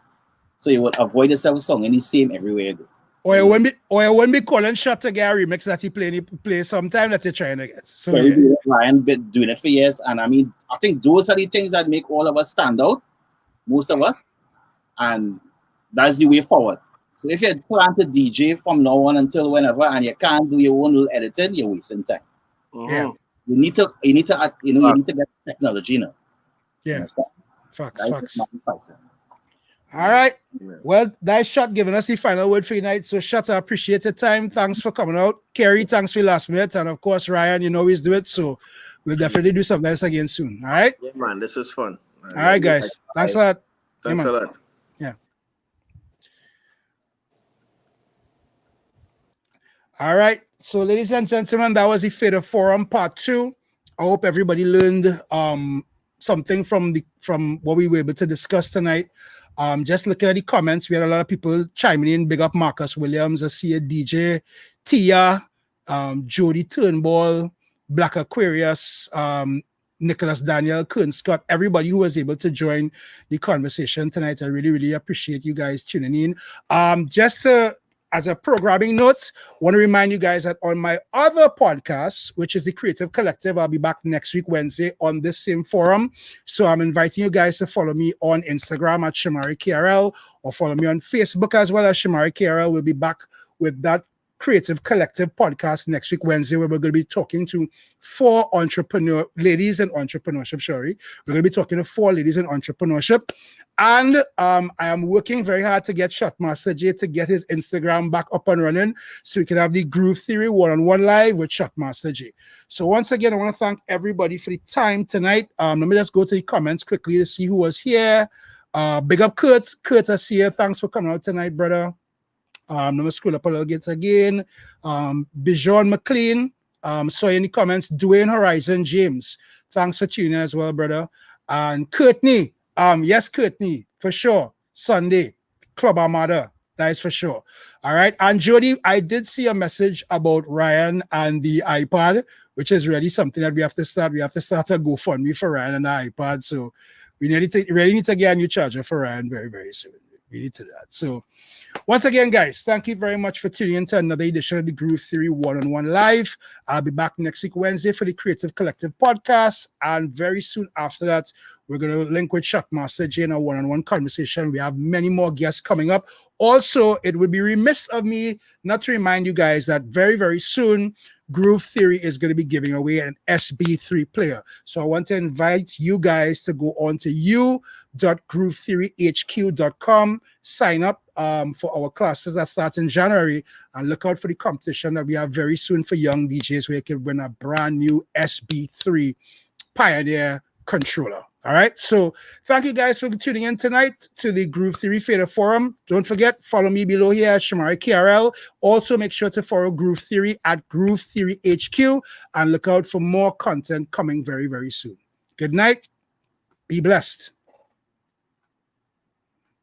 so you will avoid yourself singing the same everywhere you go. Or you won't be calling Shot to get a remix that he play sometime that you're trying to get. So yeah. Ryan been doing it for years, and I mean, I think those are the things that make all of us stand out, most of us, and that's the way forward. So if you plan to DJ from now on until whenever, and you can't do your own little editing, you're wasting time. Yeah, you need to get technology now. Yeah, facts. All All right. Well, that Shot giving us the final word for tonight. So, Shot, I appreciate your time. Thanks for coming out. Kerry, thanks for your last minute. And of course, Ryan, you know he's do it. So, we'll definitely do something else again soon. All right. Yeah, man, this was fun. All right, guys. Thanks a lot. Thanks a lot. Yeah. All right. So, ladies and gentlemen, that was the Fader Forum Part 2. I hope everybody learned something from what we were able to discuss tonight. Just looking at the comments, we had a lot of people chiming in. Big up Marcus Williams, I see a DJ, Tia, Jody Turnbull, Black Aquarius, Nicholas Daniel, Kern Scott, everybody who was able to join the conversation tonight. I really, really appreciate you guys tuning in. Just as a programming note, want to remind you guys that on my other podcast, which is the Creative Collective, I'll be back next week, Wednesday, on this same forum. So I'm inviting you guys to follow me on Instagram at Shamari KRL, or follow me on Facebook as well as Shamari KRL. We'll be back with that Creative Collective podcast next week, Wednesday, where we're going to be talking to 4 ladies in entrepreneurship. We're going to be talking to 4 ladies in entrepreneurship. And I am working very hard to get Shotmaster J to get his Instagram back up and running so we can have the Groove Theory one-on-one live with Shotmaster J. So once again, I want to thank everybody for the time tonight. Let me just go to the comments quickly to see who was here. Big up Kurt. Kurt, I see you. Thanks for coming out tonight, brother. Let me scroll up a little bit again. Bijon McLean. Saw in the comments, Dwayne Horizon James. Thanks for tuning in as well, brother. And Courtney. Yes, Courtney, for sure. Sunday, Club Armada. That is for sure. All right. And Jody, I did see a message about Ryan and the iPad, which is really something that we have to start. We have to start a GoFundMe for Ryan and the iPad. So we really need to get a new charger for Ryan very, very soon. We need to do that. So once again, guys, thank you very much for tuning in to another edition of the Groove Theory One-on-One Live. I'll be back next week, Wednesday, for the Creative Collective podcast. And very soon after that, we're going to link with Shockmaster J in a one-on-one conversation. We have many more guests coming up. Also, it would be remiss of me not to remind you guys that very, very soon, Groove Theory is going to be giving away an SB3 player. So I want to invite you guys to go on to u.groovetheoryhq.com, sign up for our classes that start in January, and look out for the competition that we have very soon for young DJs where you can win a brand new SB3 Pioneer controller. All right. So thank you guys for tuning in tonight to the Groove Theory Fader Forum. Don't forget, follow me below here at Shamari KRL. Also, make sure to follow Groove Theory at Groove Theory HQ and look out for more content coming very, very soon. Good night. Be blessed.